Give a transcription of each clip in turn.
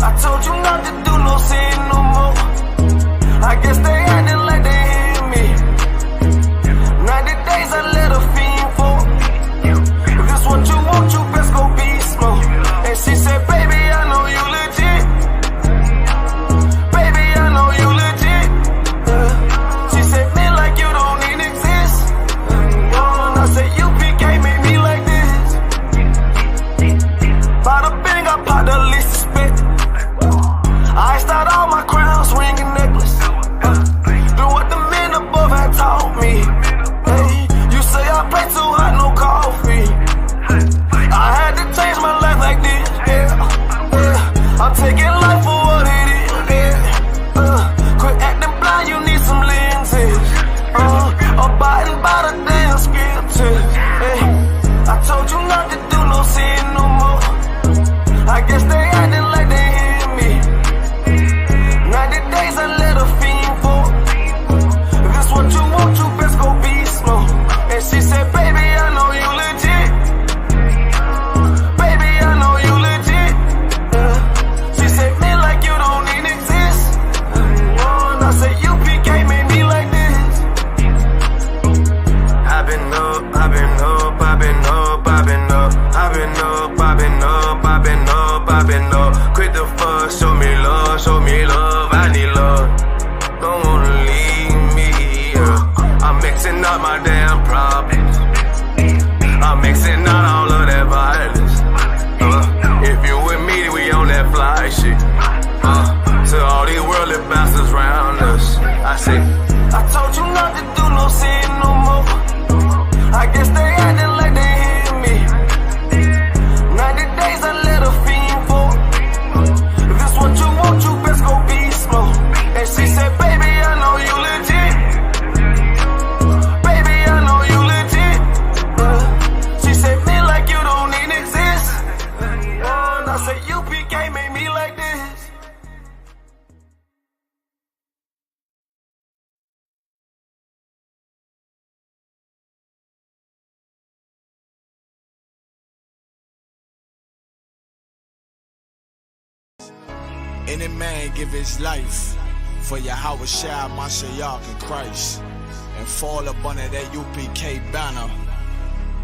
I told you not to do no sin no more. I guess they acting like they hear me. 90 days I let a fiend for. If this what you want, you best go beast mode. And she said, baby, I know you legit. Baby, I know you legit. She said, me like you don't even exist. And I said, UPK made me like this. Bada bing, I popped the least suspect. I start all my crowns, ring and necklace. Do what the men above had taught me. Hey, you say I play too hot, no coffee. I had to change my life like this, yeah. I'm taking life for what it is, yeah. Quit acting blind, you need some lenses. Abiding by the damn scriptures, hey. I told you not to do no sin no more. I guess they acting like they hear me. 90 days I let a fiend for. If this what you want, you best go beast mode. And she said, baby, I know you legit. Baby, I know you legit. She said, me like you don't even exist. And I said, UPK made me like this. I've been up, I've been up, I've been up, I've been up. I've been up, I've been up, I've been up, I've been up. Quit the fuss, show me love, I need love. Don't wanna leave me, I'm mixing up my damn problems. I'm mixing out all of that violence. If you with me, we on that fly shit. To all these worldly bastards round us, I say, I told you not to do no sin no more. I guess they acting like they hear me. 90 days I let a fiend for. If this what you want, you best go beast mode. And she said, baby, I know you legit. Baby, I know you legit. She said, me like you don't even exist. And I said, UPK made me like this. Any man give his life for Yahweh Shai, Mashiach, and Christ, and fall up under that UPK banner.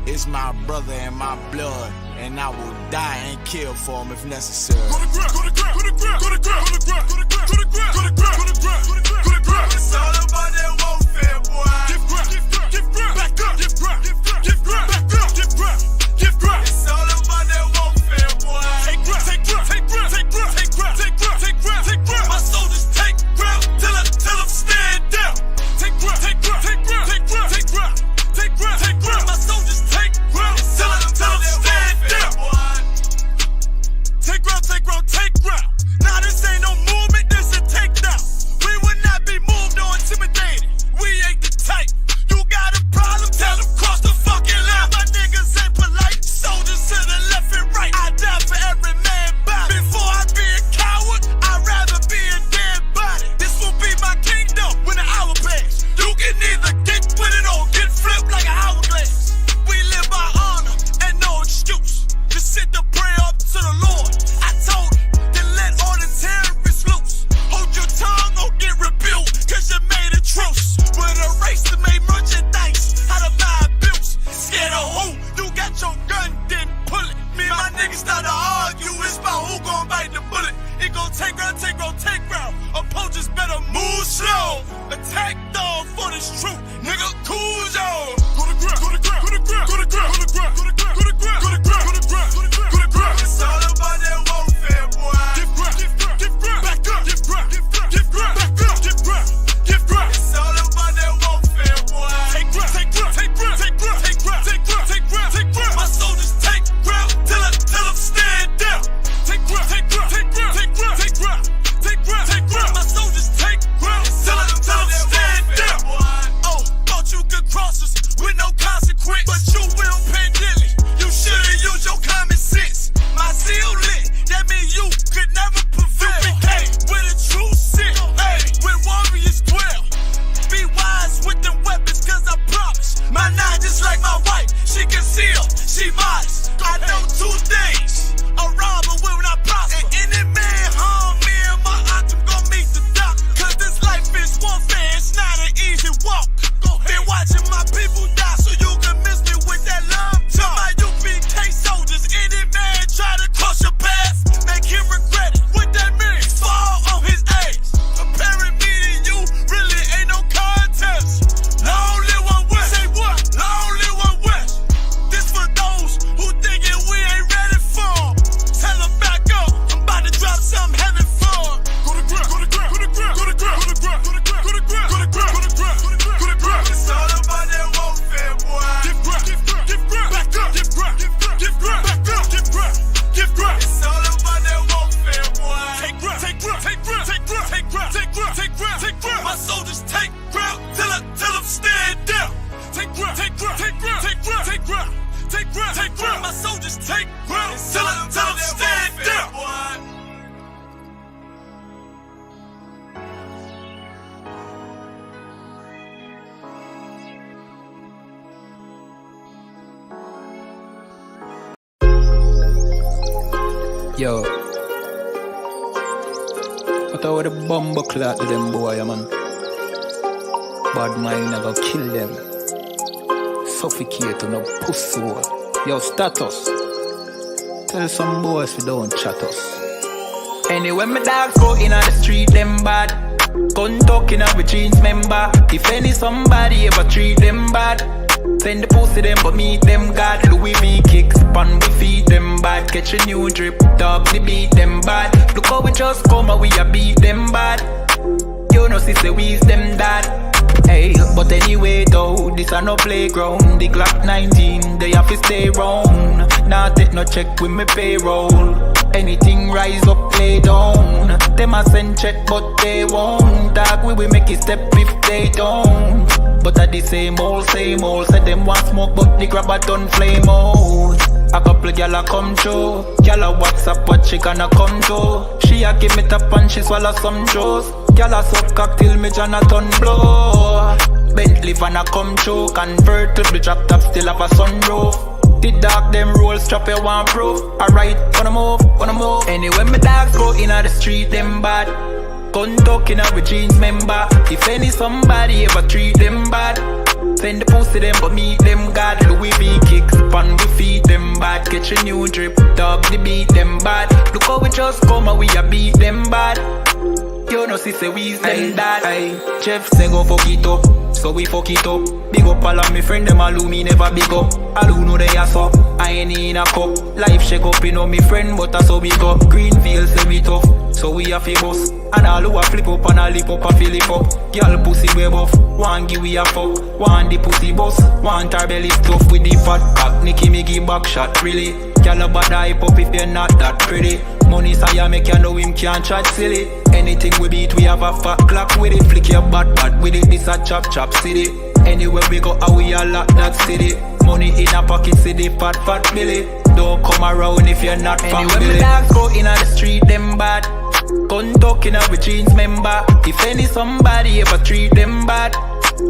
It's my brother and my blood, and I will die and kill for him if necessary. Go to ground, go to ground, go to ground, go to ground, go to ground, go to ground, go to ground, go to ground, go to ground, go to ground. It's all about that warfare, boy. Give ground, give ground, back up, give ground, give ground, back up, give ground, give ground. It's all about that warfare, boy. Take ground, take ground, take ground, take ground, take ground, take ground, take ground, take ground. My soldiers take ground till them stand down. Take ground, take ground, take ground, take ground, take ground, take ground, take ground. My soldiers take ground till them stand down. Take ground, take ground, take ground. Nah, this ain't no movement, this a takedown. We will not be moved or intimidated. Yo, what are the bumble clot to them boy, man? Bad mind never kill them. Suffocate to no pussy. Yo, status. Tell some boys we don't chat us. Anyway, my dogs go in on the street, them bad. Gun talking up with jeans member. If any somebody ever treat them bad, send the pussy them but meet them God. Louis V kicks pan we feed them bad. Catch a new drip, dogs we beat them bad. Look how we just come and we a beat them bad. You know sister we's them dad. Hey, but anyway though, this a no playground. The Glock 19, they have to stay round. Nah take no check with me payroll. Anything rise up, play down. Them a send check but they won't. Dog we will make it step if they don't. But at the same old, said them want smoke but the grab a done flame out. A couple gyal a come through. Gyal a WhatsApp what she gonna come to. She a give me tap and she swallow some juice. Gyal a suck cock till me Jonathan blow. Bentley van a come through. Convert to the drop top still have a sunroof. The dog them roll strap you want proof. Alright, wanna move. Anyway my dogs go in on the street them bad. Gun talking up with jeans member. If any somebody ever treat them bad, send the pussy them but meet them God. Louis V kicks pan we feed them bad. Catch a new drip, dog they beat them bad. Look how we just come and we a beat them bad. You know sister we's them dad. Aye, Jeff say go fuck it up, so we fuck it up. Big up all of me friend them all who me never big up. All who know they ass up, I ain't in a cup. Life shake up, you know me friend but that's how we go. Greenfield say we tough, so we a fi bust. And all who a flip up and a lip up a fill it up. Girl pussy way buff, one give we a fuck. One the pussy bust, one her belly stuff with the fat cock. Nicky me give back shot really. Girl a bad hype up if you're not that pretty. Money say make you know him can't chat silly. Anything we beat we have a fat clock with it. Flick your bad with it, this a chop city. Anywhere we go how we a lock that city. Money in a pocket city, fat Billy. Don't come around if you're not family. Anyway my dogs go in on the street them bad. Gun talking up with jeans member. If any somebody ever treat them bad,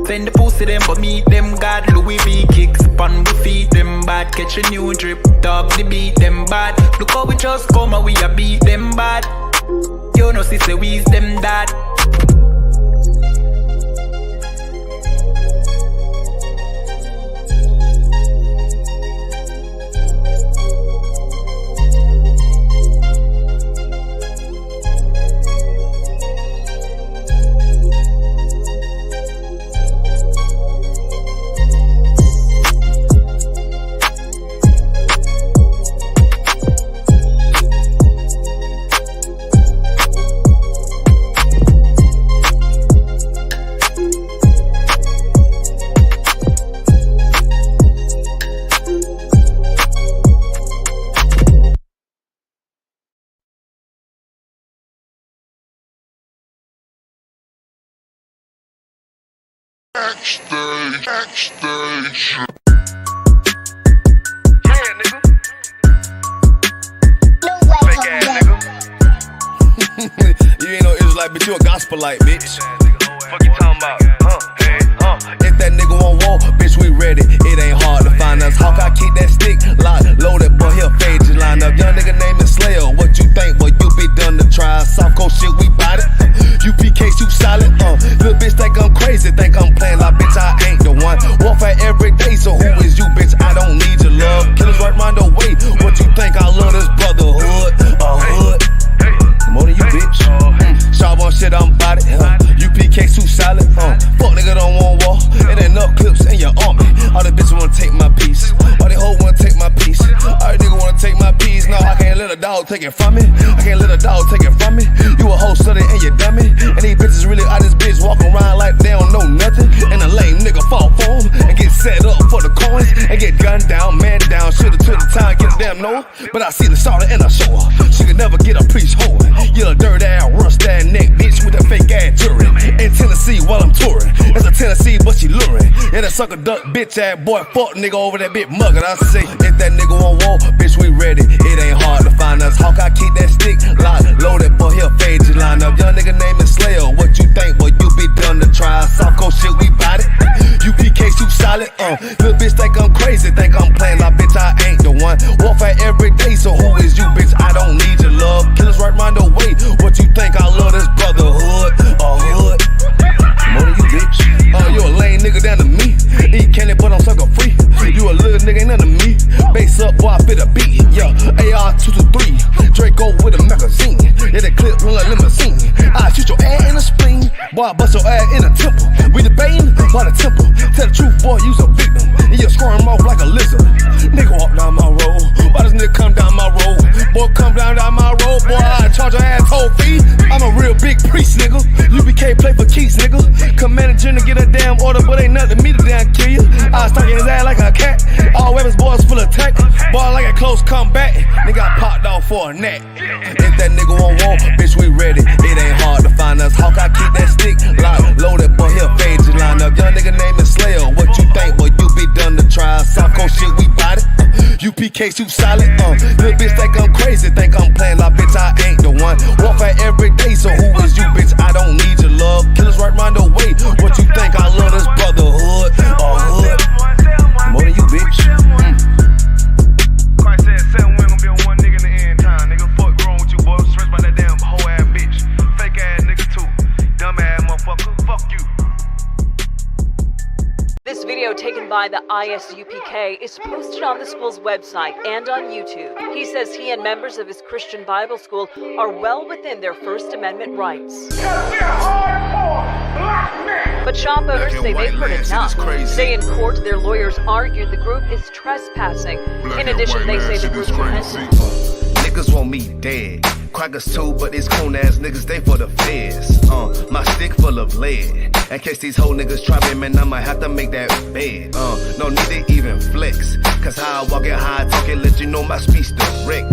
send the pussy them but meet them God. Louis V kicks pan we feed them bad. Catch a new drip, dog they beat them bad. Look how we just come and we a beat them bad. You know sister we's them dad. Backstage. Yeah, nigga. Fake ass nigga. You ain't no Israelite, bitch, you a gospelite, bitch. Fuck you talking about? If that nigga won't walk, bitch, we ready. It ain't hard to find us. Hawk, I keep that stick locked, loaded, boy, he'll fade you line up. Young nigga named Slayer, what you think, boy, you be done to try. Soft cold shit, we bout it. UPK, you solid, little bitch think I'm crazy, think I'm playing like bitch, I ain't the one. Warfare every day, so who is you, bitch? I don't need your love. Killers right round the way, what you think? I love this brotherhood, hood. More than you, bitch. Sharp on shit, I'm bout it. UPK too solid. Fuck nigga don't want war. It ain't enough clips in your army. All the bitches wanna take my piece. All they hoes wanna take my piece. All the nigga wanna take my piece. No, I can't let a dog take it from me. I can't let a dog take it from me. You a hoe study and you dummy. And these bitches really out this bitch walking around like they don't know nothing. And a lame nigga fall for them and get set up for the coins and get gunned down, man down. Shoulda took the time, get a damn no. But I see the starter and I show her. She could never get a priest hoe. You a dirt ass, rust ass neck bitch with a fake ass jury. In Tennessee while I'm touring. It's a Tennessee, but she luring. Yeah, that sucker duck bitch ass boy, fuck nigga over that bitch muggin'. I say, if that nigga won't walk, bitch, we ready. It ain't hard to find us. Hawk, I keep that stick locked, loaded, boy, he'll fade you line up. Young nigga named Slayer, what you think, boy, you be done to try. Soft cold shit, we bout it. UPK, you solid, little bitch think I'm crazy, think I'm playing like bitch, I ain't the one. Warfare every day, so who is you, bitch? I don't need your little nigga ain't nothing to me. Bass up, boy, I fit a beat. Yeah, AR-223, Draco with a magazine. Yeah, that clip run like limousine. I shoot your ass in the spleen, boy, I bust your ass in the temple. We debating by the temple. Tell the truth, boy, you's a victim. And you squirm off like a lizard. Nigga walk down my road. Why this nigga come down my road? Boy, come down my road, boy, I charge your ass toll fee. I'm a real big priest, nigga. UPK play for keys, nigga. Command the general get a damn order, but ain't nothing me to damn kill you. I was talking his ass like a cat. All weapons, boys full of tech. Boy, like a close comeback. Nigga got popped off for a neck. If that nigga won't walk, bitch, we ready. It ain't hard to find us. Hawk, I keep that stick locked, loaded, boy, he'll fade you line up. Young nigga name is Slayer. What you think, boy, you be done to try. South Coast shit, we bout it. UPK shoot solid, little bitch think I'm crazy, think I'm playing like bitch, I ain't the one. Warfare every day, so who is you, bitch? I don't need your love. Killers right round the way. What you think? I love this brotherhood or hood more than you, bitch. Christ said 7 women gonna be on one nigga in the end time. Nigga, fuck wrong with you, boy. Stressed by that damn hoe ass bitch. Fake ass nigga too. Dumb ass motherfucker. Fuck you. This video taken by the ISUPK is posted on the school's website and on YouTube. He says he and members of his Christian Bible school are well within their First Amendment rights. But shop owners say they've heard enough. Say in court their lawyers argued the group is trespassing. In addition, they say the group's repentant. Niggas want me dead. Crackers too, but these coon ass niggas, they for the feds. My stick full of lead. In case these whole niggas try me, man, I'ma have to make that bed. No need to even flex. Cause how I walk it, how I talk it, let you know my speech direct.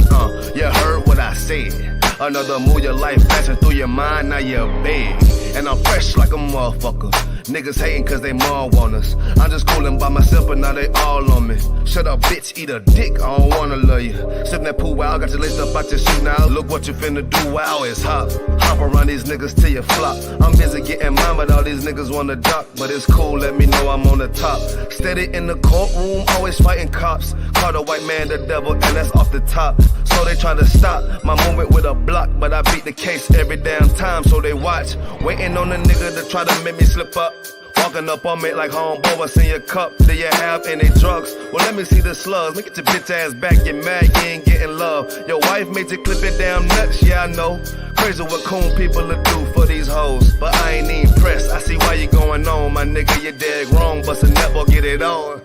You heard what I said. Another move, your life passing through your mind, now you're big. And I'm fresh like a motherfucker. Niggas hating cause they more want us. I'm just coolin' by myself, but now they all on me. Shut up, bitch, eat a dick, I don't wanna love you. Sip that pool wow, got your laced up out your shoe now. Look what you finna do, wow, it's hot. Hop around these niggas till you flop. I'm busy getting mine, but all these niggas wanna duck. But it's cool, let me know I'm on the top. Steady in the courtroom, always fighting cops. Call the white man the devil, and that's off the top. So they try to stop my movement with a block, but I beat the case every damn time, so they watch. Waiting on the nigga to try to make me slip up. Walking up on me like homeboy, what's in your cup? Do you have any drugs? Well, let me see the slugs. Look at your bitch ass back, get mad, you ain't getting love. Your wife made you clip it damn nuts, yeah, I know. Crazy what coon people will do for these hoes. But I ain't even pressed, I see why you going on. My nigga, you dead wrong, bust a nut, get it on.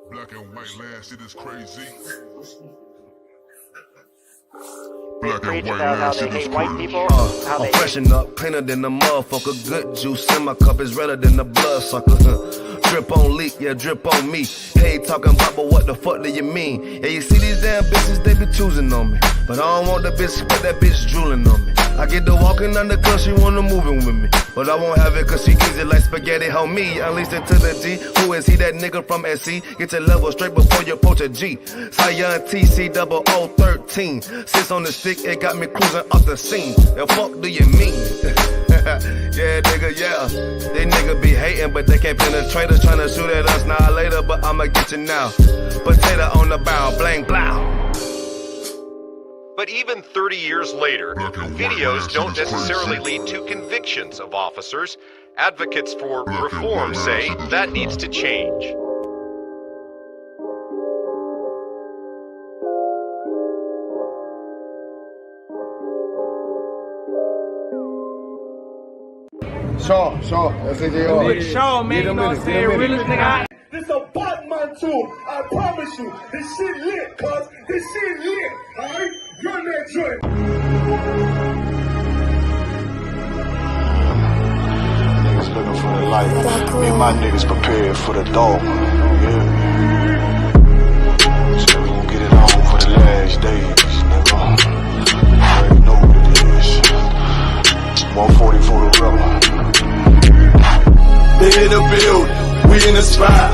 Black and white land, shit is crazy. Black and white land, shit is crazy. I'm freshen up, cleaner than the motherfucker. Good juice in my cup is redder than the blood sucker. Drip on leak, yeah, drip on me. Hey, talking about, but what the fuck do you mean? Yeah, you see these damn bitches, they be choosing on me. But I don't want the bitch, but that bitch drooling on me. I get to walking on the cause she wanna moving with me. But I won't have it cause she easy like spaghetti, homie. Unleashed it to the G. Who is he, that nigga from SC? Get your level straight before you approach a G. Cyan TC 0013. Sits on the stick, it got me cruising off the scene. The fuck do you mean? Yeah, nigga, yeah. They nigga be hating, but they can't penetrate us. Tryna shoot at us now later, but I'ma get you now. Potato on the barrel, blang, blow. But even 30 years later, videos don't necessarily lead to convictions of officers. Advocates for reform say that needs to change. Shaw, that's it. Big Shaw, man, you know what I'm saying? Realest nigga. This a Batman tune, I promise you. This shit lit, cuz. This shit lit, alright? Run that joint. Niggas looking for the light. Me and my niggas prepared for the dog. Yeah. So we gon' get it on for the last days, nigga. You already know what it is. 140 for the rebel. They in the building, we in the spot.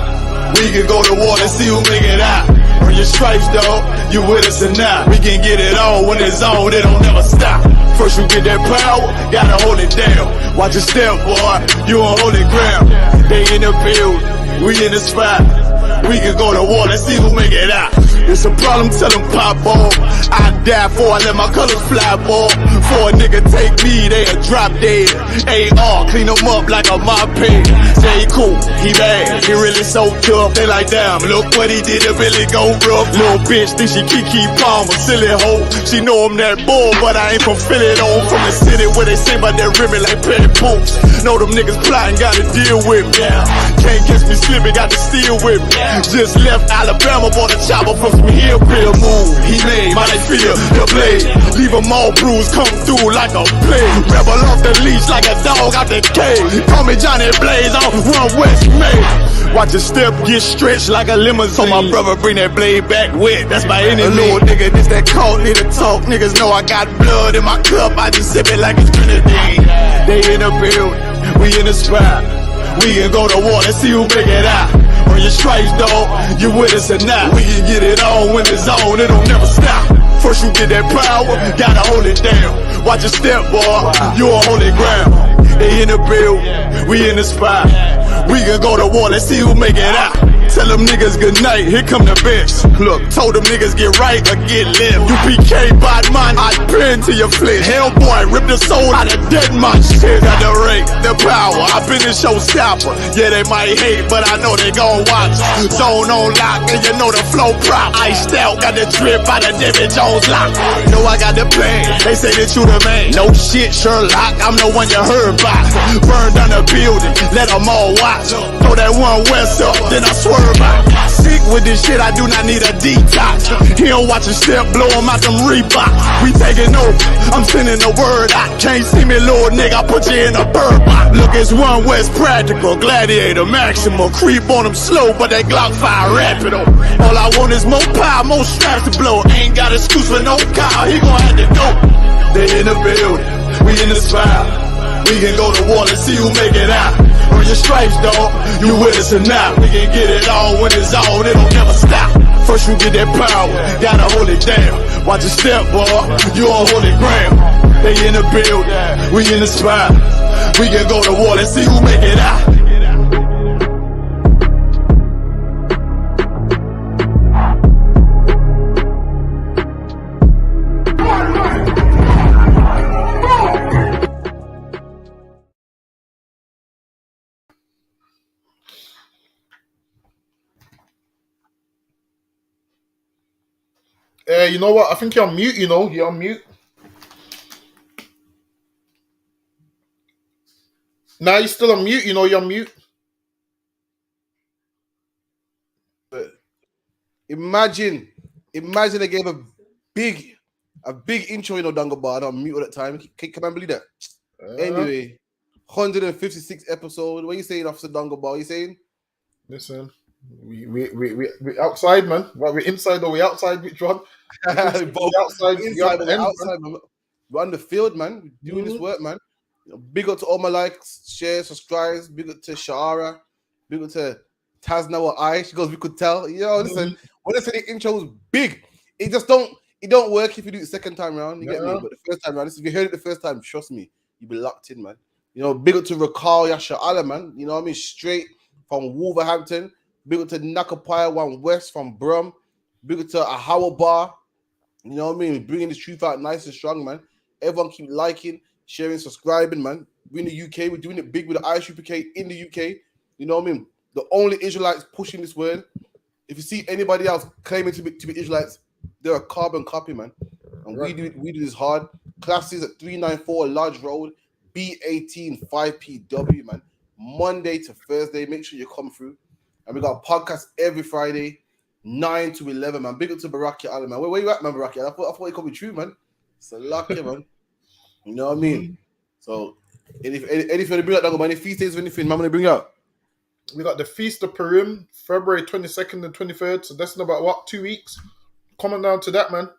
We can go to war and see who make it out. Earn your stripes, dog, you with us or not. We can get it on when it's on, it don't never stop. First you get that power, gotta hold it down. Watch your step, boy, you on holy ground. They in the building, we in the spot. We can go to war and see who make it out. It's a problem, tell them pop ball. I die for, I let my colors fly, ball. For a nigga take me, they a drop dead. AR, clean them up like a mop pig. J. Cool, he bad, he really so tough. They like, damn, look what he did, it really go rough. Little bitch think she Kiki Palmer, silly hoe. She know I'm that bull, but I ain't from Philly though. From the city where they sing about that ribbon like petty boots. Know them niggas plotting, gotta deal with me. Can't catch me slipping, got to steal with me. Just left Alabama, bought a chopper from some hillbilly move. He made my life feel the blade. Leave them all bruised, come through like a plague. Rebel off the leash like a dog out the cage. Call me Johnny Blaze off Run West May. Watch your step get stretched like a limousine. So my brother bring that blade back wet, that's my enemy. Little nigga, this that cold, need to talk. Niggas know I got blood in my cup, I just sip it like it's grenadine. They in the building, we in the spot. We can go to war and see who make it out. On your stripes, dog, you with us or not. We can get it on when it's on, it don't never stop. First you get that power, gotta hold it down. Watch your step, boy, you on holy ground. They in the building, we in the spot. We can go to war, let's see who make it out. Tell them niggas good night, here come the bitch. Look, told them niggas get right or get left. UPK bad man, I pin to your flesh. Hellboy, rip the soul out of dead man shit. Got the rate, the power, I been a showstopper. Yeah, they might hate, but I know they gon' watch. Zone on lock, and you know the flow prop. Iced out, got the drip out of David Jones lock. Know I got the plan, they say that you the man. No shit, Sherlock, I'm the one you heard about. Burn down the building, let them all watch. Throw that one west up, then I swerve. Sick with this shit, I do not need a detox. He don't watch a step, blow him out them Reeboks. We taking over, I'm sending the word out. Can't see me, little nigga, I put you in a bird box. Look, it's One West Practical, Gladiator, Maximal. Creep on them slow, but they Glock fire rapid. All I want is more power, more straps to blow. Ain't got excuse for no car, he gon' have to go. They in the building, we in the spot. We can go to war and see who make it out. On your stripes, dog, you with us or not. We can get it all when it's on, it don't never stop. First you get that power, gotta hold it down. Watch your step, boy, you on holy ground. They in the building, we in the spot. We can go to war and see who make it out. You know what? I think you're on mute, you know. You're on mute. Now you're still on mute, you know. You're on mute. Imagine they gave a big intro, you know, Dango Bar on mute at that time. Can I believe that? Anyway, 156 episode. What are you saying, Officer Dango Bar? What are you saying? Listen, we outside, man. What, we inside or we outside? Which one? Outside, man. We're on the field, man. We're doing this work, man. Big up to all my likes, shares, subscribes. Big up to Shara. Big up to Tazna or I. She goes, we could tell. You know, listen, when I say the intro was big, it don't work if you do it the second time around. You get me? But the first time around, if you heard it the first time, trust me, you'll be locked in, man. You know, big up to Rakal Yasha Allah, man. You know what I mean? Straight from Wolverhampton. Big up to Nakapaya, One West from Brum. Big up to Ahawa Bar. You know what I mean? Bringing the truth out nice and strong, man. Everyone keep liking, sharing, subscribing, man. We're in the UK. We're doing it big with the ISUPK in the UK. You know what I mean? The only Israelites pushing this word. If you see anybody else claiming to be Israelites, they're a carbon copy, man. And we do this hard. Classes at 394 Lodge Road, B18 5PW, man. Monday to Thursday. Make sure you come through. And we got a podcast every Friday, 9 to 11, man. Big up to Baraki Allah, man. Where you at, man, Baraki? I thought it could be true, man. It's a lucky, man. You know what I mean? So, anything to bring out, man, any feast days or anything, man, I'm going to bring out. We got the Feast of Purim, February 22nd and 23rd. So that's in about, 2 weeks? Coming down to that, man.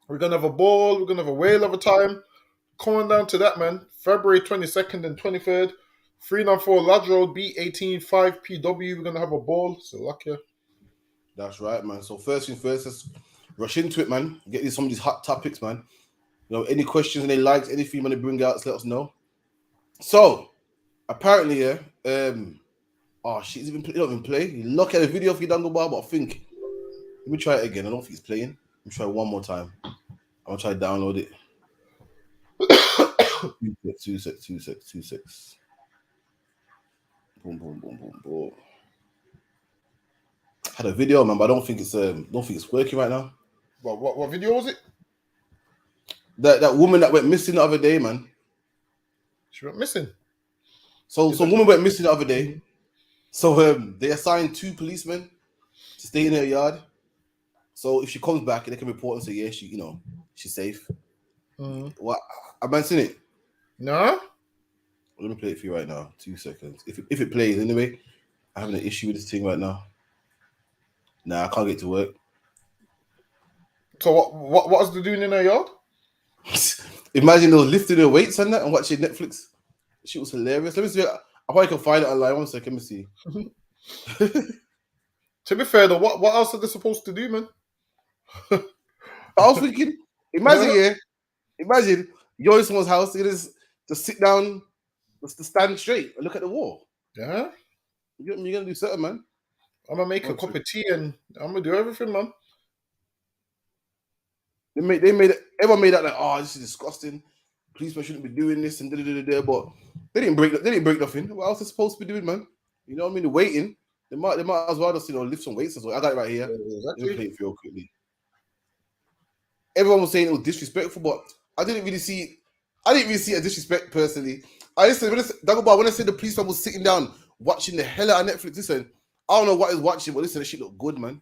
We're going to have a ball. We're going to have a whale of a time. Coming down to that, man. February 22nd and 23rd. 394 Lodge Road, B18 5PW. We're going to have a ball. So lucky. That's right, man. So first things first, let's rush into it, man. Get some of these hot topics, man. You know, any questions, any likes, anything you want to bring out, let us know. So, apparently, yeah, she's even don't even play. You look at the video for you Dango Bar, but I think let me try it again. I don't think it's playing. Let me try it one more time. I'm gonna try to download it. Two six. Boom, boom, boom, boom, boom. Had a video, man, but I don't think it's working right now. What video was it? That woman that went missing the other day, man. She went missing. So some woman went missing the other day. So they assigned 2 policemen to stay in her yard. So if she comes back, they can report and say, yeah, she's safe. What? Have I seen it? No. Let me play it for you right now. 2 seconds. If it plays anyway, I'm having an issue with this thing right now. Nah, I can't get to work. So what was they doing in her yard? Imagine those lifting their weights and that and watching Netflix. She was hilarious. Let me see. I probably can find it online. 1 second. Let me see. To be fair though, what else are they supposed to do, man? I was thinking, imagine you're in someone's house, you just sit down, just to stand straight and look at the wall. Yeah. You're gonna do something, man. I'm gonna make a cup of tea and I'm gonna do everything, man. Everyone made that like, oh, this is disgusting. Policemen shouldn't be doing this and da. But they didn't break nothing. What else are they supposed to be doing, man? You know what I mean? The waiting. They might as well just lift some weights as well. I got it right here. Yeah, exactly. Let me play it for you quickly. Everyone was saying it was disrespectful, but I didn't really see a disrespect personally. When I said the policeman was sitting down watching the hell out of Netflix, listen, I don't know what he's watching, but listen, that shit looked good, man.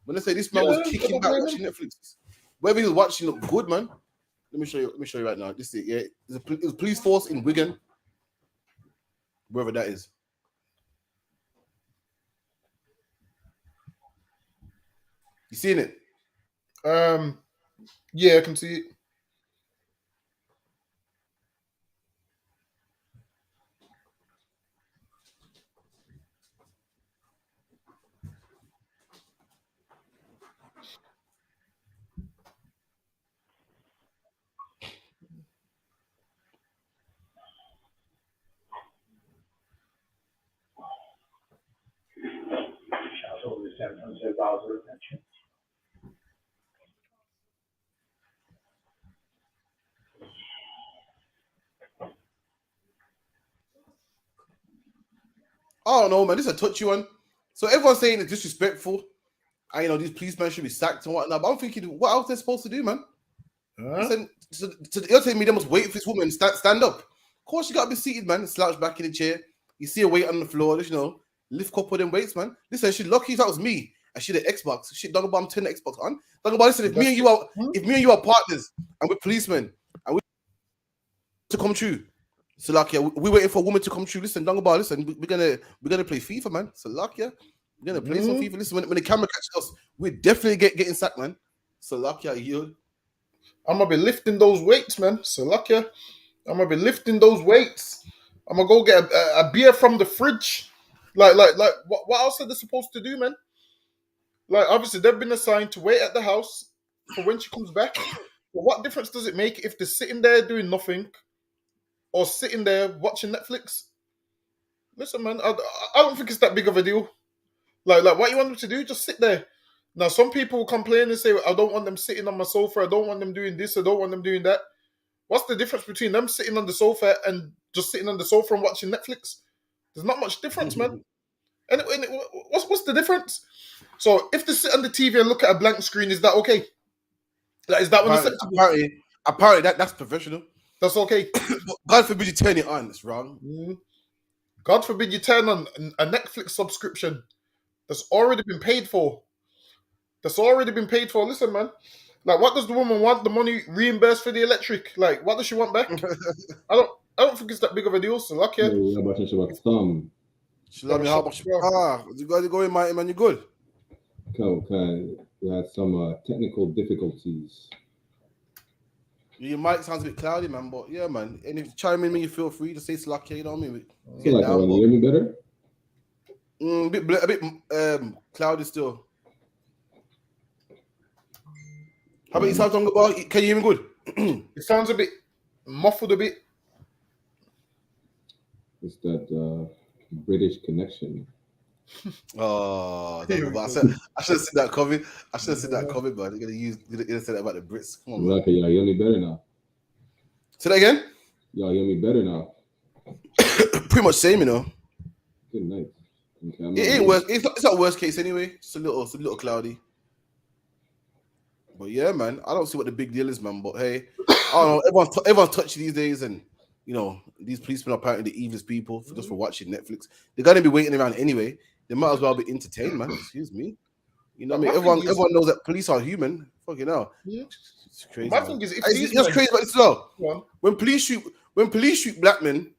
When I say this man was kicking back watching Netflix, whatever he was watching looked good, man. Let me show you right now. This is it, yeah. It was police force in Wigan, wherever that is. You seeing it? Yeah, I can see it. I don't know, man. This is a touchy one. So everyone's saying it's disrespectful. And, these policemen should be sacked and whatnot. But I'm thinking, what else they're supposed to do, man? Listen, so you're telling me they must wait for this woman to stand up. Of course, you got to be seated, man. Slouch back in the chair. You see her weight on the floor. Just, lift couple of them weights, man. Listen, she's lucky if that was me. And she had Xbox. Shit, dog about I'm turning the Xbox on. Dog about listen, if me and you are partners and we're policemen and we to come true. So like, yeah, we're waiting for a woman to come true. Listen, don't about listen. We're gonna play FIFA, man. So like, yeah, we're gonna play some FIFA. Listen, when the camera catches us, we're definitely getting sacked, man. So like, yeah, I'm gonna be lifting those weights, man. So like, yeah, I'm gonna be lifting those weights. I'm gonna go get a beer from the fridge. Like, what else are they supposed to do, man? Like, obviously they've been assigned to wait at the house for when she comes back. But what difference does it make if they're sitting there doing nothing? Or sitting there watching Netflix. Listen, man, I don't think it's that big of a deal. Like what you want them to do, just sit there. Now, some people complain and say, I don't want them sitting on my sofa. I don't want them doing this. I don't want them doing that. What's the difference between them sitting on the sofa and just sitting on the sofa and watching Netflix? There's not much difference, man. And what's the difference? So if they sit on the TV and look at a blank screen, is that okay? Like, is that when apparently that's professional. That's okay. God forbid you turn it on. It's wrong. God forbid you turn on a Netflix subscription that's already been paid for. Listen, man. Like, what does the woman want? The money reimbursed for the electric? Like, what does she want back? I don't think it's that big of a deal. So, like, yeah. She love me how much? You guys go in, man. You good? Okay. We had some technical difficulties. Your mic sounds a bit cloudy, man, but yeah, man. And if you chime in, you feel free to say Slack, you know what I mean? You hear me better? A bit cloudy still. How about you sound on about? Can you hear me good? It sounds a bit muffled a bit. It's that British connection. Oh, I should have seen that coming. Man. You're gonna say that about the Brits. Come on, man. Okay, yeah, you hear me better now. Say that again? Y'all hear me better now? Pretty much same, you know. Good night. Okay, It ain't worst. It's not worst case anyway. It's a little cloudy. But yeah, man, I don't see what the big deal is, man. But hey, I don't know. Everyone's touchy these days, and you know these policemen are apparently the evilest people just for watching Netflix. They're gonna be waiting around anyway. They might as well be entertained, man. Excuse me. You know what I mean? Everyone knows that police are human. Fucking hell. Yeah. It's crazy. My thing is, it's just crazy, but it's slow. When police shoot black men,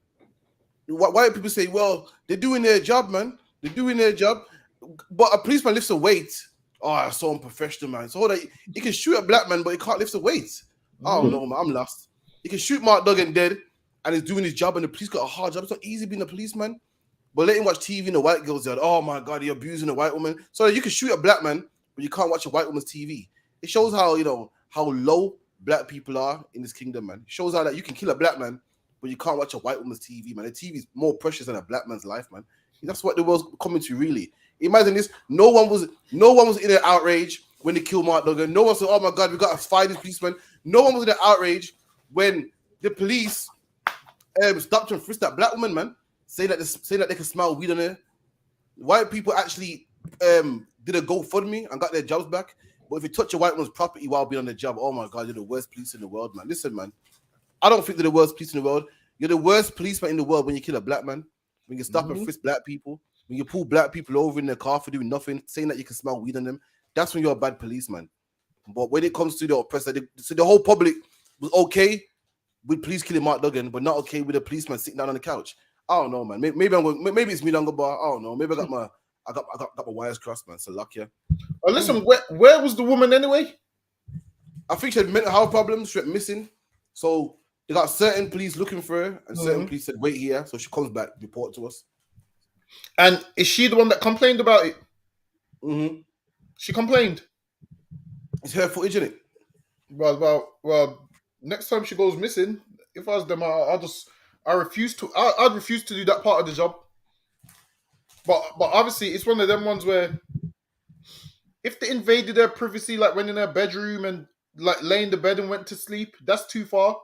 white people say, "Well, they're doing their job, man. They're doing their job." But a policeman lifts a weight. Oh, so unprofessional, man. So that he can shoot a black man, but he can't lift a weight. I don't know, man. I'm lost. He can shoot Mark Duggan dead, and he's doing his job, and the police got a hard job. It's not easy being a policeman. But let him watch TV and the white girls there. Oh my God, you're abusing a white woman. So that you can shoot a black man, but you can't watch a white woman's TV. It shows how how low black people are in this kingdom, man. It shows how that you can kill a black man, but you can't watch a white woman's TV, man. The TV is more precious than a black man's life, man. That's what the world's coming to, really. Imagine this: no one was in an outrage when they killed Mark Duggan. No one said, "Oh my God, we got to fight this policeman." No one was in an outrage when the police stopped and frisked that black woman, man, saying that they can smell weed on her. White people actually did a GoFundMe and got their jobs back. But if you touch a white woman's property while being on the job, oh my God, you're the worst police in the world, man. Listen, man, I don't think they're the worst police in the world. You're the worst policeman in the world when you kill a black man, when you stop and frisk black people, when you pull black people over in their car for doing nothing, saying that you can smell weed on them. That's when you're a bad policeman. But when it comes to the oppressor, so the whole public was okay with police killing Mark Duggan, but not okay with a policeman sitting down on the couch. I don't know, man. Maybe it's me, longer bar. I don't know. Maybe I got my wires crossed, man. So luck, yeah. Listen, where was the woman anyway? I think she had mental health problems. She went missing. So they got certain police looking for her, and certain police said, "Wait here." So she comes back, report to us. And is she the one that complained about it? Mm-hmm. She complained. It's her footage, isn't it? Well. Next time she goes missing, if I was them, I'd refuse to do that part of the job. But obviously, it's one of them ones where if they invaded their privacy, like went in their bedroom and like lay in the bed and went to sleep, that's too far.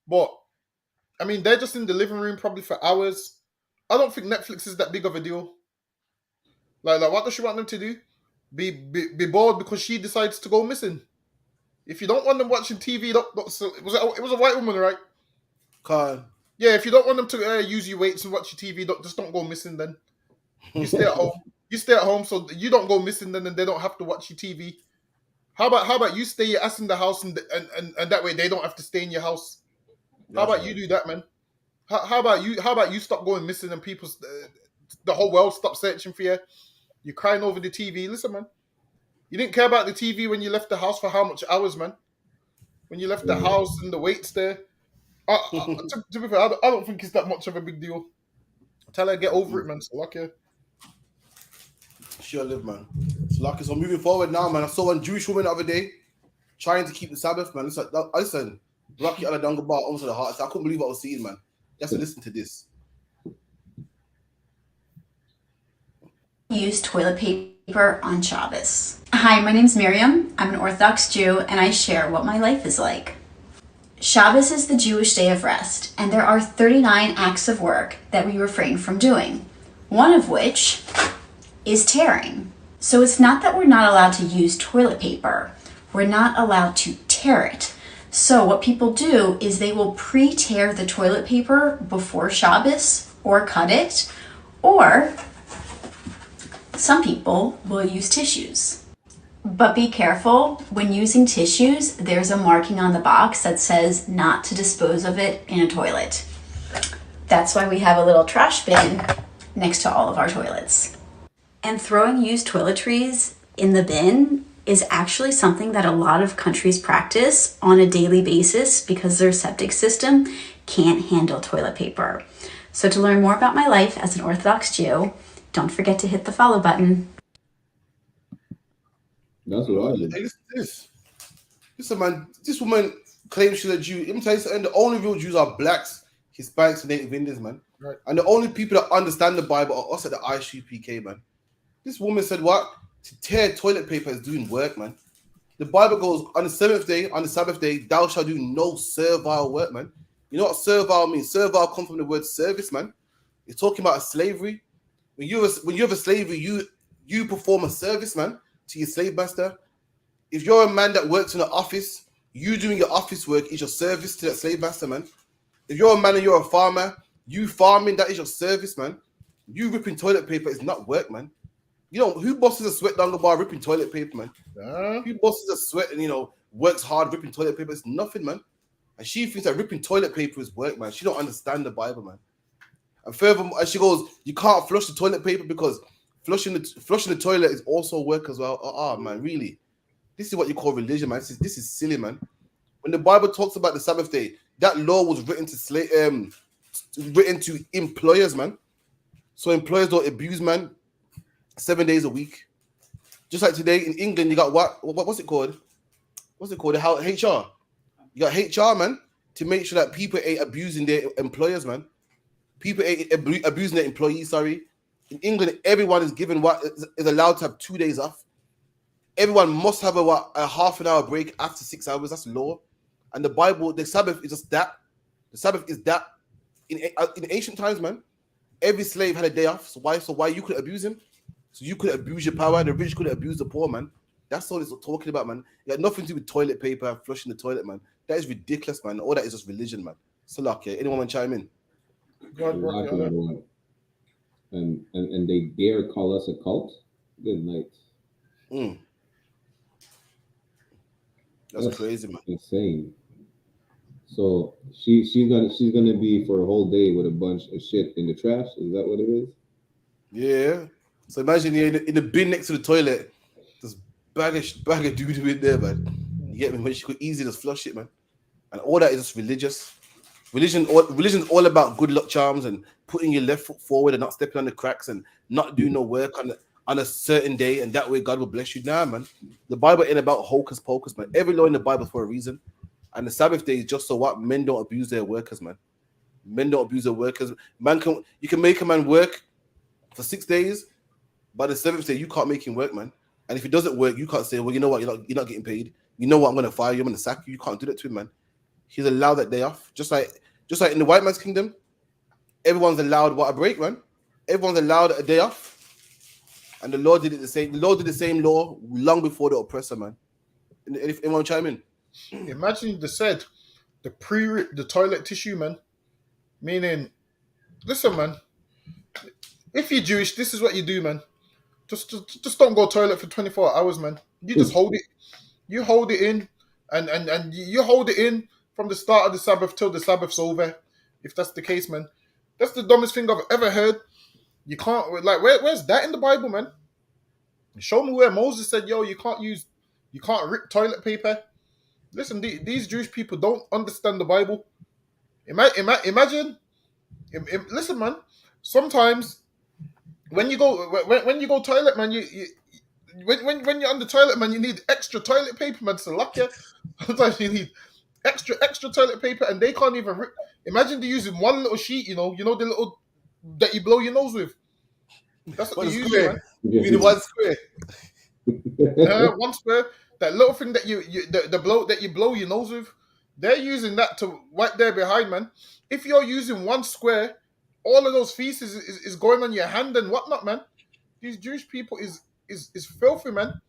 But I mean, they're just in the living room probably for hours. I don't think Netflix is that big of a deal. Like what does she want them to do? Be bored because she decides to go missing? If you don't want them watching TV, it was a white woman, right? Yeah, if you don't want them to use your weights and watch your TV, just don't go missing then. You stay at home. You stay at home so you don't go missing then, and they don't have to watch your TV. How about you stay your ass in the house and that way they don't have to stay in your house? How about you do that, man? How about you stop going missing and people, the whole world stop searching for you? You're crying over the TV. Listen, man. You didn't care about the TV when you left the house for how much hours, man? When you left the house and the weights there. To be fair, I don't think it's that much of a big deal. Tell her get over it, man. So luck you. Sure live, man. So lucky. So moving forward now, man. I saw one Jewish woman the other day trying to keep the Sabbath, man. Listen, Rocky Aladanga bar almost to the heart. I couldn't believe what I was seeing, man. You have to listen to this. Use toilet paper on Shabbos. Hi, my name's Miriam. I'm an Orthodox Jew, and I share what my life is like. Shabbos is the Jewish day of rest, and there are 39 acts of work that we refrain from doing, one of which is tearing. So it's not that we're not allowed to use toilet paper. We're not allowed to tear it. So what people do is they will pre-tear the toilet paper before Shabbos, or cut it, or some people will use tissues. But be careful, when using tissues, there's a marking on the box that says not to dispose of it in a toilet. That's why we have a little trash bin next to all of our toilets. And throwing used toiletries in the bin is actually something that a lot of countries practice on a daily basis because their septic system can't handle toilet paper. So to learn more about my life as an Orthodox Jew, don't forget to hit the follow button. That's what I did. Hey, listen, man. This woman claims she's a Jew. Let me tell you something. The only real Jews are blacks, Hispanics, and Native Indians, man. Right. And the only people that understand the Bible are us at the ISUPK, man. This woman said what? To tear toilet paper is doing work, man. The Bible goes, on the seventh day, on the Sabbath day, thou shalt do no servile work, man. You know what servile means? Servile comes from the word service, man. It's talking about a slavery. When you have a slavery, you perform a service, man, to your slave master. If you're a man that works in an office, you doing your office work is your service to that slave master, man. If you're a man and you're a farmer, you farming, that is your service, man. You ripping toilet paper is not work, man. You know, who bosses a sweat down the bar ripping toilet paper, man? Who bosses a sweat and, works hard ripping toilet paper? It's nothing, man. And she thinks that ripping toilet paper is work, man. She don't understand the Bible, man. And furthermore, she goes, you can't flush the toilet paper because flushing the toilet is also work as well. Oh, man, really? This is what you call religion, man. This is silly, man. When the Bible talks about the Sabbath day, that law was written to employers, man. So employers don't abuse, man. 7 days a week. Just like today in England, you got what's it called? What's it called? HR. You got HR, man, to make sure that people ain't abusing their employers, man. People ain't abusing their employees, sorry. In England, everyone is given is allowed to have 2 days off. Everyone must have a half an hour break after 6 hours. That's law. And the Bible, the Sabbath is just that. The Sabbath is that. In ancient times, man, every slave had a day off. So why you could abuse him? So you could abuse your power. The rich could abuse the poor, man. That's all it's talking about, man. It had nothing to do with toilet paper and flushing the toilet, man. That is ridiculous, man. All that is just religion, man. So lucky. Anyone want to chime in? And they dare call us a cult? Good night. That's crazy, man. Insane. So she's gonna be for a whole day with a bunch of shit in the trash. Is that what it is? Yeah. So imagine you're in the bin next to the toilet. There's bag of doo-doo in there, man. You get me? When she could easily just flush it, man. And all that is just religious. Religion's all about good luck charms and putting your left foot forward and not stepping on the cracks and not doing no work on a certain day, and that way God will bless you. Nah, man. The Bible ain't about hocus pocus, man. Every law in the Bible is for a reason. And the Sabbath day is just so what men don't abuse their workers, man. Men don't abuse their workers. You can make a man work for 6 days, but the seventh day you can't make him work, man. And if he doesn't work, you can't say, well, you know what, you're not getting paid. You know what, I'm gonna fire you, I'm gonna sack you. You can't do that to him, man. He's allowed that day off. Just like in the white man's kingdom, everyone's allowed a break, man. Everyone's allowed a day off. And the Lord did it the same. The Lord did the same law long before the oppressor, man. And if anyone chime in. Imagine they said the toilet tissue, man. Meaning, listen, man. If you're Jewish, this is what you do, man. Just don't go toilet for 24 hours, man. You just hold it. You hold it in, and you hold it in from the start of the Sabbath till the Sabbath's over. If that's the case, man. That's the dumbest thing I've ever heard. You can't, where's that in the Bible, man? Show me where Moses said, yo, you can't rip toilet paper. Listen, these Jewish people don't understand the Bible. Imagine, listen, man. Sometimes when you go toilet, man, when you're on the toilet, man, you need extra toilet paper, man. So lucky. Sometimes you need extra toilet paper, and they can't even rip. Imagine they're using one little sheet, the little that you blow your nose with. That's what they're using, man. You mean one square? One square. That little thing that the blow that you blow your nose with, they're using that to right there behind, man. If you're using one square, all of those feces is going on your hand and whatnot, man. These Jewish people is filthy, man.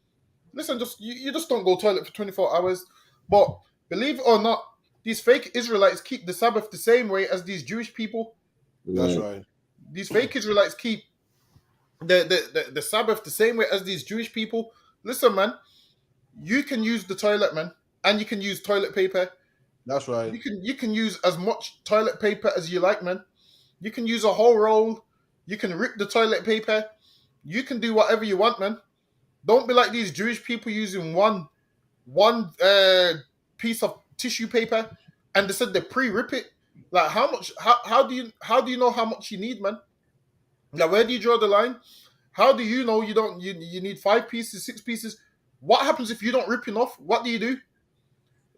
Listen, you just don't go toilet for 24 hours. But believe it or not, these fake Israelites keep the Sabbath the same way as these Jewish people. That's right. These fake Israelites keep the Sabbath the same way as these Jewish people. Listen, man, you can use the toilet, man, and you can use toilet paper. That's right. You can use as much toilet paper as you like, man. You can use a whole roll. You can rip the toilet paper. You can do whatever you want, man. Don't be like these Jewish people using one piece of tissue paper, and they said they pre-rip it. Like how much? How do you know how much you need, man? Like where do you draw the line? How do you know you need 5 pieces, 6 pieces? What happens if you don't rip enough? What do you do?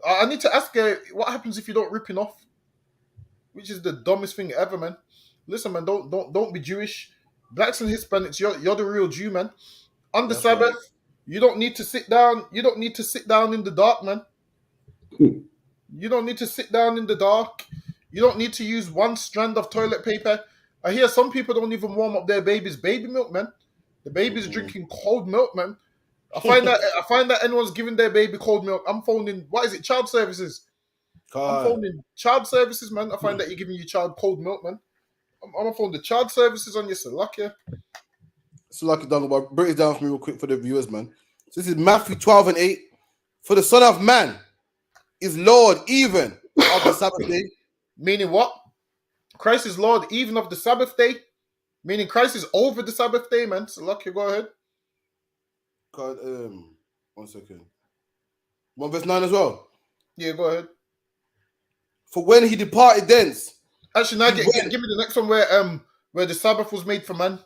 I need to ask what happens if you don't rip enough? Which is the dumbest thing ever, man. Listen, man, don't be Jewish. Blacks and Hispanics, you're the real Jew, man. On the Sabbath, right. You don't need to sit down. You don't need to sit down in the dark, man. You don't need to sit down in the dark. You don't need to use one strand of toilet paper. I hear some people don't even warm up their baby's baby milk, man. The baby's drinking cold milk, man. I find that anyone's giving their baby cold milk. I'm phoning. What is it? Child services. I'm phoning child services, man. I find that you're giving your child cold milk, man. I'm gonna phone the child services on your Salakia. Salakia, Dunga, break it down for me real quick for the viewers, man. So this is Matthew 12:8. For the Son of Man is Lord even of the Sabbath day. Meaning what? Christ is Lord even of the Sabbath day. Meaning Christ is over the Sabbath day, man. Salakia, go ahead. God, 1 second. 1 verse 9 as well. Yeah, go ahead. For when he departed thence. Actually, now give me the next one where the Sabbath was made for man.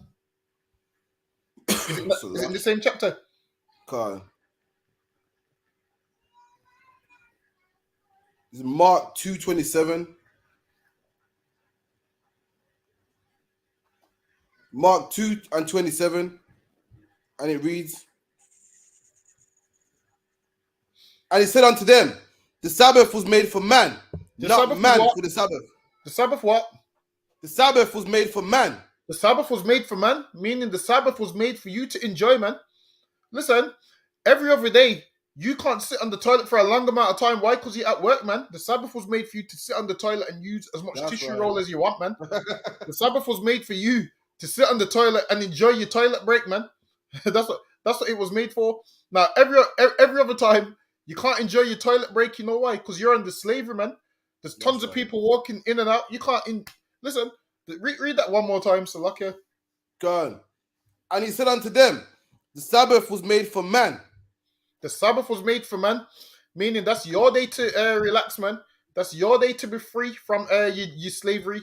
Is it in the same chapter? God. This is Mark 2:27. Mark 2:27. And it reads, and he said unto them, the Sabbath was made for man, not man for the Sabbath. The Sabbath what? The Sabbath was made for man. The Sabbath was made for man, meaning the Sabbath was made for you to enjoy, man. Listen, every other day, you can't sit on the toilet for a long amount of time. Why? Because you're at work, man. The Sabbath was made for you to sit on the toilet and use as much tissue roll as you want, man. The Sabbath was made for you to sit on the toilet and enjoy your toilet break, man. That's what it was made for. Now, every other time, you can't enjoy your toilet break. You know why? Because you're under slavery, man. There's tons of people walking in and out. You can't. Listen, read that one more time, Salakia. Go on. And he said unto them, the Sabbath was made for man. The Sabbath was made for man, meaning that's your day to relax, man. That's your day to be free from your slavery.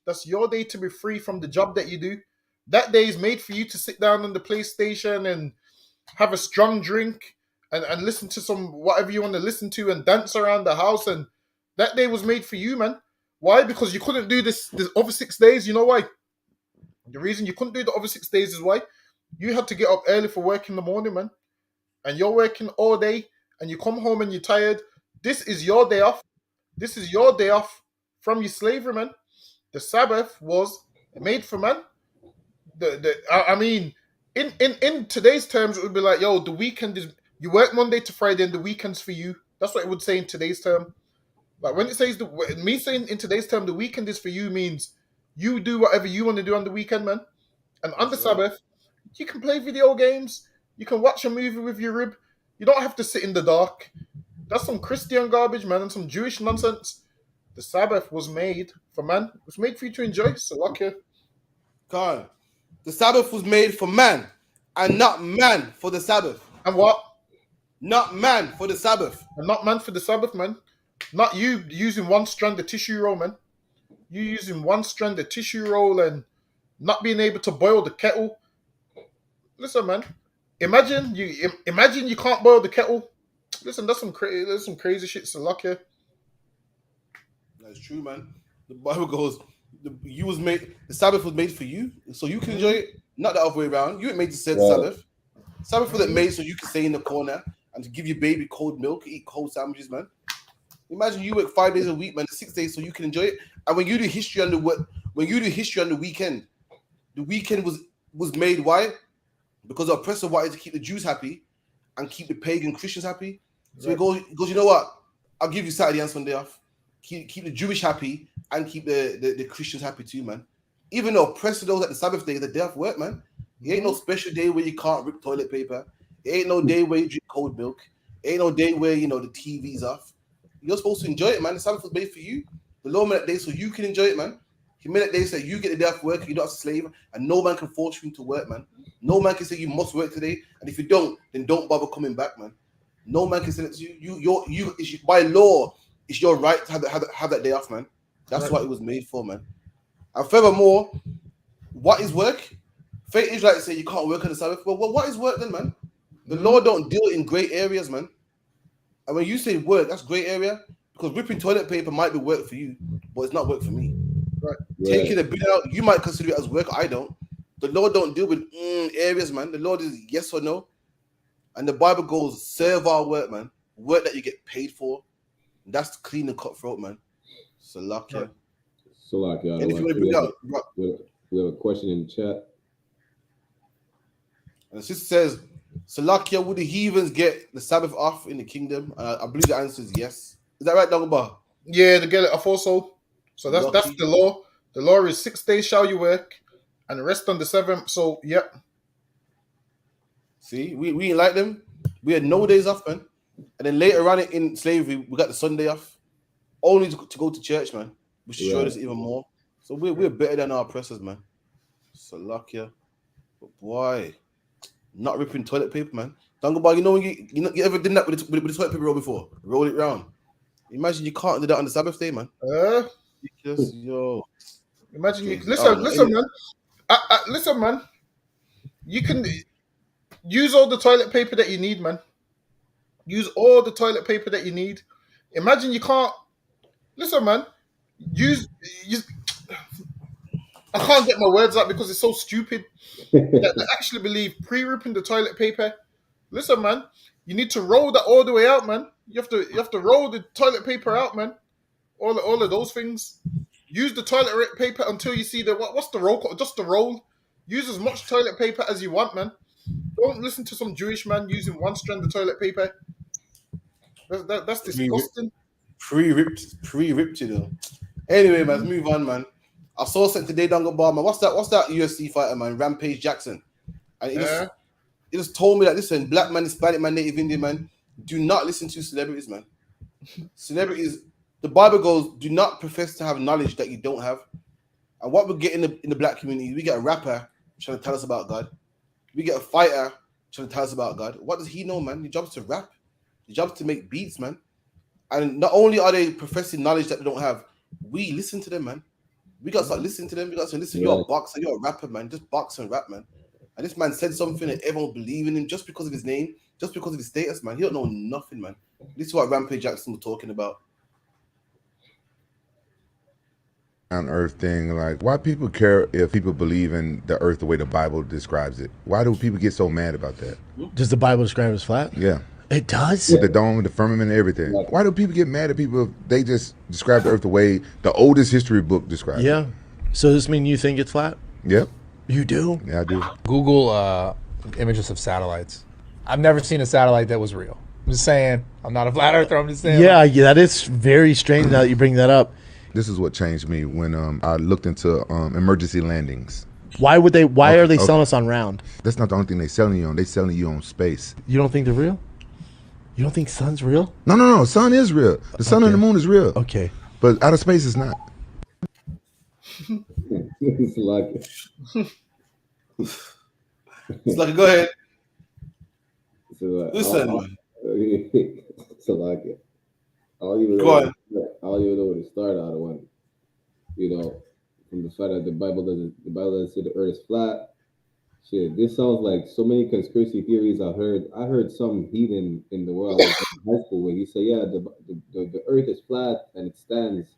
That's your day to be free from the job that you do. That day is made for you to sit down on the PlayStation and have a strong drink and listen to some whatever you want to listen to and dance around the house. And that day was made for you, man. Why? Because you couldn't do this other 6 days. You know why? The reason you couldn't do the other 6 days is why? You had to get up early for work in the morning, man. And you're working all day and you come home and you're tired. This is your day off. This is your day off from your slavery, man. The Sabbath was made for man. I mean, in today's terms, it would be like, yo, the weekend is, you work Monday to Friday and the weekend's for you. That's what it would say in today's term. Like when it says, me saying in today's term, the weekend is for you means you do whatever you want to do on the weekend, man. And on the Sabbath, you can play video games. You can watch a movie with your rib. You don't have to sit in the dark. That's some Christian garbage, man, and some Jewish nonsense. The Sabbath was made for man. It was made for you to enjoy. So, okay. God. The Sabbath was made for man, and not man for the Sabbath. And what? Not man for the Sabbath. And not man for the Sabbath, man. Not you using one strand of tissue roll, man. You using one strand of tissue roll and not being able to boil the kettle. Listen, man. Imagine you can't boil the kettle. Listen, that's some crazy shit. Salakia. That's true, man. The Bible goes, the Sabbath was made for you, so you can enjoy it. Not the other way around. You ain't made to set the Sabbath. Sabbath wasn't made so you can stay in the corner and to give your baby cold milk, eat cold sandwiches, man. Imagine you work 5 days a week, man, 6 days, so you can enjoy it. And when you do history on the weekend, the weekend was made. Why? Because the oppressor wanted to keep the Jews happy and keep the pagan Christians happy. So he goes, you know what? I'll give you Saturday and Sunday off. Keep the Jewish happy and keep the Christians happy too, man. Even though oppressor knows that the Sabbath day is the day of work, man. It ain't no special day where you can't rip toilet paper. It ain't no day where you drink cold milk. It ain't no day where, the TV's off. You're supposed to enjoy it, man. The Sabbath was made for you. The Lord made that day so you can enjoy it, man. He made that day so you get the day off work, you don't have to slave, and no man can force you into work, man. No man can say you must work today, and if you don't, then don't bother coming back, man. No man can say that to you. By law, it's your right to have that day off, man. That's what it was made for, man. And furthermore, what is work? Faith Israelites say you can't work on the Sabbath. Well, what is work then, man? The law don't deal in grey areas, man. And when you say work, that's grey area, because ripping toilet paper might be work for you, but it's not work for me. Right. Taking the bin out, you might consider it as work. I don't. The Lord don't deal with areas, man. The Lord is yes or no. And the Bible goes, serve our work, man. Work that you get paid for. That's clean and cutthroat, man. So lucky. Right. So like, y'all, And if you want to bring up, we have a question in the chat. And the sister says, Salakia, would the heathens get the Sabbath off in the kingdom? I believe the answer is yes. Is that right, Dongba? Yeah, to get it. I thought so. So that's the law. The law is 6 days shall you work, and rest on the 7th. So yep. See, we ain't like them. We had no days off, man. And then later on in slavery, we got the Sunday off, only to go to church, man. Which showed us even more. So we're better than our oppressors, man. Salakia, but boy, not ripping toilet paper, man. Dongba, you know when you ever did that with the toilet paper roll before? Roll it round. Imagine you can't do that on the Sabbath day, man. Just, yo. Imagine you listen, man. Listen, man. You can use all the toilet paper that you need, man. Use all the toilet paper that you need. Imagine you can't. Listen, man. Use. I can't get my words out because it's so stupid that they actually believe pre-ripping the toilet paper. Listen, man. You need to roll that all the way out, man. You have to roll the toilet paper out, man. All of those things. Use the toilet paper until you see what's the roll? Just the roll. Use as much toilet paper as you want, man. Don't listen to some Jewish man using one strand of toilet paper. That's disgusting. Pre-ripped, you know. Anyway, man, let's move on, man. I saw something today, Dongba, man. What's that UFC fighter, man? Rampage Jackson. And he just told me that, listen, black man, Hispanic man, Native Indian man, do not listen to celebrities, man. Celebrities, the Bible goes, do not profess to have knowledge that you don't have. And what we get in the black community, we get a rapper trying to tell us about God. We get a fighter trying to tell us about God. What does he know, man? Your job is to rap. Your job is to make beats, man. And not only are they professing knowledge that they don't have, we listen to them, man. We got to start listening to them. We got to say, listen, you're a boxer, you're a rapper, man. Just box and rap, man. And this man said something that everyone believe in him just because of his name, just because of his status, man. He don't know nothing, man. This is what Rampage Jackson was talking about. On earth thing, like, why people care if people believe in the earth the way the Bible describes it? Why do people get so mad about that? Does the Bible describe it as flat? Yeah. It does? With the dome, the firmament, and everything. Why do people get mad at people if they just describe the earth the way the oldest history book describes it? Yeah. So does this mean you think it's flat? Yep. You do? Yeah, I do. Google images of satellites. I've never seen a satellite that was real. I'm just saying. I'm not a flat earther. I'm just saying. Yeah, that is very strange now that you bring that up. This is what changed me when I looked into emergency landings. Why are they selling us on round? That's not the only thing they're selling you on. They're selling you on space. You don't think they're real? You don't think sun's real? No. Sun is real. The sun and the moon is real. Okay. But outer space is not. It's like It's like, go ahead. So, listen. So like, all you know where to start out of from the fact that the Bible doesn't say the earth is flat. Shit, this sounds like so many conspiracy theories I heard some heathen in the world in high school where he said, yeah, the earth is flat and it stands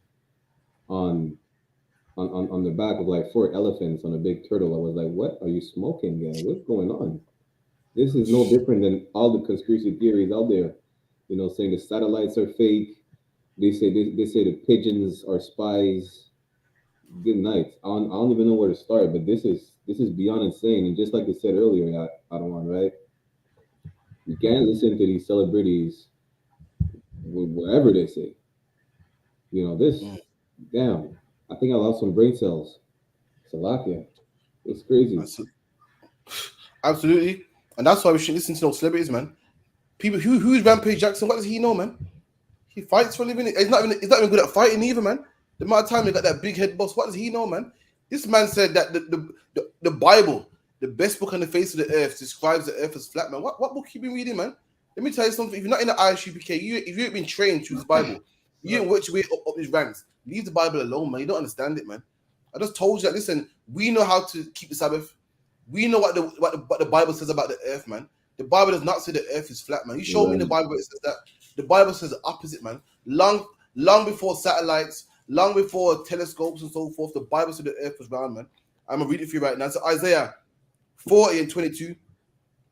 on the back of like 4 elephants on a big turtle. I was like, what are you smoking, guy? What's going on? This is no different than all the conspiracy theories out there. Saying the satellites are fake. They say the pigeons are spies. Good night. I don't even know where to start, but this is beyond insane. And just like you said earlier, I don't want, right? You can't listen to these celebrities whatever they say. Damn. I think I lost some brain cells. Salakia. It's crazy. Absolutely. And that's why we should listen to those celebrities, man. People who's Rampage Jackson? What does he know, man? He fights for a living. He's not even good at fighting either, man. The amount of time they got that big head boss, what does he know, man? This man said that the Bible, the best book on the face of the earth, describes the earth as flat, man. What book you been reading, man? Let me tell you something. If you're not in the ISUPK, if you ain't been trained through this Bible, you ain't worked your way up these ranks. Leave the Bible alone, man. You don't understand it, man. I just told you that, listen, we know how to keep the Sabbath. We know what the Bible says about the earth, man. The Bible does not say the earth is flat, man. You show me in the Bible where it says that. The Bible says the opposite, man. Long before satellites, long before telescopes and so forth, the Bible said the earth was round, man. I'm going to read it for you right now. So Isaiah 40:22.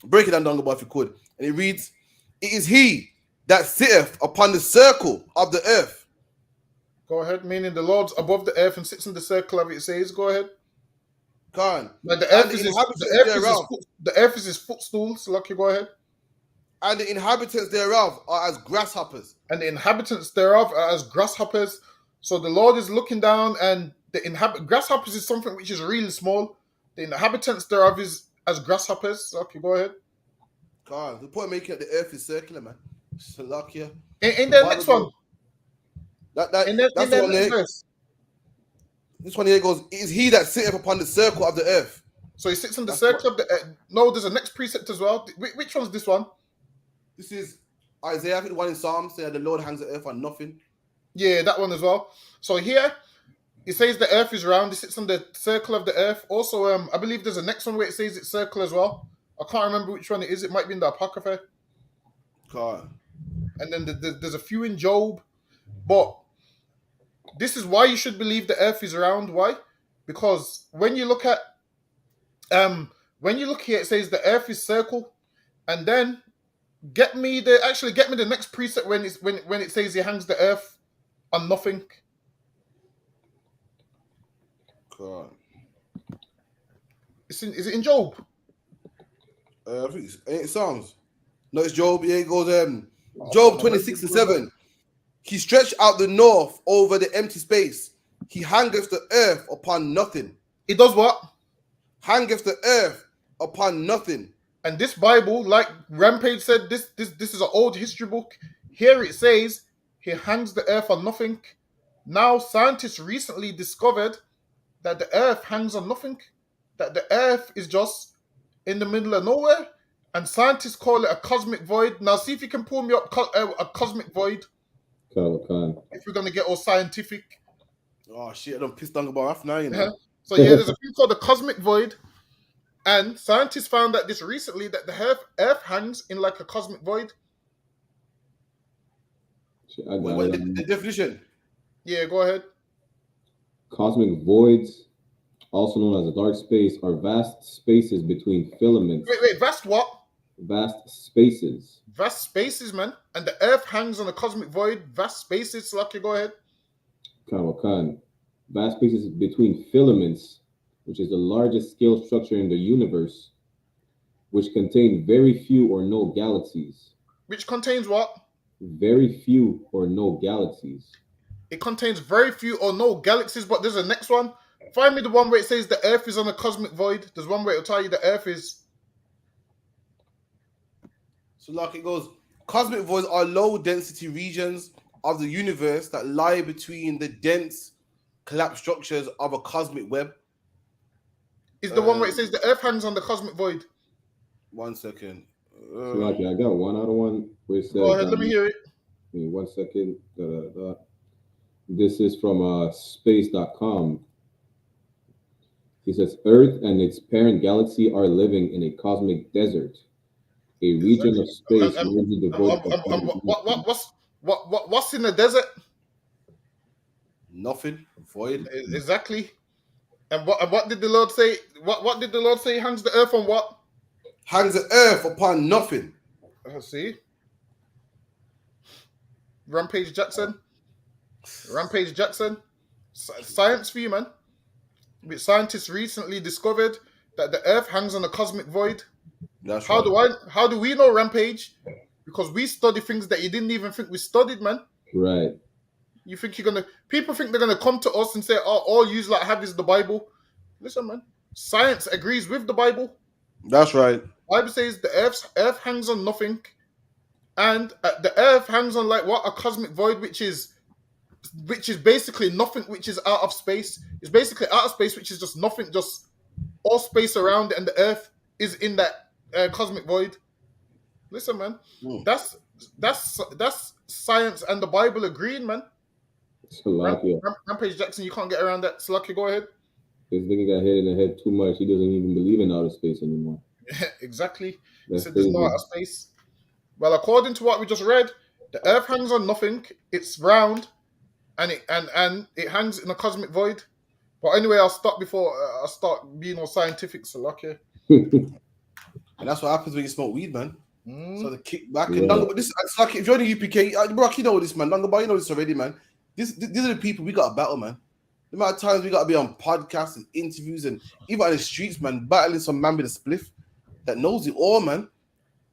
Break it down, Dongba, if you could. And it reads, it is he that sitteth upon the circle of the earth. Go ahead. Meaning the Lord's above the earth and sits in the circle of it says. Go ahead. Gone. Like the earth is his footstool. So lucky, go ahead. And the inhabitants thereof are as grasshoppers. And the inhabitants thereof are as grasshoppers. So the Lord is looking down, and the grasshoppers is something which is really small. The inhabitants thereof is as grasshoppers. So lucky, go ahead. God, the point making the earth is circular, man. So lucky. In the next one. That's the one there. This one here goes, is he that sitteth upon the circle of the earth? So he sits on the circle of the earth. No, there's a next precept as well. Which one's this one? This is Isaiah, I think the one in Psalms, saying the Lord hangs the earth on nothing. Yeah, that one as well. So here, it says the earth is round. It sits on the circle of the earth. Also, I believe there's a next one where it says it's circle as well. I can't remember which one it is. It might be in the Apocrypha. God. And then there's a few in Job. But this is why you should believe the earth is round. Why? Because when you look at here, it says the earth is circle, and then get me the next precept when it says he hangs the earth on nothing. God. Is it in Job? I think it's Psalms. No, it's Job. Yeah, it goes Job 26:7. He stretched out the north over the empty space. He hangeth the earth upon nothing. He does what? Hangeth the earth upon nothing. And this Bible, like Rampage said, this is an old history book. Here it says he hangs the earth on nothing. Now scientists recently discovered that the earth hangs on nothing. That the earth is just in the middle of nowhere. And scientists call it a cosmic void. Now see if you can pull me up a cosmic void. If we're going to get all scientific. Oh shit, I don't piss down about half now, you know. So yeah, there's a thing called the cosmic void. And scientists found that this recently, that the earth hangs in like a cosmic void. The definition? Yeah, go ahead. Cosmic voids, also known as a dark space, are vast spaces between filaments. Wait, vast what? Vast spaces. Vast spaces, man. And the earth hangs on a cosmic void. Vast spaces. So okay, go ahead. Vast spaces between filaments, which is the largest scale structure in the universe, which contain very few or no galaxies. Which contains what? Very few or no galaxies. It contains very few or no galaxies, but there's a next one. Find me the one where it says the earth is on a cosmic void. There's one where it'll tell you the earth is. So like it goes, cosmic voids are low density regions of the universe that lie between the dense collapsed structures of a cosmic web. Is the one where it says the earth hangs on the cosmic void? 1 second. I got one out of one where it says. Go ahead, let me hear it. 1 second. This is from space.com. He says, Earth and its parent galaxy are living in a cosmic desert, a region of space largely devoid. What's in the desert? Nothing. Void. Exactly. And what did the Lord say? What did the Lord say? Hangs the earth on what? Hangs the earth upon nothing. See? Rampage Jackson. Science for you, man. Scientists recently discovered that the earth hangs on a cosmic void. That's how do we know, Rampage? Because we study things that you didn't even think we studied, man. Right. You think people think they're gonna come to us and say, oh, all you like have is the Bible. Listen, man. Science agrees with the Bible. That's right. The Bible says the earth hangs on nothing. And the earth hangs on like what? A cosmic void, which is basically nothing, which is out of space. It's basically out of space, which is just nothing, just all space around it, and the earth is in that cosmic void. Listen, man, that's science and the Bible agreeing, man. Rampage Jackson, you can't get around that. Slacky, go ahead. This nigga got hit in the head too much. He doesn't even believe in outer space anymore. Exactly. He said there's no outer space. Well, according to what we just read, the earth hangs on nothing. It's round. And it hangs in a cosmic void. But anyway, I'll stop before I start being all scientific. So lucky. And that's what happens when you smoke weed, man. So the kick back and but this, it's like if you're in the UPK, bro, you know this, man. You know this already, man. These are the people we got to battle, man. The amount of times we got to be on podcasts and interviews and even on the streets, man, battling some man with a spliff that knows it all, man.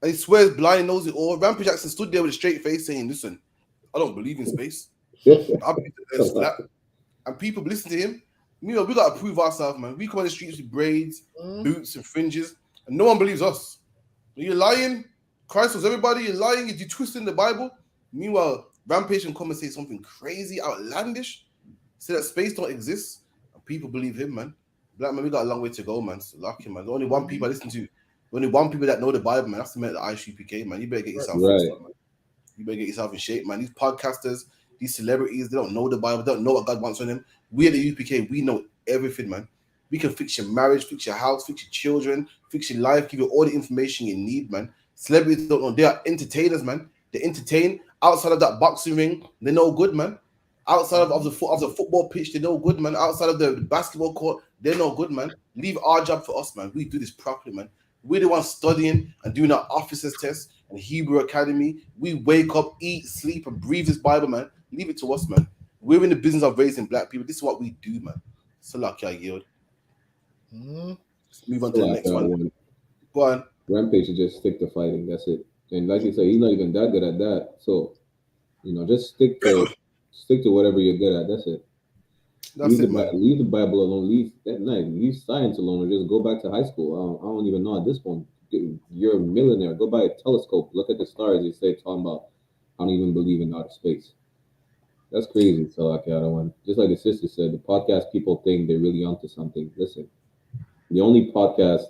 And he swears blind, knows it all. Rampage Jackson stood there with a straight face saying, listen, I don't believe in space. I believe in the flat. And people listen to him. You know, we got to prove ourselves, man. We come on the streets with braids, boots, and fringes, and no one believes us. You're lying. Christ was everybody. You're lying. You twisting the Bible. Meanwhile, Rampage can come and say something crazy, outlandish, say that space don't exist, and people believe him, man. Black man, we got a long way to go, man. So lucky, man. The only one people I listen to, the only one people that know the Bible, man. That's the man at the ISUPK, man. You better get yourself fixed up, man. You better get yourself in shape, man. These podcasters, these celebrities, they don't know the Bible, they don't know what God wants from them. We at the UPK, we know everything, man. We can fix your marriage, fix your house, fix your children, fix your life, give you all the information you need, man. Celebrities don't know. They are entertainers, man. They entertain. Outside of that boxing ring, they're no good, man. Outside of the football pitch, they're no good, man. Outside of the basketball court, they're no good, man. Leave our job for us, man. We do this properly, man. We're the ones studying and doing our officers test and Hebrew Academy. We wake up, eat, sleep, and breathe this Bible, man. Leave it to us, man. We're in the business of raising black people. This is what we do, man. So lucky I yield. Let's move on to the next one. Go on. Rampage should just stick to fighting. That's it. And like you said, he's not even that good at that. So, you know, just stick to whatever you're good at. That's it. Leave the Bible alone. Leave science alone, or just go back to high school. I don't even know at this point. You're a millionaire. Go buy a telescope. Look at the stars. You say talking about. I don't even believe in outer space. That's crazy. So okay, I don't want. Just like the sister said, the podcast people think they're really onto something. Listen, the only podcast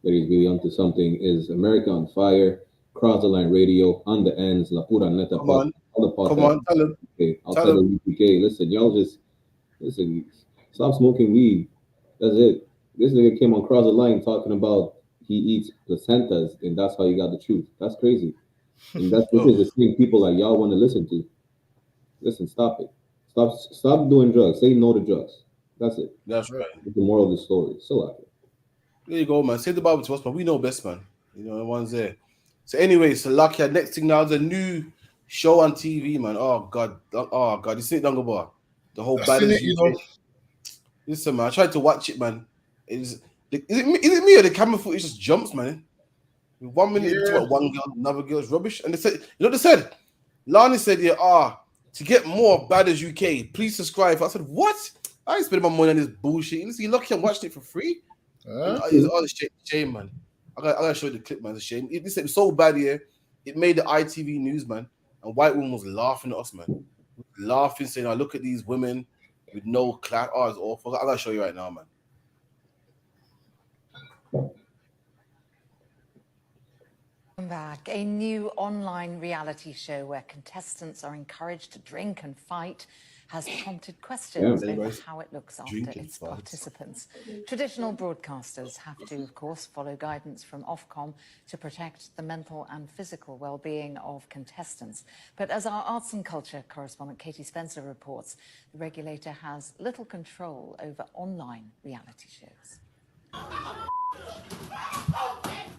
that is really onto something is America on Fire, Cross the Line Radio, On the Ends, La Pura Neta. All the podcasts. Come on, tell them. Okay, outside of UPK, listen, y'all just listen. Stop smoking weed. That's it. This nigga came on Cross the Line talking about he eats placentas, and that's how you got the truth. That's crazy. And this is the same people that y'all want to listen to. Listen, stop it. Stop doing drugs. Say no to drugs. That's it. That's right. That's the moral of the story. So like it. There you go, man. Say the Bible to us, man. We know best, man. You know, the ones there. So anyway, so lucky. Next thing now is a new show on TV, man. Oh God. You see it, Dunga Bar? The whole Badderz. You know. Listen, man. I tried to watch it, man. Is it me or the camera footage just jumps, man? 1 minute into it, one girl, another girl's rubbish. And they said, you know what they said? Lani said, to get more Badderz UK, please subscribe. I said, what? I ain't spending my money on this bullshit. Listen, you're lucky I'm watching it for free. It's a shame, man. I gotta show you the clip, man. It's a shame. It was so bad here. It made the ITV news, man. And white woman was laughing at us, man. Laughing, saying, look at these women with no class. Oh, it's awful. I gotta show you right now, man. Back. A new online reality show where contestants are encouraged to drink and fight has prompted questions over how it looks after its participants. Traditional broadcasters have to, of course, follow guidance from Ofcom to protect the mental and physical well-being of contestants. But as our arts and culture correspondent Katie Spencer reports, the regulator has little control over online reality shows.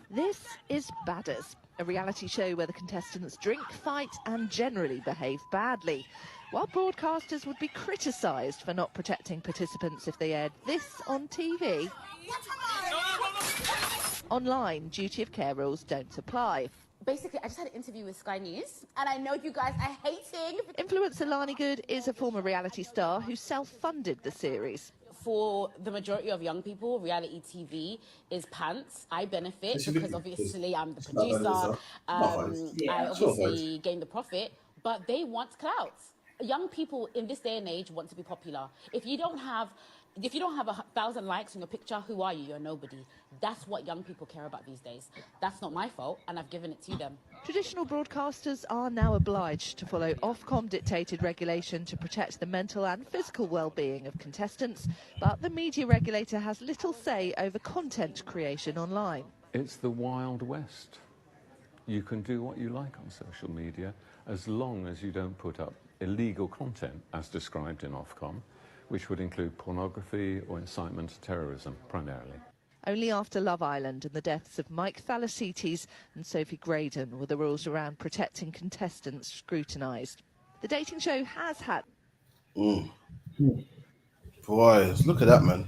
This is Badderz, a reality show where the contestants drink, fight and generally behave badly, while broadcasters would be criticised for not protecting participants if they aired this on TV. Online, duty of care rules don't apply. Basically, I just had an interview with Sky News, and I know you guys are hating. Influencer Lani Good is a former reality star who self-funded the series. For the majority of young people, reality TV is pants. I benefit because obviously I'm the producer. I obviously gain the profit, but they want clout. Young people in this day and age want to be popular. If you don't have 1,000 likes on your picture, who are you? You're nobody. That's what young people care about these days. That's not my fault, and I've given it to them. Traditional broadcasters are now obliged to follow Ofcom-dictated regulation to protect the mental and physical well-being of contestants, but the media regulator has little say over content creation online. It's the Wild West. You can do what you like on social media as long as you don't put up illegal content as described in Ofcom, which would include pornography or incitement to terrorism, primarily. Only after Love Island and the deaths of Mike Thalasites and Sophie Graydon were the rules around protecting contestants scrutinised. The dating show has had... Boys, look at that, man.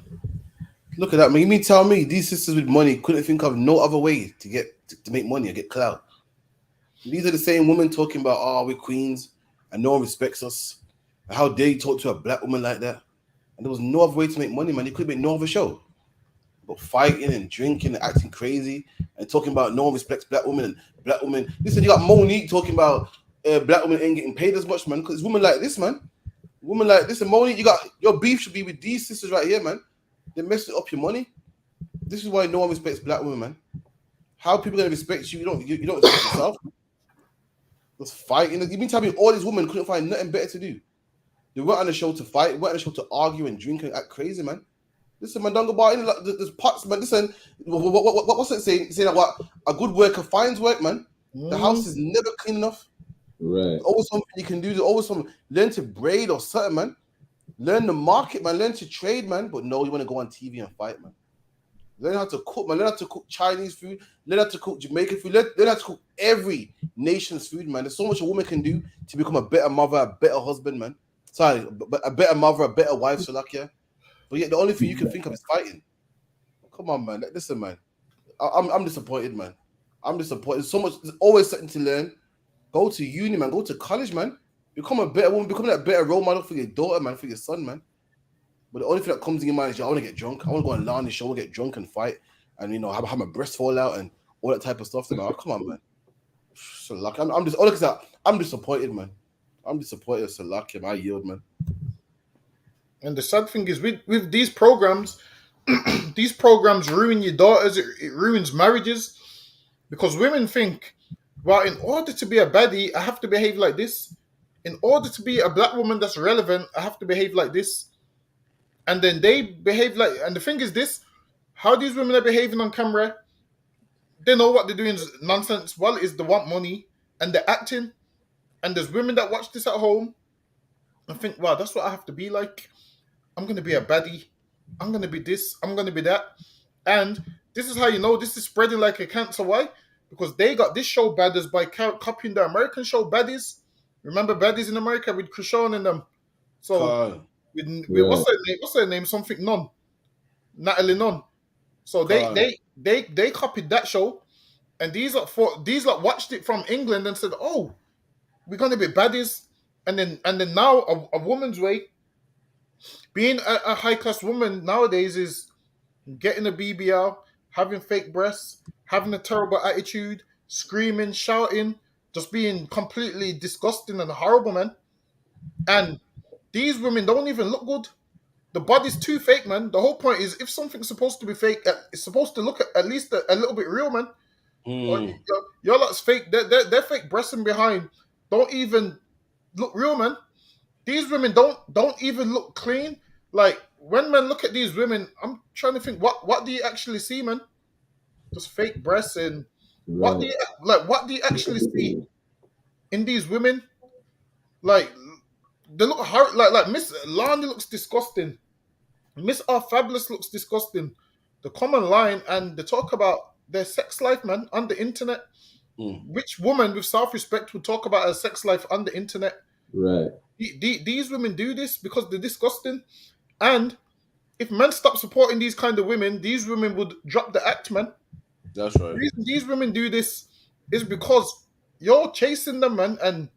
Look at that, man. You mean tell me these sisters with money couldn't think of no other way to get to make money or get clout? These are the same women talking about, oh, we're queens and no one respects us. How dare you talk to a black woman like that? And there was no other way to make money, man. You could make no other show. But fighting and drinking and acting crazy and talking about no one respects black women and black women. Listen, you got Monique talking about black women ain't getting paid as much, man. Because women like this, man. Women like this and Monique, you got your beef should be with these sisters right here, man. They messed up your money. This is why no one respects black women, man. How are people gonna respect you? You don't respect yourself. Just fighting. You mean tell me all these women couldn't find nothing better to do? They weren't on the show to fight, weren't on the show to argue and drink and act crazy, man. Listen, man, don't go by there's pots, man. Listen, what's it saying? Saying that what a good worker finds work, man. The house is never clean enough. Right. There's always something you can do. There's always something. Learn to braid or something, man. Learn the market, man. Learn to trade, man. But no, you want to go on TV and fight, man. Learn how to cook, man. Learn how to cook Chinese food. Learn how to cook Jamaican food. Learn how to cook every nation's food, man. There's so much a woman can do to become a better mother, a better husband, man. Sorry, a better mother, a better wife, so like, yeah. But yet the only thing you can think of is fighting. Come on, man. Listen, man. I'm disappointed, man. I'm disappointed. So much. There's always something to learn. Go to uni, man. Go to college, man. Become a better woman. Become that better role model for your daughter, man. For your son, man. But the only thing that comes in your mind is, I want to get drunk. I want to go on Lani show, get drunk and fight, and have my breast fall out and all that type of stuff. So, come on, man. So lucky. I'm just all because I'm disappointed, man. I'm disappointed. So lucky, I yield, man. And the sad thing is, with these programs, these programs ruin your daughters. It ruins marriages because women think, well, in order to be a baddie, I have to behave like this. In order to be a black woman that's relevant, I have to behave like this. And then they behave like, and the thing is this, how these women are behaving on camera, they know what they're doing is nonsense. Well, is they want money and they're acting. And there's women that watch this at home and think, wow, that's what I have to be like. I'm going to be a baddie. I'm going to be this. I'm going to be that. And this is how you know this is spreading like a cancer. Why? Because they got this show Badderz by copying the American show Badderz. Remember Badderz in America with Krishan and them? So, what's her name? Something Nunn. Natalie Nunn. So they copied that show. And these watched it from England and said, oh, we're going to be Badderz. And then now a woman's way, being a high-class woman nowadays is getting a BBL, having fake breasts, having a terrible attitude, screaming, shouting, just being completely disgusting and horrible, man. And these women don't even look good. The body's too fake, man. The whole point is if something's supposed to be fake, it's supposed to look at least a little bit real, man. Your lot's fake. They're fake breasts and behind don't even look real, man. These women don't even look clean. Like when men look at these women, I'm trying to think what do you actually see, man? Just fake breasts and what do you actually see in these women? Like they look hard. Like Miss Lani looks disgusting. Miss R Fabulous looks disgusting. The common line and they talk about their sex life, man, on the internet. Which woman with self-respect would talk about her sex life on the internet? Right. These women do this because they're disgusting. And if men stop supporting these kind of women, these women would drop the act, man. That's right. The reason these women do this is because you're chasing them, man, and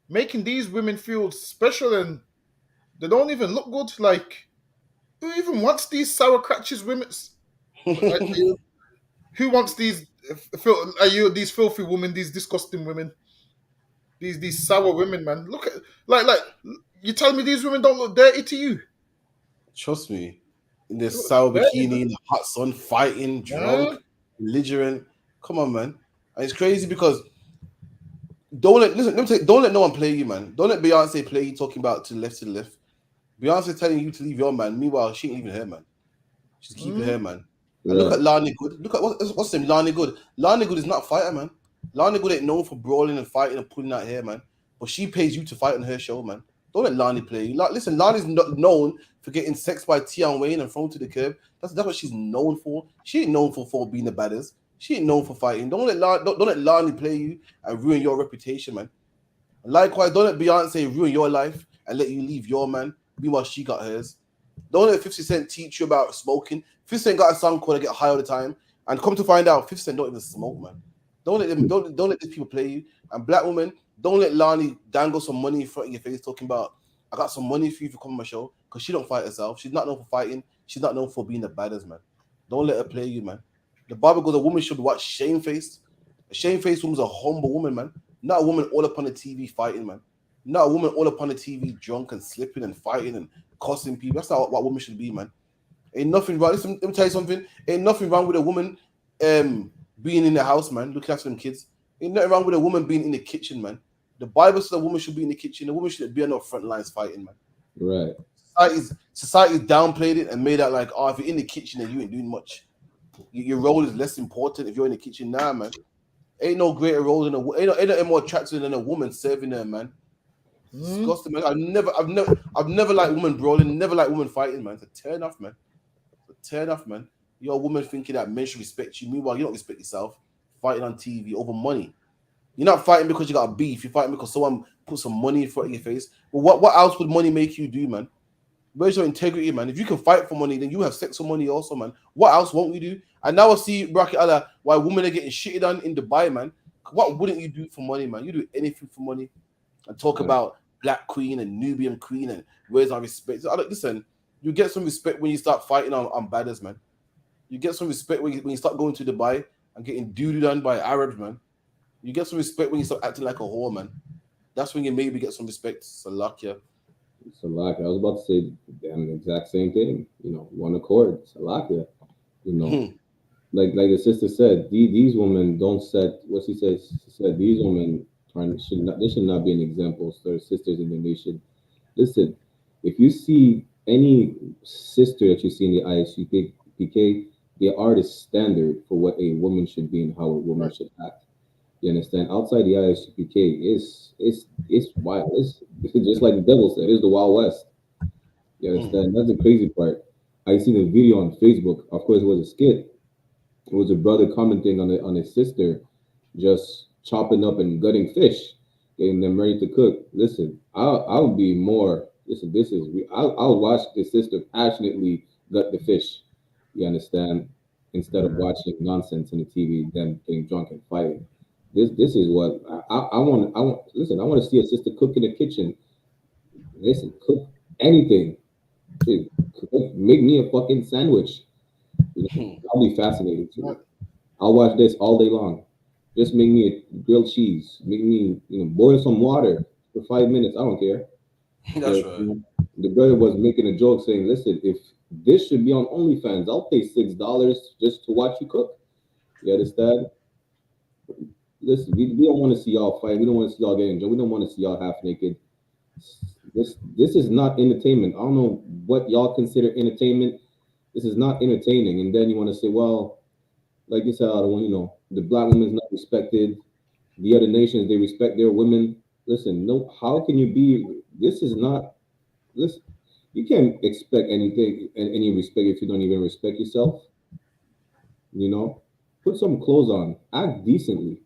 making these women feel special and they don't even look good. Like, who even wants these sour crotches women? Who wants these? These filthy women, these disgusting women, these sour women, man? Look at like you tell me these women don't look dirty to you? Trust me, in the sour bikini, in the hot sun, fighting, drunk, belligerent. Come on, man. And it's crazy because don't let no one play you, man. Don't let Beyonce play you talking about to the left. Beyonce telling you to leave your man. Meanwhile, she ain't leaving her, man. She's keeping her, man. And look at Lani Good. Look at what's his name? Lani Good. Lani Good is not a fighter, man. Lani Good ain't known for brawling and fighting and pulling out hair, man. But she pays you to fight on her show, man. Don't let Lani play you. Listen, Lani's not known for getting sexed by Tion Wayne and thrown to the curb. That's what she's known for. She ain't known for being the Badderz. She ain't known for fighting. Don't let Lani play you and ruin your reputation, man. Likewise, don't let Beyonce ruin your life and let you leave your man meanwhile she got hers. Don't let 50 Cent teach you about smoking. 50 Cent got a song called I Get High All the Time, and come to find out 50 Cent don't even smoke, man. Don't let these people play you. And black women, don't let Lani dangle some money in front of your face talking about I got some money for you to come on my show, because she don't fight herself. She's not known for fighting. She's not known for being the baddest, man. Don't let her play you, man. The Bible goes, a woman should be what? Shamefaced. A shamefaced woman's a humble woman, man. Not a woman all up on the TV fighting, man. Not a woman all up on the TV drunk and slipping and fighting and cussing people. That's not what women should be, man. Ain't nothing wrong. Listen, let me tell you something. Ain't nothing wrong with a woman being in the house, man, looking after them kids. Ain't nothing wrong with a woman being in the kitchen, man. The Bible says a woman should be in the kitchen. A woman should be on the front lines fighting, man. Right. Society's downplayed it and made out like, oh, if you're in the kitchen and you ain't doing much, your role is less important if you're in the kitchen. Nah, man. Ain't no greater role than ain't no more attractive than a woman serving her, man. Disgusting, man. I've never liked women brawling, never liked women fighting, man. It's a turn off, man. It's a turn off, man. You're a woman thinking that men should respect you. Meanwhile, you don't respect yourself. Fighting on TV over money. You're not fighting because you got a beef. You're fighting because someone put some money in front of your face. But what else would money make you do, man? Where's your integrity, man? If you can fight for money, then you have sex for money also, man. What else won't you do? And now I see Bracket Allah, why women are getting shitted on in Dubai, man. What wouldn't you do for money, man? You do anything for money. And talk about Black Queen and Nubian Queen and where's our respect? Listen, you get some respect when you start fighting on Badderz, man. You get some respect when you start going to Dubai and getting duded on by Arabs, man. You get some respect when you start acting like a whore, man. That's when you maybe get some respect. Salakia. Salakia. I was about to say the exact same thing. You know, one accord. Salakia. You know, like the sister said, these women don't set what she said. She said these women should not be an example to their sisters, and then they should listen. If you see any sister that you see in the ISUPK, they are the standard for what a woman should be and how a woman should act. You understand? Outside the ISUPK, it's wild. It's just like the devil said, it's the Wild West. You understand? That's the crazy part. I seen a video on Facebook. Of course, it was a skit. It was a brother commenting on his sister just chopping up and gutting fish, getting them ready to cook. Listen, I'll be more. Listen, I'll watch the sister passionately gut the fish. You understand? Instead of watching nonsense on the TV, them getting drunk and fighting. This is what I want. Listen, I want to see a sister cook in the kitchen. Listen, cook anything. Make me a fucking sandwich. I'll be fascinated too. I'll watch this all day long. Just make me a grilled cheese. Make me, boil some water for 5 minutes. I don't care. That's right. The brother was making a joke saying, "Listen, if this should be on OnlyFans, I'll pay $6 just to watch you cook." You understand? Listen, we don't want to see y'all fight. We don't want to see y'all getting drunk. We don't want to see y'all half naked. This is not entertainment. I don't know what y'all consider entertainment. This is not entertaining. And then you want to say, well, like you said, the black woman's not respected. The other nations, they respect their women. Listen, no, how can you be? This is not. Listen, you can't expect anything and any respect if you don't even respect yourself. Put some clothes on. Act decently.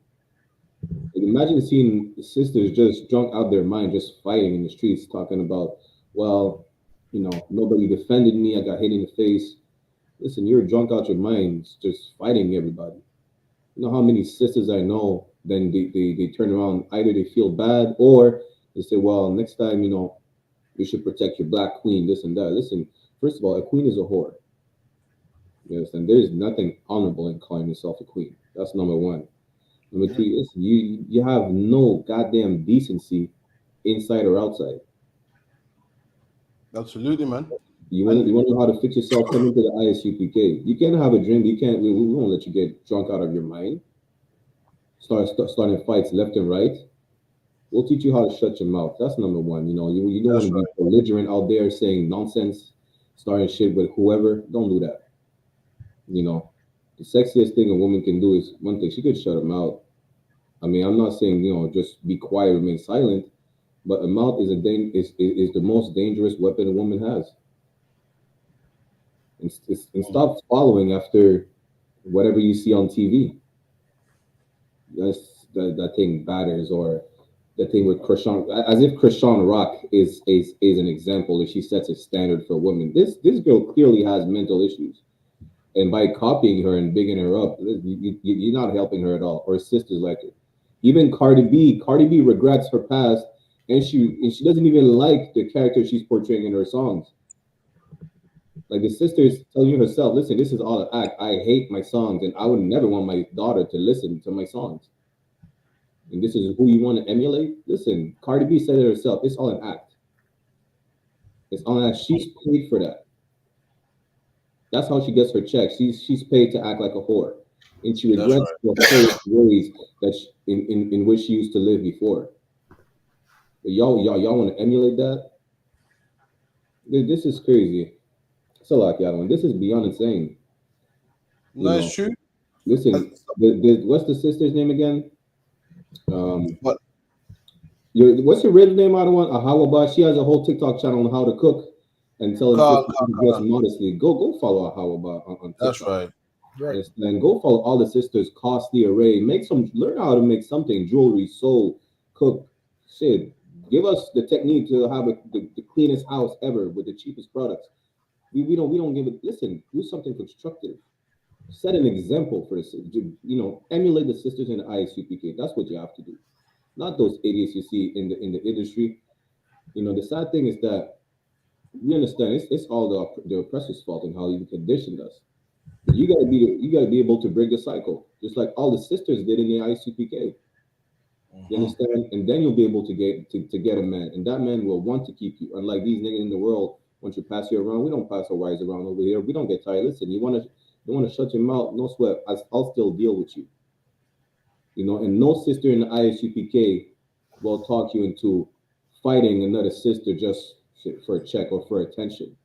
Imagine seeing sisters just drunk out their mind, just fighting in the streets, talking about, well, nobody defended me. I got hit in the face. Listen, you're drunk out your mind, just fighting everybody. You know how many sisters I know, then they turn around, either they feel bad or they say, well, next time, you should protect your black queen, this and that. Listen, first of all, a queen is a whore. You understand? There is nothing honorable in calling yourself a queen. That's number one. Number two, listen, you have no goddamn decency inside or outside. Absolutely, man. You want to know how to fix yourself? Come into the ISUPK. You can't have a drink. You can't. We won't let you get drunk out of your mind. Starting fights left and right. We'll teach you how to shut your mouth. That's number one. You don't want to be belligerent out there saying nonsense, starting shit with whoever. Don't do that. The sexiest thing a woman can do is one thing. She could shut her mouth. I mean, I'm not saying just be quiet, remain silent, but a mouth is the most dangerous weapon a woman has. And stop following after whatever you see on TV. That's that thing Badderz or the thing with Krishan, as if Krishan Rock is an example, if she sets a standard for women. This girl clearly has mental issues, and by copying her and bigging her up, you're not helping her at all. Or sisters like her. Even Cardi B regrets her past, and she doesn't even like the character she's portraying in her songs. Like the sister is telling you herself, listen, this is all an act. I hate my songs, and I would never want my daughter to listen to my songs. And this is who you want to emulate? Listen, Cardi B said it herself. It's all an act. It's all an act. She's paid for that. That's how she gets her check. She's paid to act like a whore, and she regrets the ways that in which she used to live before. But y'all want to emulate that? This is crazy. So like y'all, this is beyond insane. No, it's true. Listen, what's the sister's name again? What? What's your real name? I don't want Ahawaba. She has a whole TikTok channel on how to cook and telling sisters to dress modestly. Go follow Ahawaba on TikTok. That's right. Right. And go follow all the sisters' costly array. Learn how to make something, jewelry, sew, cook, shit. Give us the technique to have the cleanest house ever with the cheapest products. We don't give it. Listen, do something constructive. Set an example for this. Emulate the sisters in the ISUPK. That's what you have to do. Not those idiots you see in the industry. The sad thing is that we understand it's all the oppressor's fault and how you conditioned us. But you gotta be able to break the cycle, just like all the sisters did in the ISUPK. You understand? And then you'll be able to get a man, and that man will want to keep you. Unlike these niggas in the world, once you pass you around, we don't pass our wives around over here. We don't get tired. Listen, you want to shut your mouth, no sweat. I'll still deal with you. And no sister in the ISUPK will talk you into fighting another sister just for a check or for attention.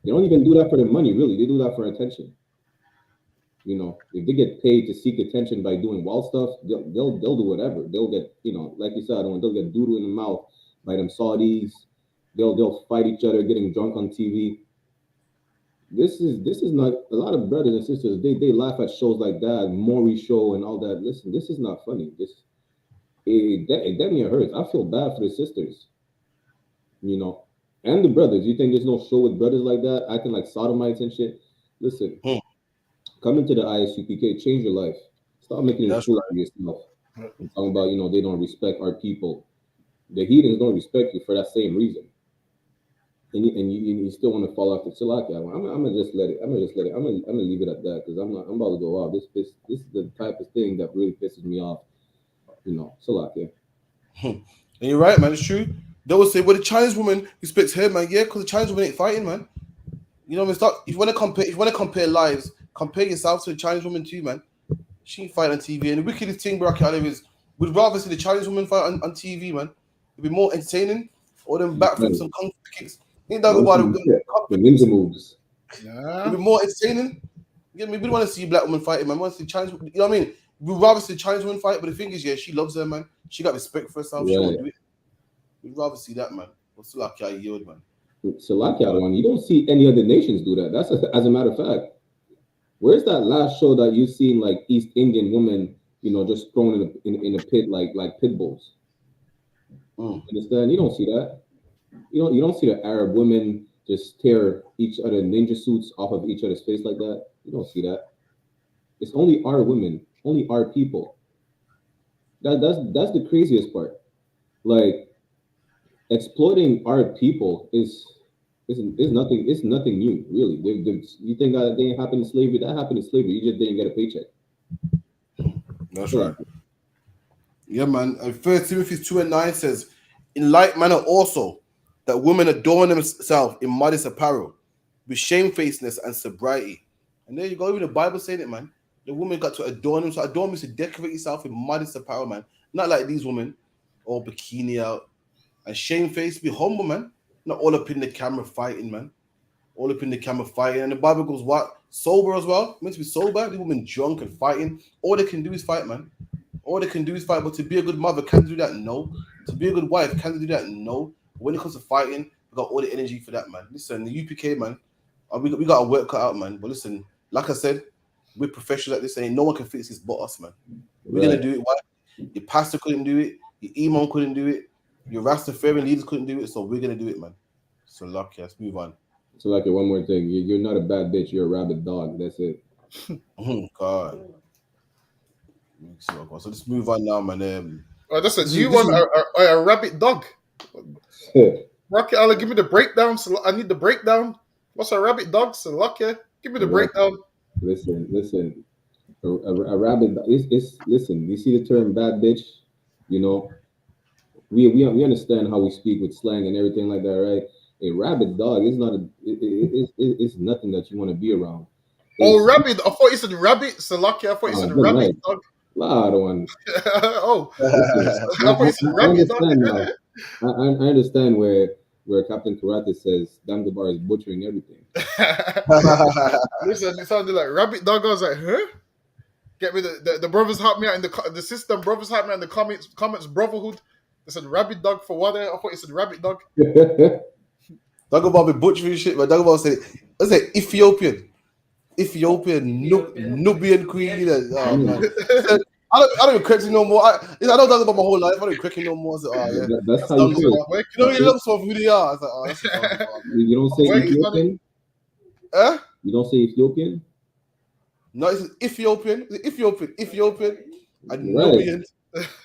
They don't even do that for the money, really. They do that for attention. If they get paid to seek attention by doing wild stuff, they'll do whatever. They'll get, like you said, they'll get doodle in the mouth by them Saudis. They'll fight each other, getting drunk on TV. This is not a lot of brothers and sisters. They laugh at shows like that, Maury show and all that. Listen, this is not funny. It definitely hurts. I feel bad for the sisters, and the brothers. You think there's no show with brothers like that acting like sodomites and shit? Listen, come into the ISUPK, change your life. Stop making it fool of yourself. And talking about they don't respect our people. The heathens don't respect you for that same reason. And you still want to fall after Salaki. I'm gonna just let it. I'm gonna leave it at that because I'm about to go out. This is the type of thing that really pisses me off. Salaki. And you're right, man. It's true. They will say, "Well, the Chinese woman respects her, man." Yeah, because the Chinese woman ain't fighting, man. If you want to compare lives, compare yourself to the Chinese woman too, man. She ain't fighting on TV. And the wickedest thing, Barack Ali, is we'd rather see the Chinese woman fight on TV, man. It'd be more entertaining, or them backflips and kung fu kicks. Ain't that about the ninja moves? Yeah. It'd be more entertaining. We don't want to see a black woman fighting, man. We want to see Chinese. You know what I mean? We'd rather see the Chinese woman fight, but the thing is, she loves her, man. She got respect for herself. She won't do it. We'd rather see that, man. What's the lucky I yield, man? Salaki one. You don't see any other nations do that. That's as a matter of fact. Where's that last show that you've seen like East Indian women, just thrown in a pit like pit bulls? Understand? You don't see that. You don't see the Arab women just tear each other ninja suits off of each other's face like that. You don't see that. It's only our women, only our people. That's the craziest part. Like exploiting our people is nothing. It's nothing new, really. You think that didn't happen in slavery? That happened in slavery. You just didn't get a paycheck. That's right. Yeah, man. 1 Timothy 2:9 says, "In like manner also, that women adorn themselves in modest apparel, with shamefacedness and sobriety." And there you go. Even the Bible saying it, man. The woman got to adorn themselves. Adorn means to decorate yourself in modest apparel, man. Not like these women, all bikini out. And shamefaced, be humble, man. Not all up in the camera fighting, man. All up in the camera fighting. And the Bible goes what? Sober as well. Meant to be sober. The women drunk and fighting. All they can do is fight, man. All they can do is fight. But to be a good mother, can they do that? No. To be a good wife, can they do that? No. But when it comes to fighting, we got all the energy for that, man. Listen, the UPK, man, we got our work cut out, man. But listen, like I said, we're professionals at this, and no one can fix this but us, man. We're gonna do it. Why? Your pastor couldn't do it. Your Imam couldn't do it. Your Rastafarian leaders couldn't do it. So we're gonna do it, man. So lucky. Let's move on. So like one more thing, you're not a bad bitch. You're a rabid dog. That's it. Oh God. So let's move on now, man. That's a new one. A rabbit dog. Rocky Allah, give me the breakdown. So I need the breakdown. What's a rabbit dog? So lucky. Give me the breakdown. Listen. A rabid. Listen. You see the term bad bitch? You know, we understand how we speak with slang and everything like that, right? A rabid dog is not it's nothing that you want to be around. Rabbit. I thought you said rabbit. So lucky. I thought you said rabbit dog. I don't want. Oh, I understand now. I understand where Captain Karate says Dangobar is butchering everything. Listen, it sounded like rabbit dog. I was like, huh? Get me the brothers help me out in the system. Brothers help me out in the comments. Brotherhood. They said rabbit dog for what? I thought you said rabbit dog. Dangobar be butchering shit, but Dangobar said, let's say Ethiopian, Nubian queen. Oh man. I don't even correct him no more. I don't talk about my whole life. I don't even correct him no more. So, yeah. That's how you feel. You know, he looks for who they are. I was like, that's you don't say Ethiopian? You don't say Ethiopian? No, it's Ethiopian, and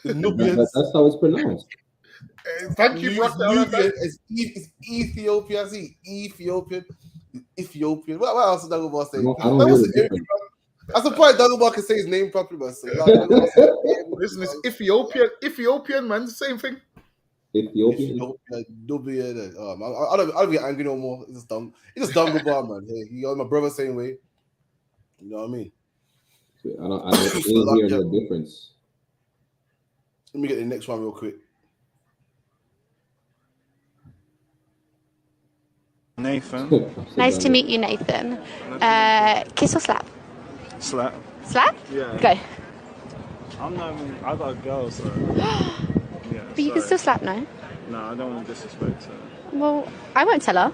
Nubian. That's how it's pronounced. Thank you, Brock. It's Ethiopia. See, Ethiopian. What else is Dangobar saying? I'm surprised Dangobar can say his name properly, but listen, it's Ethiopian, man. The same thing. Ethiopian. Nubian. I don't get angry no more. It's just dumb. It's just Dangobar, man. Hey, you got my brother same way. You know what I mean? I don't hear no difference. Let me get the next one real quick. Nathan. Nice to meet you, Nathan. Kiss or slap? Slap. Slap? Yeah. Go. I got a girl, so. Yeah, but you can still slap, no? No, I don't want to disrespect her. Well, I won't tell her.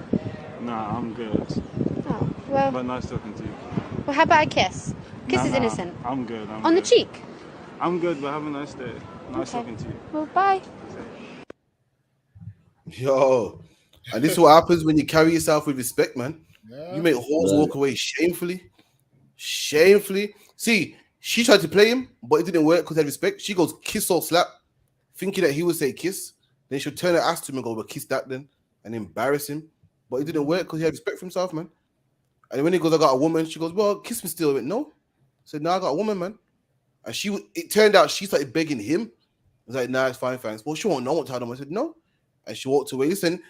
Nah, I'm good. Oh, well. But nice talking to you. Well, how about a kiss? Kiss is innocent. I'm good. On the cheek? I'm good, but have a nice day. Nice talking to you. Well, bye. Yo, and this is what happens when you carry yourself with respect, man. Yeah. You make hoes walk away shamefully. See, she tried to play him, but it didn't work because of respect. She goes kiss or slap, thinking that he would say kiss. Then she'll turn her ass to him and go, well, kiss that then, and embarrass him. But it didn't work because he had respect for himself, man. And when he goes, I got a woman, she goes, well, kiss me still. I went, no. I said, no, I got a woman, man. And it turned out she started begging him. I was like, nah, it's fine, thanks. Well, she won't know what to tell him. I said, no. And she walked away. Listen,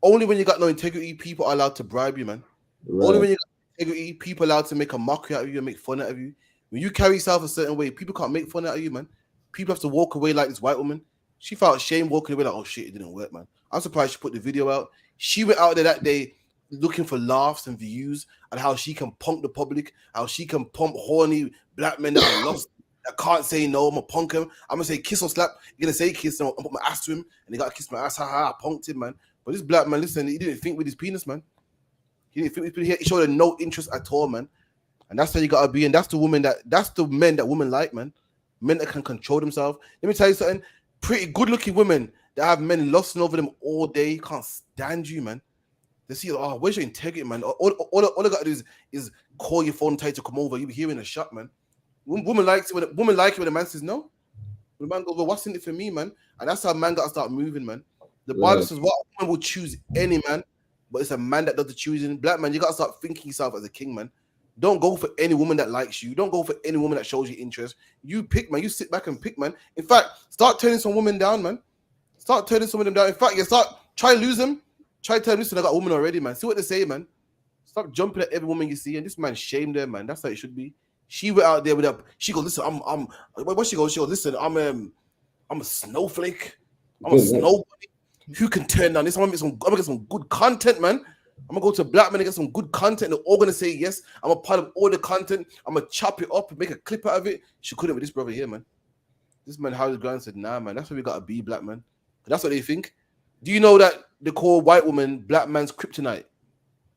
only when you got no integrity, people are allowed to bribe you, man. Right. Only when you got integrity, people are allowed to make a mockery out of you and make fun out of you. When you carry yourself a certain way, people can't make fun out of you, man. People have to walk away like this white woman. She felt shame walking away like, oh shit, it didn't work, man. I'm surprised she put the video out. She went out there that day looking for laughs and views and how she can punk the public, how she can pump horny black men that are lost, that can't say no. I'm gonna punk him. I'm gonna say kiss or slap. You're gonna say kiss and I'll put my ass to him and he gotta kiss my ass. I punked him, man. But this black man, listen, he didn't think with his penis, man. He didn't think with his penis. He showed no interest at all, man. And that's how you gotta be. And that's the men that women like, man. Men that can control themselves. Let me tell you something. Pretty good-looking women that have men lusting over them all day can't stand you, man. They see, oh, where's your integrity, man? All I gotta do is call your phone tight to come over. You'll be hearing a shot, man. Woman like it when a man says no. The man goes, well, what's in it for me, man? And that's how a man gotta start moving, man. The Bible says, what woman will choose any man, but it's a man that does the choosing. Black man, you gotta start thinking yourself as a king, man. Don't go for any woman that likes you. Don't go for any woman that shows you interest. You pick, man. You sit back and pick, man. In fact, start turning some women down, man. Start turning some of them down. In fact, try lose them. Try to tell them, listen, I got a woman already, man. See what they say, man. Stop jumping at every woman you see. And this man shamed her, man. That's how it should be. She went out there with her. She goes, listen, what she goes? She goes, listen, I'm a snowflake. I'm a snowbody. Who can turn down this? I'm gonna get some good content, man. I'm gonna go to Black Man and get some good content. They're all gonna say yes. I'm a part of all the content. I'm gonna chop it up and make a clip out of it. She couldn't with this brother here, man. This man Howard Grant said, nah, man, that's what we gotta be, black man. That's what they think. Do you know that they call white woman black man's kryptonite?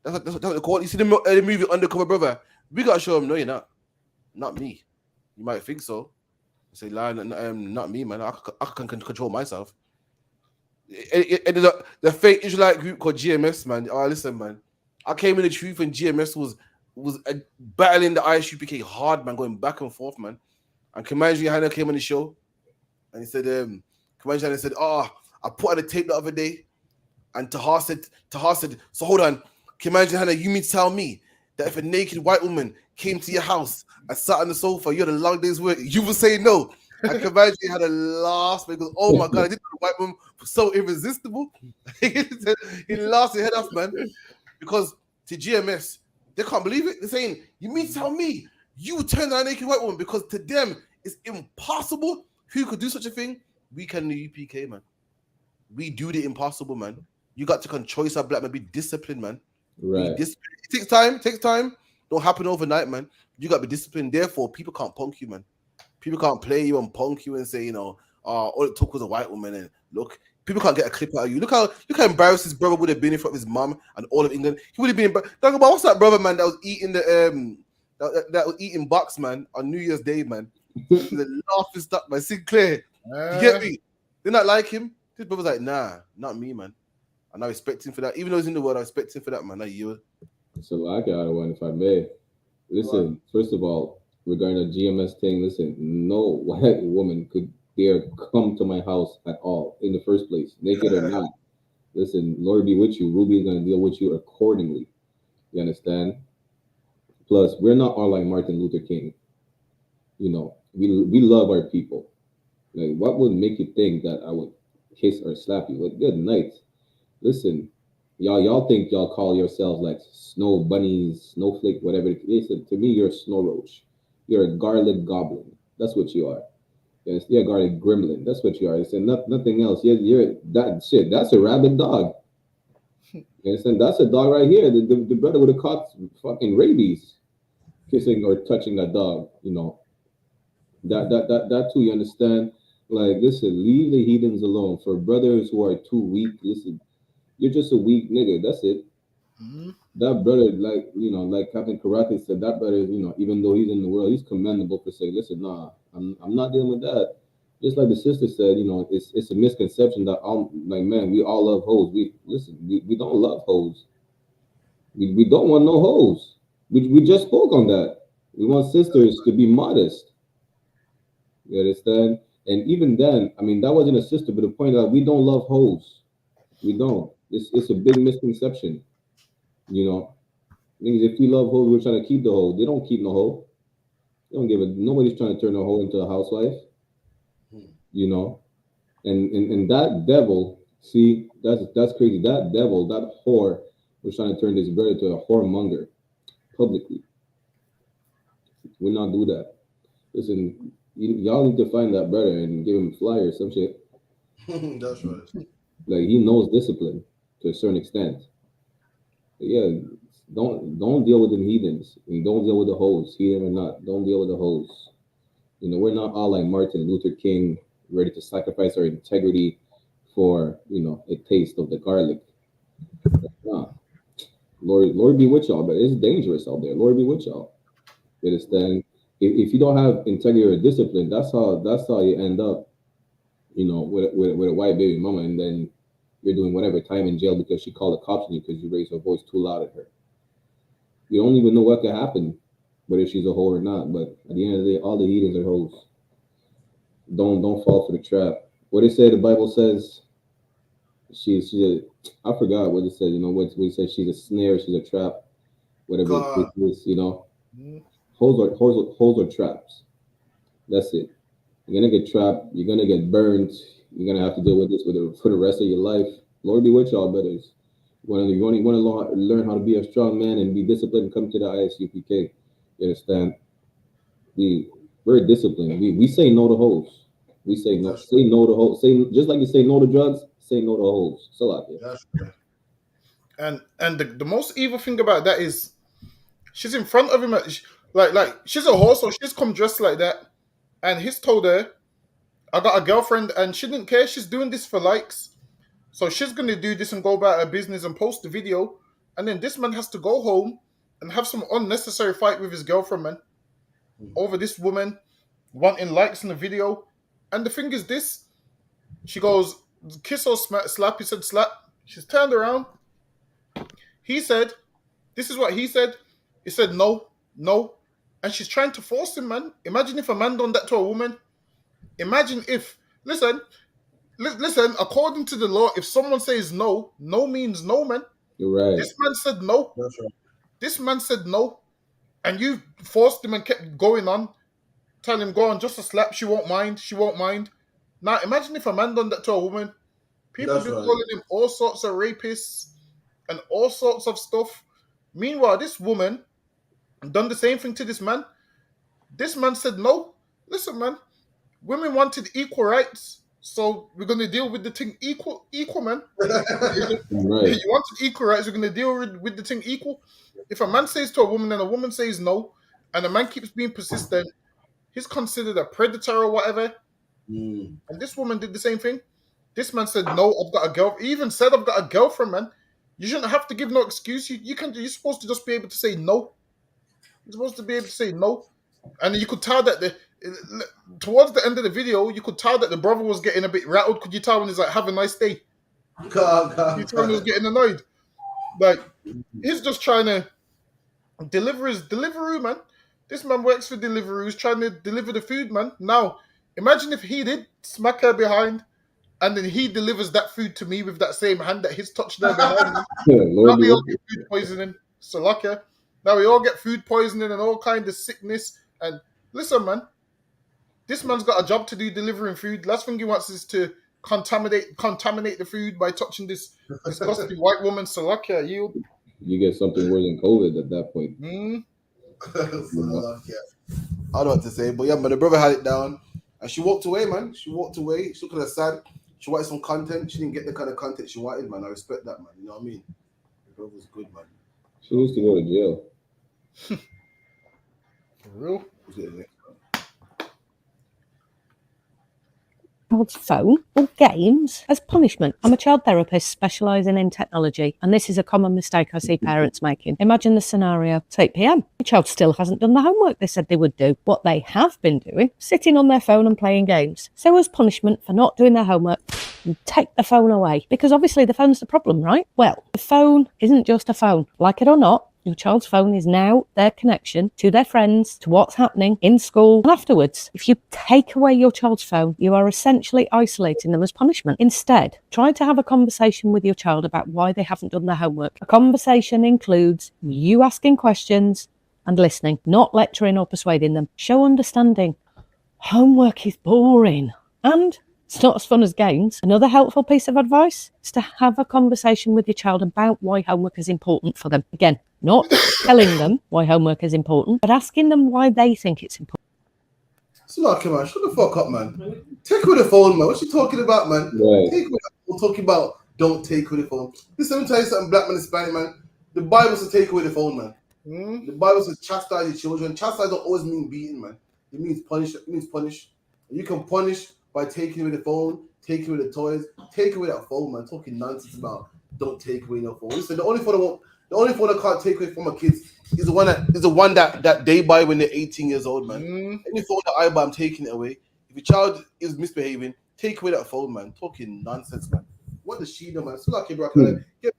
That's what they call it. You see the movie Undercover Brother? We gotta show them, no, you're not. Not me. You might think so. say, not me, man. I can control myself. And the fake Israelite group called GMS, man. Oh, listen, man. I came in the truth and GMS was battling the ISUPK hard, man, going back and forth, man. And Kamanji Hannah came on the show and he said, Kamanji Hannah said, I put on the tape the other day. And Tahar said, so hold on, Kamanji Hannah, you mean to tell me that if a naked white woman came to your house and sat on the sofa, you had a long day's work, you would say no? And Kamanji had a laugh because, oh my God, I didn't know the white woman was so irresistible. He laughed his head off, man. Because to GMS, they can't believe it. They're saying, you mean to tell me you turned on a naked white woman? Because to them, it's impossible. Who could do such a thing? We can do UPK, man. We do the impossible, man. You got to control yourself, black man. Be disciplined, man. Right. It takes time. Don't happen overnight, man. You got to be disciplined. Therefore, people can't punk you, man. People can't play you and punk you and say, all it took was a white woman. And look, people can't get a clip out of you. Look how embarrassed his brother would have been in front of his mom and all of England. He would have been embarrassed. Talk about what's that brother, man, that was eating that was eating box, man, on New Year's Day, man. The laughing stuff, man. Sinclair, you get me? They not like him. His brother's like, nah, not me, man. And I respect him for that. Even though he's in the world, I respect him for that, man. Not you. So I got one, if I may. Listen, first of all, regarding the GMS thing, listen, no white woman could dare come to my house at all in the first place, naked or not. Listen, Lord be with you. Ruby is going to deal with you accordingly. You understand? Plus, we're not all like Martin Luther King. We love our people. Like, what would make you think that I would kiss or slap you? Like, good night. Listen, y'all think y'all call yourselves like snow bunnies, snowflake, whatever it is. To me, you're a snow roach. You're a garlic goblin. That's what you are. Yes, you're a garlic gremlin. That's what you are. It's nothing else. You're that shit. That's a rabid dog. You understand? That's a dog right here. The brother would have caught fucking rabies kissing or touching that dog. That too. You understand? Like, listen, leave the heathens alone. For brothers who are too weak, listen, you're just a weak nigga. That's it. Mm-hmm. That brother, like Captain Karate said, that brother, even though he's in the world, he's commendable for saying, listen, nah, I'm not dealing with that. Just like the sister said, it's a misconception that we all love hoes. We don't love hoes. We don't want no hoes. We just spoke on that. We want sisters to be modest. You understand? And even then, that wasn't a sister, but the point that we don't love hoes. We don't. It's a big misconception. If we love hoes, we're trying to keep the hoe. They don't keep no hoe. They don't give a. Nobody's trying to turn a hoe into a housewife. And that devil, see, that's crazy. That devil, that whore, was trying to turn this brother to a whoremonger publicly. We'll not do that. Listen, y'all need to find that brother and give him a flyer or some shit. That's right. Like, he knows discipline to a certain extent. But yeah, don't deal with them heathens. And don't deal with the hoes, heathen or not. Don't deal with the hoes. We're not all like Martin Luther King, ready to sacrifice our integrity for a taste of the garlic. Nah. Lord be with y'all, but it's dangerous out there. Lord be with y'all. You understand? If you don't have integrity or discipline, that's how you end up, with a white baby mama, and then you're doing whatever time in jail because she called the cops on you because you raised her voice too loud at her. You don't even know what could happen, whether she's a hoe or not. But at the end of the day, all the heathens are hoes. Don't fall for the trap. What it say? The Bible says she's I forgot what it said. What it says, she's a snare, she's a trap, whatever it is. Holes are traps. That's it. You're gonna get trapped. You're gonna get burned. You're gonna have to deal with this for the rest of your life. Lord be with y'all, brothers. You want to learn how to be a strong man and be disciplined, come to the ISUPK. You understand? We're disciplined. We say no to hoes. We say no. Say no to hoes. Say, just like you say no to drugs, say no to hoes. So like it. That's right. And the most evil thing about that is she's in front of him. Like she's a horse, so she's come dressed like that, and he's told her, "I got a girlfriend," and she didn't care. She's doing this for likes, so she's gonna do this and go about her business and post the video, and then this man has to go home and have some unnecessary fight with his girlfriend, man, over this woman wanting likes in the video. And the thing is this, she goes, kiss or slap. He said slap. She's turned around. He said, this is what he said. He said no. And she's trying to force him, man. Imagine if a man done that to a woman. Imagine if, listen, according to the law, if someone says no, no means no, man. You're right. This man said no. That's right. This man said no. And you forced him and kept going on. Tell him, go on, just a slap. She won't mind. Now, imagine if a man done that to a woman. People be calling him all sorts of rapists and all sorts of stuff. Meanwhile, this woman done the same thing to this man. This man said no. Listen, man. Women wanted equal rights, so we're gonna deal with the thing equal, man. Right. You wanted equal rights, we're gonna deal with the thing equal. If a man says to a woman and a woman says no, and a man keeps being persistent, he's considered a predator or whatever. And this woman did the same thing. This man said no, I've got a girl. He even said I've got a girlfriend, man. You shouldn't have to give no excuse. You're supposed to just be able to say no. You're supposed to be able to say no. And you could tell that towards the end of the video, you could tell that the brother was getting a bit rattled. Could you tell when he's like, have a nice day? You tell when he was getting annoyed. Like, he's just trying to deliver his Deliveroo, man. This man works for Deliveroo. He's trying to deliver the food, man. Now, imagine if he did smack her behind and then he delivers that food to me with that same hand that he's touched there behind me. Now we all get food poisoning. Salakia. Now we all get food poisoning and all kinds of sickness. And listen, man, this man's got a job to do delivering food. Last thing he wants is to contaminate the food by touching this disgusting white woman. Salakia, you get something worse than COVID at that point. I don't know what to say, but yeah, man, the brother had it down. And she walked away, man. She walked away. She looked at her sad. She wanted some content. She didn't get the kind of content she wanted, man. I respect that, man. You know what I mean? The brother was good, man. She needs to go to jail. For real? Child's phone or games as punishment. I'm a child therapist specialising in technology, and this is a common mistake I see parents making. Imagine the scenario. It's 8 p.m. The child still hasn't done the homework they said they would do. What they have been doing, sitting on their phone and playing games. So as punishment for not doing their homework, you take the phone away. Because obviously the phone's the problem, right? Well, the phone isn't just a phone. Like it or not, your child's phone is now their connection to their friends, to what's happening in school and afterwards. If you take away your child's phone, you are essentially isolating them as punishment. Instead, try to have a conversation with your child about why they haven't done their homework. A conversation includes you asking questions and listening, not lecturing or persuading them. Show understanding. Homework is boring and it's not as fun as games. Another helpful piece of advice is to have a conversation with your child about why homework is important for them. Again, not telling them why homework is important, but asking them why they think it's important. So, like, man, shut the fuck up, man. Take away the phone, man. What you talking about, man? Right. Take away the phone. Talking about don't take away the phone. Listen, let me tell you something, black man and Hispanic, man. The Bible says take away the phone, man. The Bible says chastise your children. Chastise don't always mean beating, man. It means punish. It means punish. You can punish by taking away the phone, taking away the toys, take away that phone, man. Talking nonsense about don't take away your phone. Listen, the only phone I can't take away from my kids is the one that they buy when they're 18 years old, man. Any phone that I buy, I'm taking it away. If your child is misbehaving, take away that phone, man. Talking nonsense, man. What does she know, man? So like, bro, give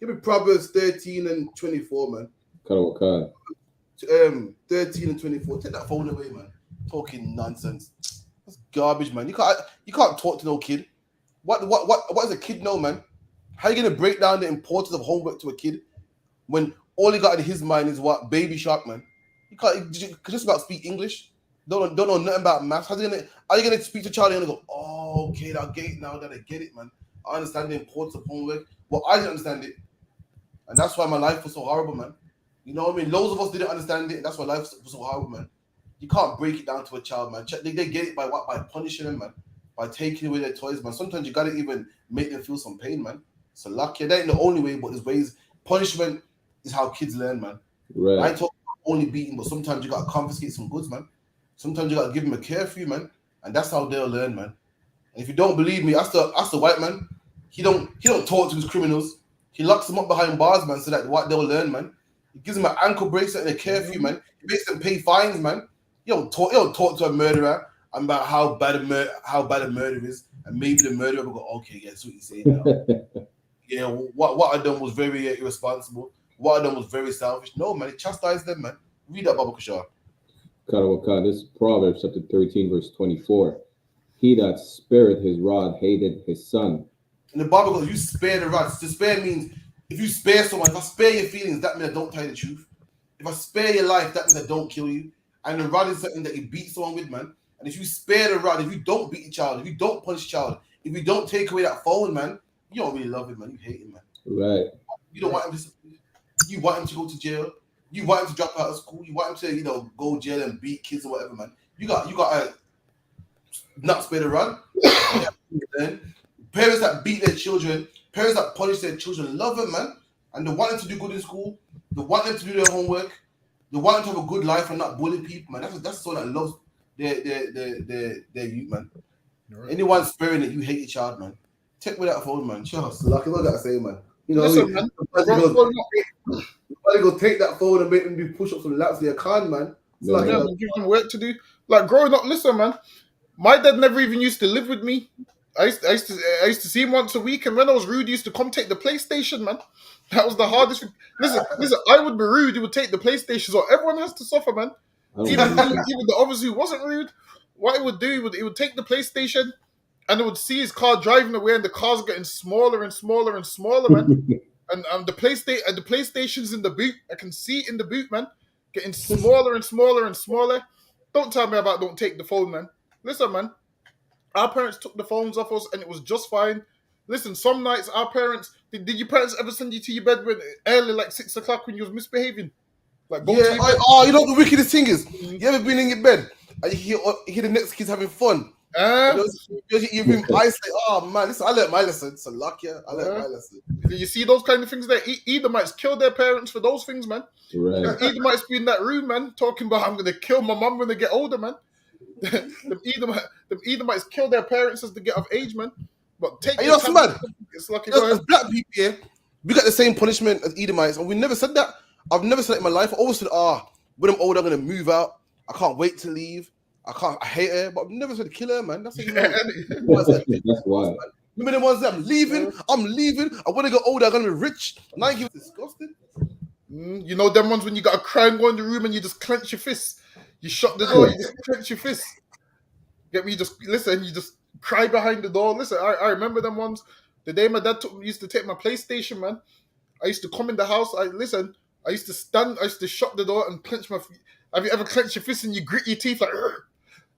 me Proverbs 13 and 24, man. 13 and 24. Take that phone away, man. Talking nonsense. That's garbage, man. You can't talk to no kid. What does a kid know, man? How are you gonna break down the importance of homework to a kid when all he got in his mind is what baby shark, man? You can't just about speak English. Don't know nothing about maths. Are you gonna speak to a child and go, oh, okay, I get it now that I get it, man. I understand the importance of homework. Well, I didn't understand it, and that's why my life was so horrible, man. You know what I mean? Loads of us didn't understand it, and that's why life was so horrible, man. You can't break it down to a child, man. They get it by what? By punishing them, man. By taking away their toys, man. Sometimes you gotta even make them feel some pain, man. So lucky. That ain't the only way, but there's ways. Punishment is how kids learn, man. Right. I ain't talking about only beating, but sometimes you gotta confiscate some goods, man. Sometimes you gotta give them a carefree, man, and that's how they'll learn, man. And if you don't believe me, ask the white man. He don't talk to his criminals. He locks them up behind bars, man, so that what they'll learn, man. He gives them an ankle bracelet and a carefree, man. He makes them pay fines, man. You don't talk to a murderer about how bad a murder is, and maybe the murderer will go, okay, yeah, that's what you say now. Yeah, what I done was very irresponsible. What I done was very selfish. No, man, it chastised them, man. Read that, Baba Kashar. This is Proverbs chapter 13, verse 24. He that spareth his rod hated his son. And the Bible goes, you spare the rod. To spare means if you spare someone, if I spare your feelings, that means I don't tell you the truth. If I spare your life, that means I don't kill you. And the rod is something that you beat someone with, man. And if you spare the rod, if you don't beat the child, if you don't punish the child, if you don't take away that phone, man, you don't really love him, man. You hate him, man. Right. You don't want him to. You want him to go to jail. You want him to drop out of school. You want him to, go to jail and beat kids or whatever, man. You got to not spare the rod. Parents that beat their children, parents that punish their children, love them, man. And they want them to do good in school. They want them to do their homework. They want them to have a good life and not bully people, man. That's someone that loves their youth, man. Right. Anyone sparing it, you hate your child, man. Take away that phone, man. Just like what I gotta say, man. Listen, man. Somebody go take that phone and make them do push-ups and laps. They can't, man. Give them work to do. Like growing up, listen, man. My dad never even used to live with me. I used to see him once a week, and when I was rude, he used to come take the PlayStation, man. That was the hardest thing. Listen, I would be rude, he would take the PlayStation, so everyone has to suffer, man. Even the others who wasn't rude, what he would do, he would take the PlayStation, and he would see his car driving away, and the car's getting smaller and smaller and smaller, man. and the PlayStation's in the boot. I can see it in the boot, man, getting smaller and smaller and smaller. Don't tell me about don't take the phone, man. Listen, man. Our parents took the phones off us, and it was just fine. Listen, some nights our parents did your parents ever send you to your bed early, like 6 o'clock when you was misbehaving? Like, you know what the wickedest thing is? You ever been in your bed and you hear the next kids having fun? You've been isolated. Oh man, listen, I learned my lesson. So lucky, I learned my lesson. You see those kind of things there? Edomites kill their parents for those things, man. Right. Edomites be in that room, man, talking about I'm gonna kill my mom when they get older, man. them Edomites kill their parents as they get of age, man. But take what's mad? It's lucky. As black people, yeah, we got the same punishment as Edomites, and we never said that. I've never said it in my life. I always said, when I'm older, I'm gonna move out. I can't wait to leave. I hate her, but I've never said kill her, man. That's what you know. That's why. Remember the ones that I'm leaving. I want to get older. I'm gonna be rich. And I give disgusting. You know them ones when you got a crime go in the room and you just clench your fists. You shut the door. You just clench your fists. Get me? You just cry behind the door. Listen, I remember them ones. The day my dad used to take my PlayStation, man. I used to come in the house. I used to stand. I used to shut the door and clench my. Have you ever clenched your fist and you grit your teeth like?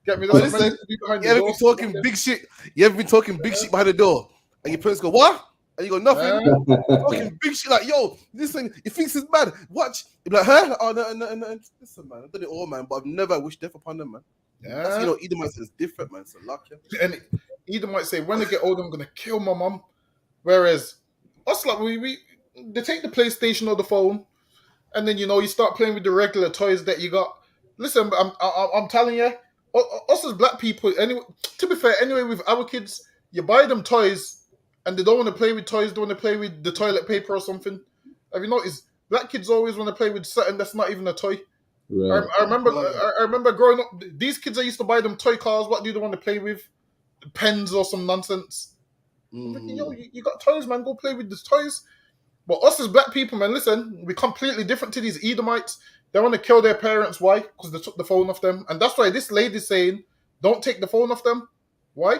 Get me? That's what you ever been talking big shit? You ever been talking big shit behind the door? And your parents go, what? And you go, nothing. Talking big shit like, yo, this thing, you think this is bad? Watch. You be like, huh? Oh, no. Listen, man, I've done it all, man, but I've never wished death upon them, man. Yeah. That's, Edomites is different, man. So lucky. And Edomites say, when I get older, I'm gonna kill my mom. Whereas us, like they take the PlayStation or the phone, and then you start playing with the regular toys that you got. Listen, I'm telling you, us as black people, anyway. To be fair, anyway, with our kids, you buy them toys, and they don't want to play with toys. They want to play with the toilet paper or something. Have you noticed? Black kids always want to play with something that's not even a toy. Right. I remember growing up. These kids, I used to buy them toy cars. What do they want to play with? Pens or some nonsense. Thinking, you got toys, man. Go play with these toys. But us as black people, man, listen, we're completely different to these Edomites. They want to kill their parents. Why? Because they took the phone off them. And that's why this lady's saying, don't take the phone off them. Why?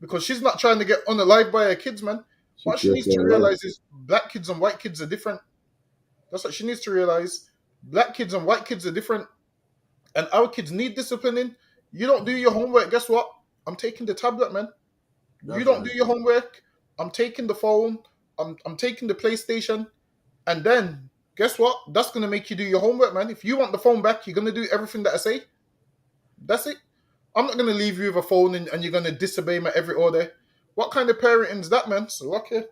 Because she's not trying to get unalived by her kids, man. What she needs to realize is black kids and white kids are different. That's what she needs to realize. Black kids and white kids are different. And our kids need disciplining. You don't do your homework, guess what? I'm taking the tablet, man. You don't do your homework, I'm taking the phone, I'm taking the PlayStation, and then guess what? That's gonna make you do your homework, man. If you want the phone back, you're gonna do everything that I say. That's it. I'm not gonna leave you with a phone and you're gonna disobey my every order. What kind of parenting is that, man? So okay.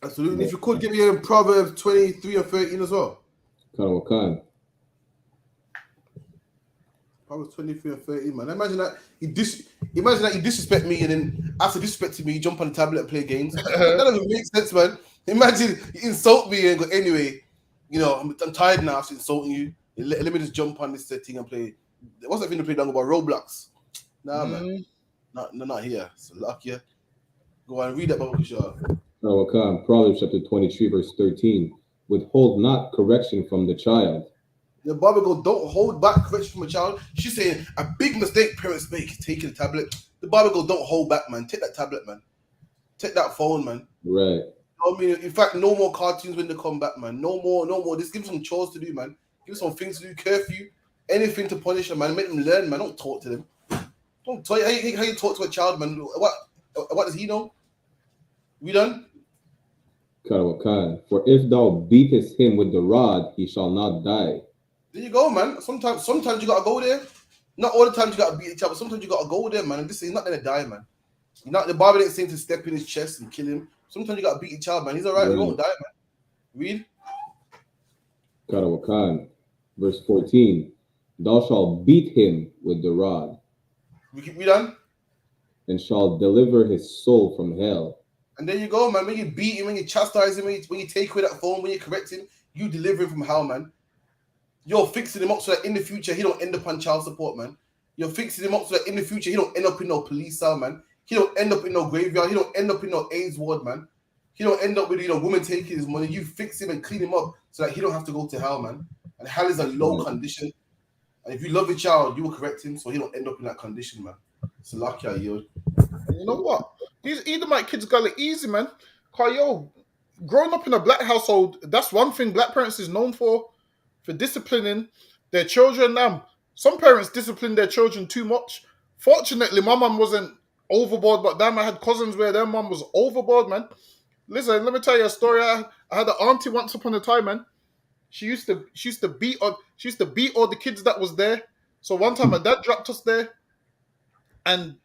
Absolutely. If you could give me a Proverbs 23 or 13 as well. Kind. Proverbs 23 and 13, man. Imagine that you disrespect me, and then after disrespecting me, you jump on the tablet and play games. That doesn't make sense, man. Imagine you insult me and go, anyway, I'm tired now after insulting you. Let me just jump on this setting and play. What's that thing to play down about Roblox? Nah, man. Not here. So luck you. Go on, read that Bible, Kishore. Proverbs chapter 23, verse 13. Withhold not correction from the child. The Bible go, don't hold back correction from a child. She's saying a big mistake parents make is taking the tablet. The Bible go, don't hold back, man. Take that tablet, man. Take that phone, man. Right. I mean, in fact, no more cartoons when they come back, man. No more. Just give them some chores to do, man. Give them some things to do, curfew, anything to punish them, man. Make them learn, man. Don't talk to them. Don't talk. How you talk to a child, man? What does he know? We done? For if thou beatest him with the rod, he shall not die. There you go, man. Sometimes you gotta go there. Not all the time you gotta beat each other. Sometimes you gotta go there, man. And this is not gonna die, man. The Bible ain't saying to step in his chest and kill him. Sometimes you gotta beat each other, man. He's alright. He won't die, man. Read. Verse 14. Thou shalt beat him with the rod. We done? And shall deliver his soul from hell. And there you go, man. When you beat him, when you chastise him, when you take away that phone, when you correct him, you deliver him from hell, man. You're fixing him up so that in the future he don't end up on child support, man. You're fixing him up so that in the future he don't end up in no police cell, man. He don't end up in no graveyard. He don't end up in no AIDS ward, man. He don't end up with women taking his money. You fix him and clean him up so that he don't have to go to hell, man. And hell is a low condition. And if you love your child, you will correct him so he don't end up in that condition, man. So lucky are you. You know what? These Edomite kids got it easy, man. Cause growing up in a black household, that's one thing black parents is known for disciplining their children. Some parents discipline their children too much. Fortunately, my mum wasn't overboard, but damn, I had cousins where their mum was overboard, man. Listen, let me tell you a story. I had an auntie once upon a time, man. She used to beat all the kids that was there. So one time my dad dropped us there, and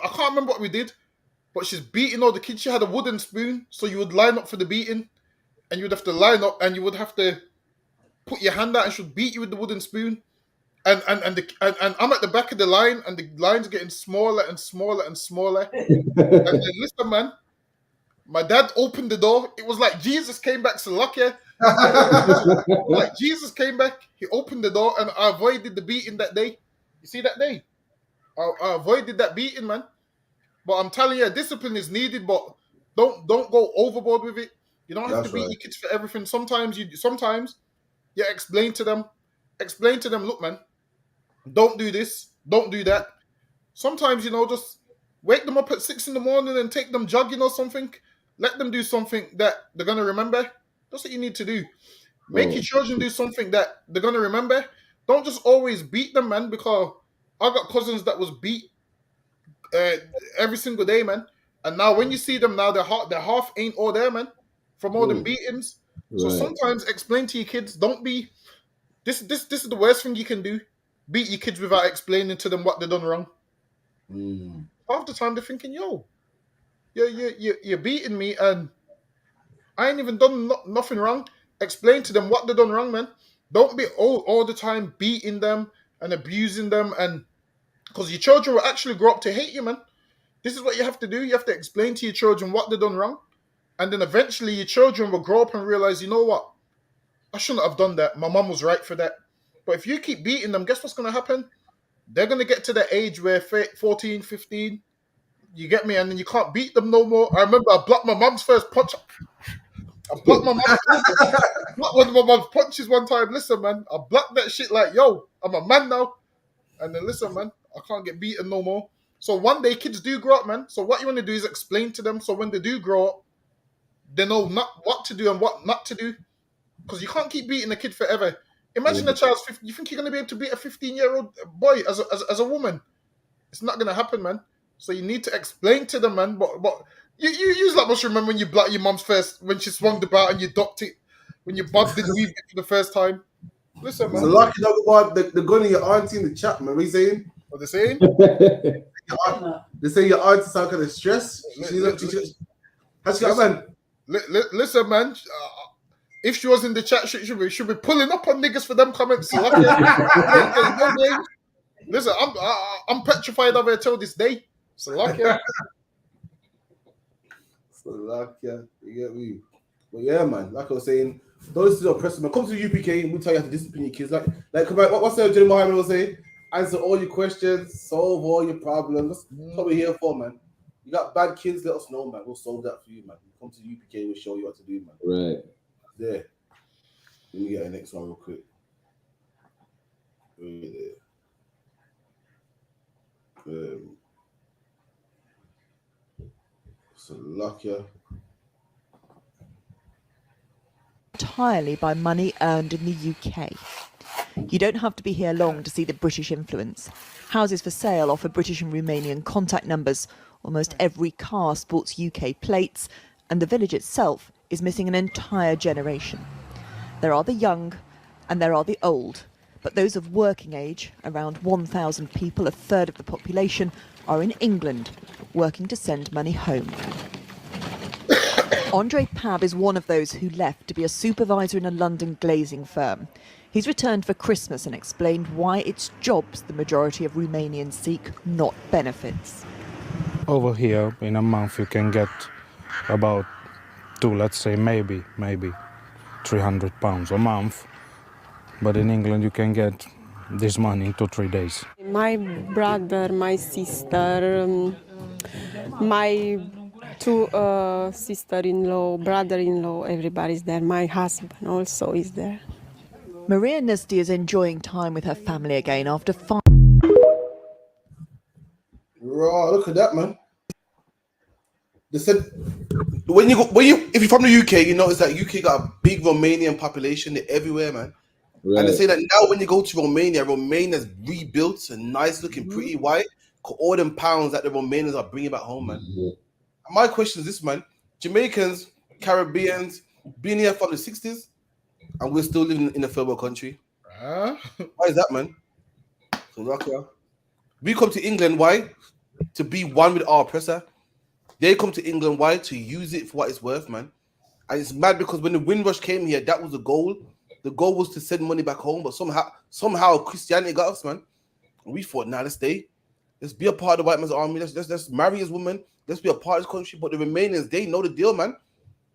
I can't remember what we did, but she's beating all the kids. She had a wooden spoon, so you would line up for the beating, and you would have to line up, and you would have to put your hand out, and she'd beat you with the wooden spoon. And I'm at the back of the line, and the line's getting smaller and smaller and smaller. And then listen, man, my dad opened the door. It was like Jesus came back, Salakia. Like Jesus came back. He opened the door, and I avoided the beating that day. You see that day? I avoided that beating, man. But I'm telling you, discipline is needed, but don't go overboard with it. You don't have to beat your kids for everything. Sometimes you explain to them, look, man, don't do this, don't do that. Sometimes, just wake them up at 6 a.m. and take them jogging or something. Let them do something that they're gonna remember. That's what you need to do. Make your children do something that they're gonna remember. Don't just always beat them, man, because I got cousins that was beat every single day, man. And now when you see them now, their half ain't all there, man, from all them beatings. So sometimes explain to your kids, don't be this is the worst thing you can do. Beat your kids without explaining to them what they done wrong. Half the time they're thinking, you're beating me and I ain't even done nothing wrong. Explain to them what they done wrong, man. Don't be all the time beating them and abusing them, and because your children will actually grow up to hate you, man. This is what you have to do. You have to explain to your children what they done wrong, and then eventually your children will grow up and realize, you know what? I shouldn't have done that. My mom was right for that. But if you keep beating them, guess what's going to happen? They're going to get to the age where 14, 15, you get me? And then you can't beat them no more. I remember I blocked my mom's first punch. I blocked my blocked one of my mom's punches one time. Listen, man, I blocked that shit like, I'm a man now. And then listen, man, I can't get beaten no more. So one day kids do grow up, man. So what you want to do is explain to them so when they do grow up, they know not what to do and what not to do. Because you can't keep beating a kid forever. Imagine a child's 15. You think you're going to be able to beat a 15-year-old boy as a woman? It's not going to happen, man. So you need to explain to them, man. But you must remember when you blocked your mom's first, when she swung the bat and you ducked it, when you bobbed and weaved it for the first time. Listen, man. So lucky dog about the gun of your auntie in the chat, man. What are you saying? What they saying? They say your auntie sound kind of stressed. Listen, man. If she was in the chat, she should be pulling up on niggas for them comments. Listen, I'm petrified of her till this day. Salakia. You get me? But yeah, man, like I was saying, Don't listen to the oppressor, man. Come to the UPK and we'll tell you how to discipline your kids. Like come back. What's that General Mohammed will say? Answer all your questions, solve all your problems. That's what we're here for, man. You got bad kids, let us know, man. We'll solve that for you, man. Come to the UPK, we'll show you what to do, man. Right. There. Let me get the next one real quick. Slovakia. Entirely by money earned in the UK. You don't have to be here long to see the British influence. Houses for sale offer British and Romanian contact numbers. Almost every car sports UK plates, and the village itself is missing an entire generation. There are the young and there are the old, but those of working age, around 1,000 people, a third of the population, are in England, working to send money home. Andre Pab is one of those who left to be a supervisor in a London glazing firm. He's returned for Christmas and explained why it's jobs the majority of Romanians seek, not benefits. Over here, in a month, you can get about let's say maybe £300 a month. But in England, you can get this money in 2-3 days. My brother, my sister, my two sister-in-law, brother-in-law, everybody's there. My husband also is there. Maria Nesty is enjoying time with her family again after 5. Raw, look at that, man. They said if you're from the UK, you notice that UK got a big Romanian population. They're everywhere, man. Right. And they say that now when you go to Romania's rebuilt and nice looking, pretty white. All them pounds that the Romanians are bringing back home, man. Mm-hmm. My question is this, man. Jamaicans, Caribbeans, been here from the 60s, and we're still living in a third world country. Why is that, man? So, we come to England, why? To be one with our oppressor. They come to England, why? To use it for what it's worth, man. And it's mad because when the Windrush came here, that was the goal. The goal was to send money back home, but somehow Christianity got us, man. And we thought, let's stay. Let's be a part of the white man's army. Let's marry his woman. Let's be a part of this country. But the Romanians, they know the deal, man.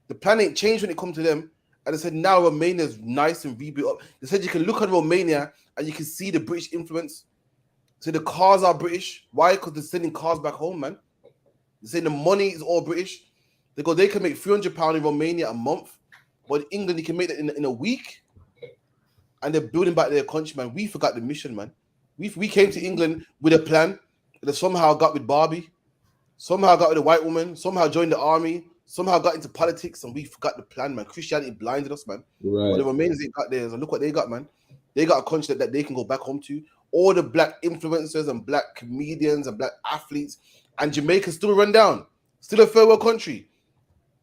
The plan ain't changed when it comes to them. And they said now Romania's nice and rebuilt up. They said you can look at Romania and you can see the British influence. So the cars are British. Why? Because they're sending cars back home, man. They say the money is all British. They go, they can make £300 in Romania a month. But in England, you can make that in a week. And they're building back their country, man. We forgot the mission, man. We came to England with a plan that somehow got with Barbie, somehow got with a white woman, somehow joined the army, somehow got into politics, and we forgot the plan, man. Christianity blinded us, man. Right. But the Romanians ain't got theirs, and look what they got, man. They got a country that they can go back home to. All the black influencers and black comedians and black athletes, and Jamaica still run down. Still a third world country.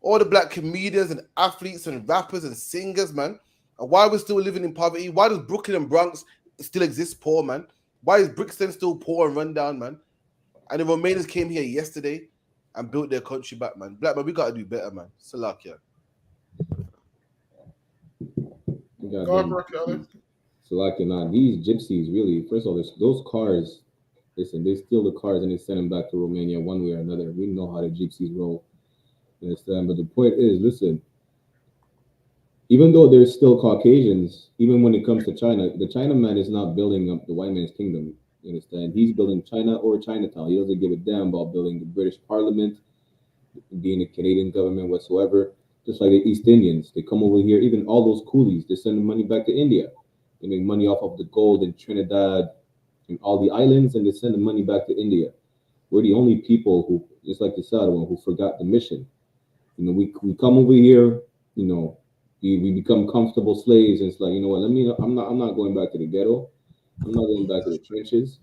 All the black comedians and athletes and rappers and singers, man. And why we're still living in poverty? Why does Brooklyn and Bronx still exist poor, man? Why is Brixton still poor and run down, man? And the Romanians came here yesterday and built their country back, man. Black man, we gotta do better, man. Salakia. Salakia, nah, these gypsies really, first of all, those cars, listen, they steal the cars and they send them back to Romania one way or another. We know how the gypsies roll. You understand? But the point is, listen, even though there's still Caucasians, even when it comes to China, the Chinaman is not building up the white man's kingdom. You understand? He's building China or Chinatown. He doesn't give a damn about building the British Parliament, being a Canadian government whatsoever. Just like the East Indians, they come over here. Even all those coolies, they send the money back to India. They make money off of the gold in Trinidad and all the islands, and they send the money back to India. We're the only people who, just like the Saudi one, who forgot the mission. You know, we come over here. You know. We become comfortable slaves, and it's like, you know what? I'm not going back to the ghetto. I'm not going back to the trenches.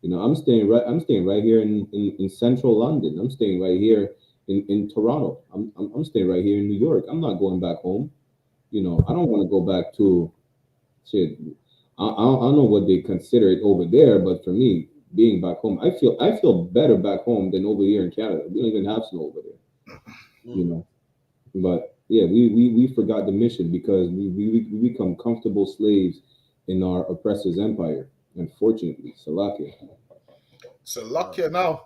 You know, I'm staying right here in central London. I'm staying right here in Toronto. I'm staying right here in New York. I'm not going back home. You know, I don't want to go back to shit. I don't know what they consider it over there, but for me, being back home, I feel better back home than over here in Canada. We don't even have snow over there. You know, but. Yeah, we forgot the mission because we become comfortable slaves in our oppressor's empire. Unfortunately, Salakia. Salakia. Now,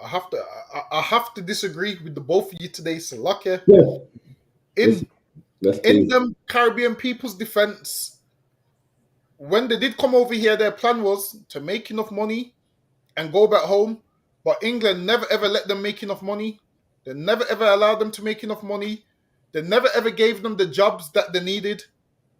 I have to disagree with the both of you today, Salakia. Yeah. In them Caribbean people's defense, when they did come over here, their plan was to make enough money and go back home. But England never ever let them make enough money. They never ever allowed them to make enough money. They never ever gave them the jobs that they needed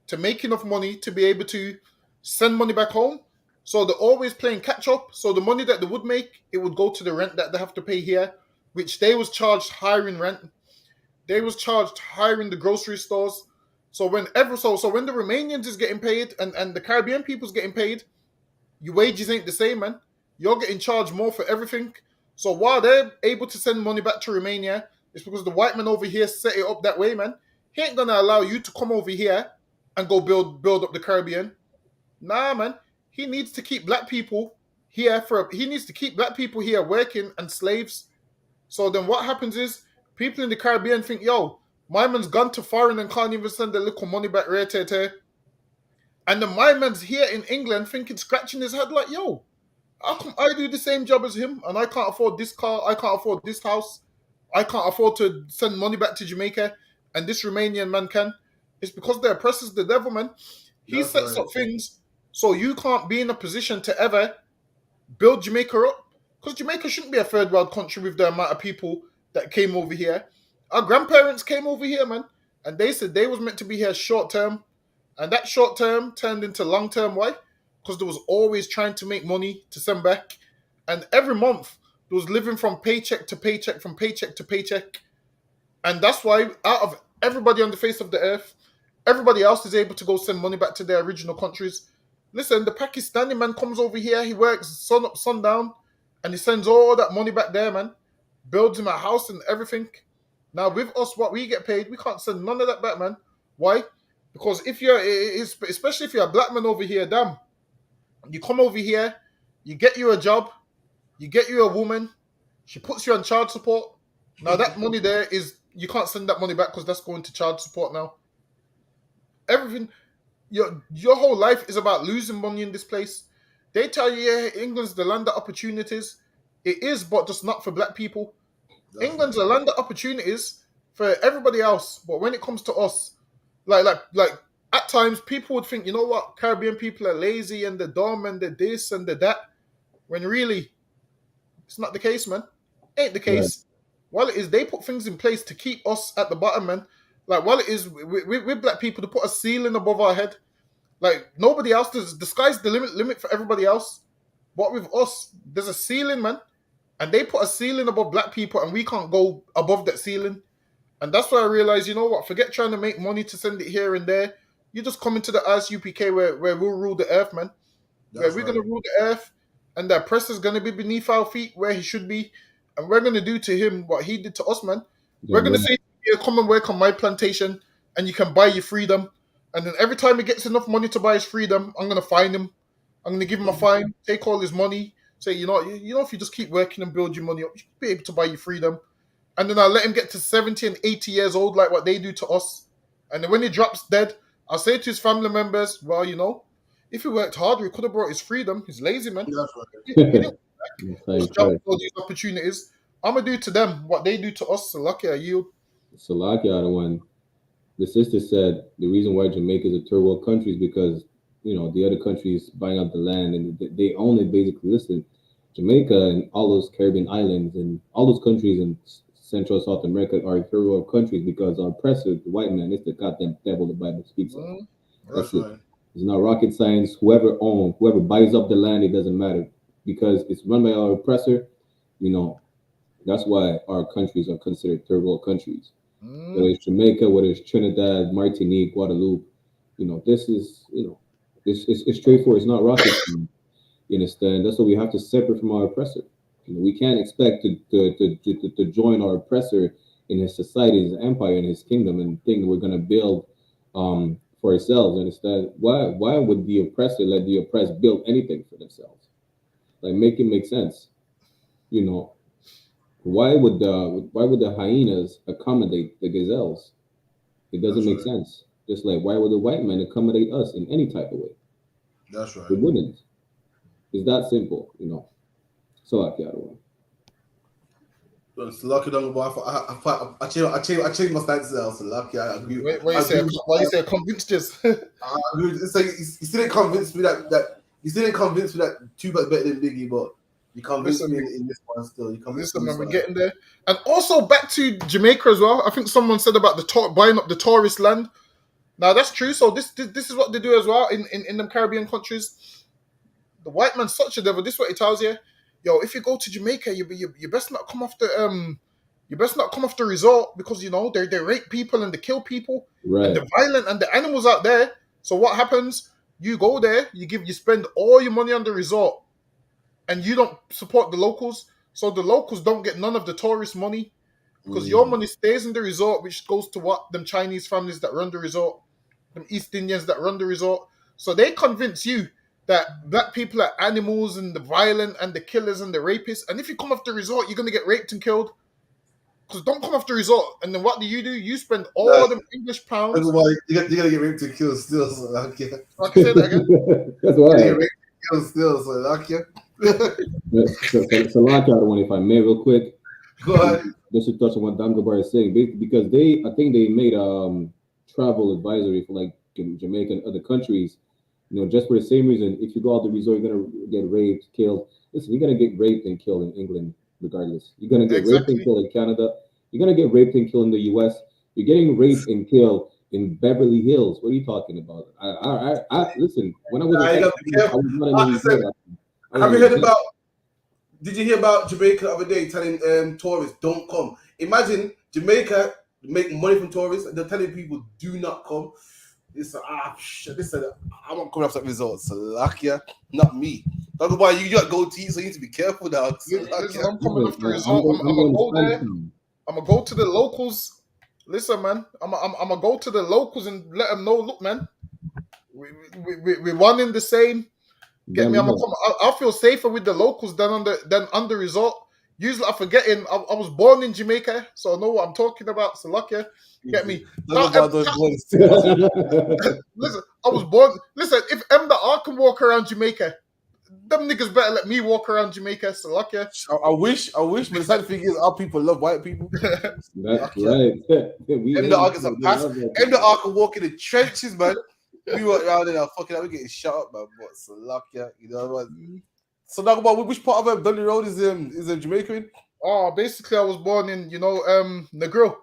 to make enough money to be able to send money back home. So they're always playing catch up. So the money that they would make, it would go to the rent that they have to pay here, which they was charged hiring rent. They was charged hiring the grocery stores. So when the Romanians is getting paid and the Caribbean people's getting paid, your wages ain't the same, man. You're getting charged more for everything. So while they're able to send money back to Romania, it's because the white man over here set it up that way, man. He ain't gonna allow you to come over here and go build up the Caribbean. Nah, man. He needs to keep black people here working and slaves. So then what happens is people in the Caribbean think, yo, my man's gone to foreign and can't even send a little money back right there. And then my man's here in England thinking, scratching his head like, yo, how come I do the same job as him and I can't afford this car, I can't afford this house, I can't afford to send money back to Jamaica, and this Romanian man can? It's because the oppressor's the devil, man. He sets up things so you can't be in a position to ever build Jamaica up. Because Jamaica shouldn't be a third world country with the amount of people that came over here. Our grandparents came over here, man, and they said they was meant to be here short term, and that short term turned into long term. Why? Because they was always trying to make money to send back, and every month they was living from paycheck to paycheck, from paycheck to paycheck, and that's why out of everybody on the face of the earth, everybody else is able to go send money back to their original countries. Listen, the Pakistani man comes over here, he works sun up, sun down, and he sends all that money back there, man. Builds him a house and everything. Now, with us, what we get paid, we can't send none of that back, man. Why? Because especially if you're a black man over here, damn, you come over here, you get you a job, you get you a woman, she puts you on child support. Now, that money there you can't send that money back because that's going to child support now. Everything, your whole life is about losing money in this place. They tell you, yeah, England's the land of opportunities. It is, but just not for black people. England's a land of opportunities for everybody else, but when it comes to us, like at times people would think, you know what, Caribbean people are lazy and they're dumb and they're this and they're that. When really, it's not the case, man. Ain't the case. While it is, they put things in place to keep us at the bottom, man. Like while it is with black people, to put a ceiling above our head. Like nobody else does. The sky's the limit for everybody else. But with us, there's a ceiling, man. And they put a ceiling above black people and we can't go above that ceiling. And that's why I realized, you know what, forget trying to make money to send it here and there. You just come into the ISUPK where we'll rule the earth, man. Where we're going to rule the earth and the oppressor's going to be beneath our feet where he should be. And we're going to do to him what he did to us, man. We're going to say, yeah, come and work on my plantation and you can buy your freedom. And then every time he gets enough money to buy his freedom, I'm going to fine him. I'm going to give him a fine, take all his money. Say, you know, if you just keep working and build your money up, you'll be able to buy your freedom. And then I'll let him get to 70 and 80 years old like what they do to us. And then when he drops dead, I'll say to his family members, well, you know, if he worked harder, he could have brought his freedom. He's lazy, man. He didn't jump all these opportunities. I'm going to do to them what they do to us. Salakia, I yield. Salakia, the one. The sister said the reason why Jamaica is a third world country is because, you know, the other countries buying up the land and they own it basically. Listen, Jamaica and all those Caribbean islands and all those countries in Central South America are third world countries because our oppressor, the white man, is the goddamn devil the Bible speaks of. That's it. It's not rocket science. Whoever buys up the land, it doesn't matter because it's run by our oppressor. You know, that's why our countries are considered third world countries. Whether it's Jamaica, whether it's Trinidad, Martinique, Guadeloupe, you know, this is, you know, it's straightforward. It's not rocket science. You understand? That's what we have to separate from our oppressor. You know, we can't expect to join our oppressor in his society, his empire, in his kingdom, and think we're going to build for ourselves. Understand? Why would the oppressor let the oppressed build anything for themselves? Like, make it make sense. You know, why would the hyenas accommodate the gazelles? It doesn't make sense. Just like, why would the white man accommodate us in any type of way? That's right. It wouldn't. It's that simple, you know. So I got one. It's lucky, don't go. I changed my stance now. So lucky, I agree. Why you say convinced us? I agree. It's like you still didn't convince me that you still didn't convince me that Tupac better than Biggie, but you convinced me in this one still. You convinced me. Man, we're getting there. And also back to Jamaica as well. I think someone said about buying up the tourist land. Now that's true. So this is what they do as well in them Caribbean countries. The white man's such a devil. This is what he tells you. Yo, if you go to Jamaica, you best not come off the resort because you know they rape people and they kill people and they're violent and the animals out there. So what happens? You go there, you spend all your money on the resort, and you don't support the locals. So the locals don't get none of the tourist money because your money stays in the resort, which goes to what them Chinese families that run the resort, them East Indians that run the resort. So they convince you that black people are animals and the violent and the killers and the rapists. And if you come off the resort, you're going to get raped and killed. Because don't come off the resort. And then what do? You spend all them English pounds. That's why you're going to get raped and killed still. So lucky. I can say that again. That's why. You're going to get raped and killed still. So lucky. So lock out one, if I may, real quick. Go ahead. Just to touch on what Dangabar is saying, because I think they made travel advisory for like Jamaica and other countries. You know, just for the same reason, if you go out the resort, you're gonna get raped, killed. Listen, you're gonna get raped and killed in England, regardless. You're gonna get raped and killed in Canada. You're gonna get raped and killed in the U.S. You're getting raped and killed in Beverly Hills. What are you talking about? I listen. When I was have you heard about? Did you hear about Jamaica the other day telling tourists don't come? Imagine Jamaica make money from tourists and they're telling people do not come. It's listen, I'm not coming off that resort. So lucky, not me. Talk about you got gold teeth, so you need to be careful now. Listen, I'm coming off the resort. I'm gonna go there. I'm gonna go to the locals. Listen, man. I'm gonna go to the locals and let them know. Look, man, we're one in the same. Get me? I'll feel safer with the locals than on the resort. Usually, I'm forgetting. I was born in Jamaica, so I know what I'm talking about. So lucky, get me? Listen, I was born. Listen, if M.R. can walk around Jamaica, them niggas better let me walk around Jamaica. So lucky. I wish. But the sad thing is, our people love white people. That's right. M.R. gets a pass. M.R. can walk in the trenches, man. We were around there fucking up, we're getting shot up, man. But so lucky, you know what? So talk about which part of Dudley Road is Jamaica in? Oh, basically, I was born in Negril.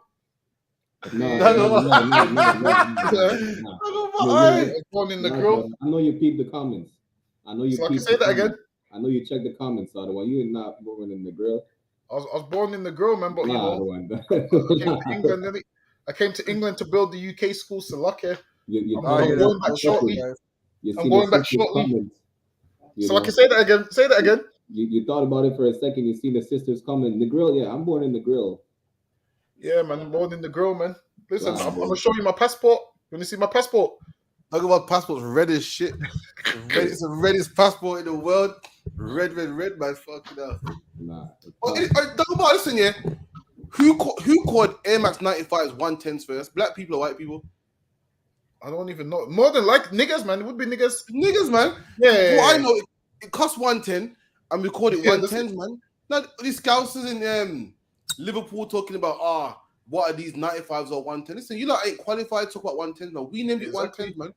Born in Negril. I know you peeped the comments. I know you. So I can say that again. I know you checked the comments, otherwise you are not born in Negril. I was born in Negril, man. But I came to England to build the UK school. So lucky. I'm going back shortly. I'm going back shortly. So I can say that again. Say that again. You thought about it for a second. You see the sisters coming. The grill, yeah. I'm born in the grill. Yeah, man. I'm born in the grill, man. Listen, I'm gonna show you my passport. You want to see my passport? Talk about passports, red as shit. It's the reddest passport in the world. Red, man. Fucking up. Nah. Talk about this thing, yeah. Who called Air Max 95s 110s first? Black people or white people? I don't even know. More than like niggas, man. It would be niggas. Niggas, man. Yeah. Well, I know it costs 110 and we called it 110s, man. Now these scousers in Liverpool talking about what are these 95s or 110s? Listen, you lot ain't qualified to talk about 110s, man. We named it 110s, man.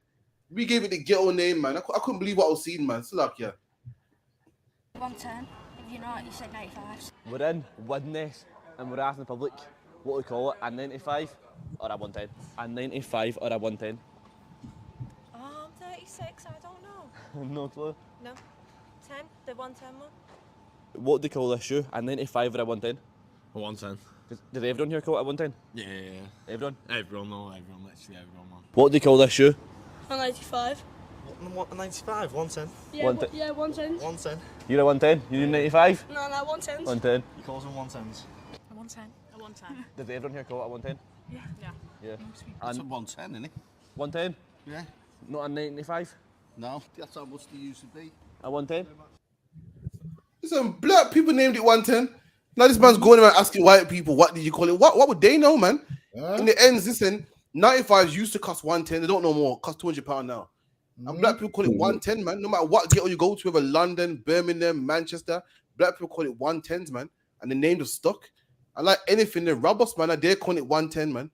We gave it the ghetto name, man. I couldn't believe what I was seeing, man. So like, yeah. 110. If you're not, you said 95s. We're in Widnes and we're asking the public what we call it, a 95 or a 110. A 95 or a 110. 36, I don't know. No clue. No. 10, the 110 one. What do they call this shoe? A 95 or a 110? A 110. Did everyone here call it a 110? Yeah. Everyone? Everyone, literally everyone, man. What do they call this shoe? A 95. What, a 95? 110? Yeah, 110. 110. You're a 110? You're a 95? No, 110. 110. You call them 110s? A 110. A 110. Did everyone here call it a 110? Yeah. That's a 110, isn't it? 110? Yeah. Not a 95? No, that's how much they used to be. A 110? Listen, black people named it 110. Now this man's going around asking white people, what did you call it? What would they know, man? In the ends, listen, 95s used to cost 110. They don't know more. It costs £200 now. And black people call it 110, man. No matter what ghetto you go to, whether London, Birmingham, Manchester, black people call it 110s, man. And the name just stuck. I like anything. They rob us, man. And they're calling it 110, man.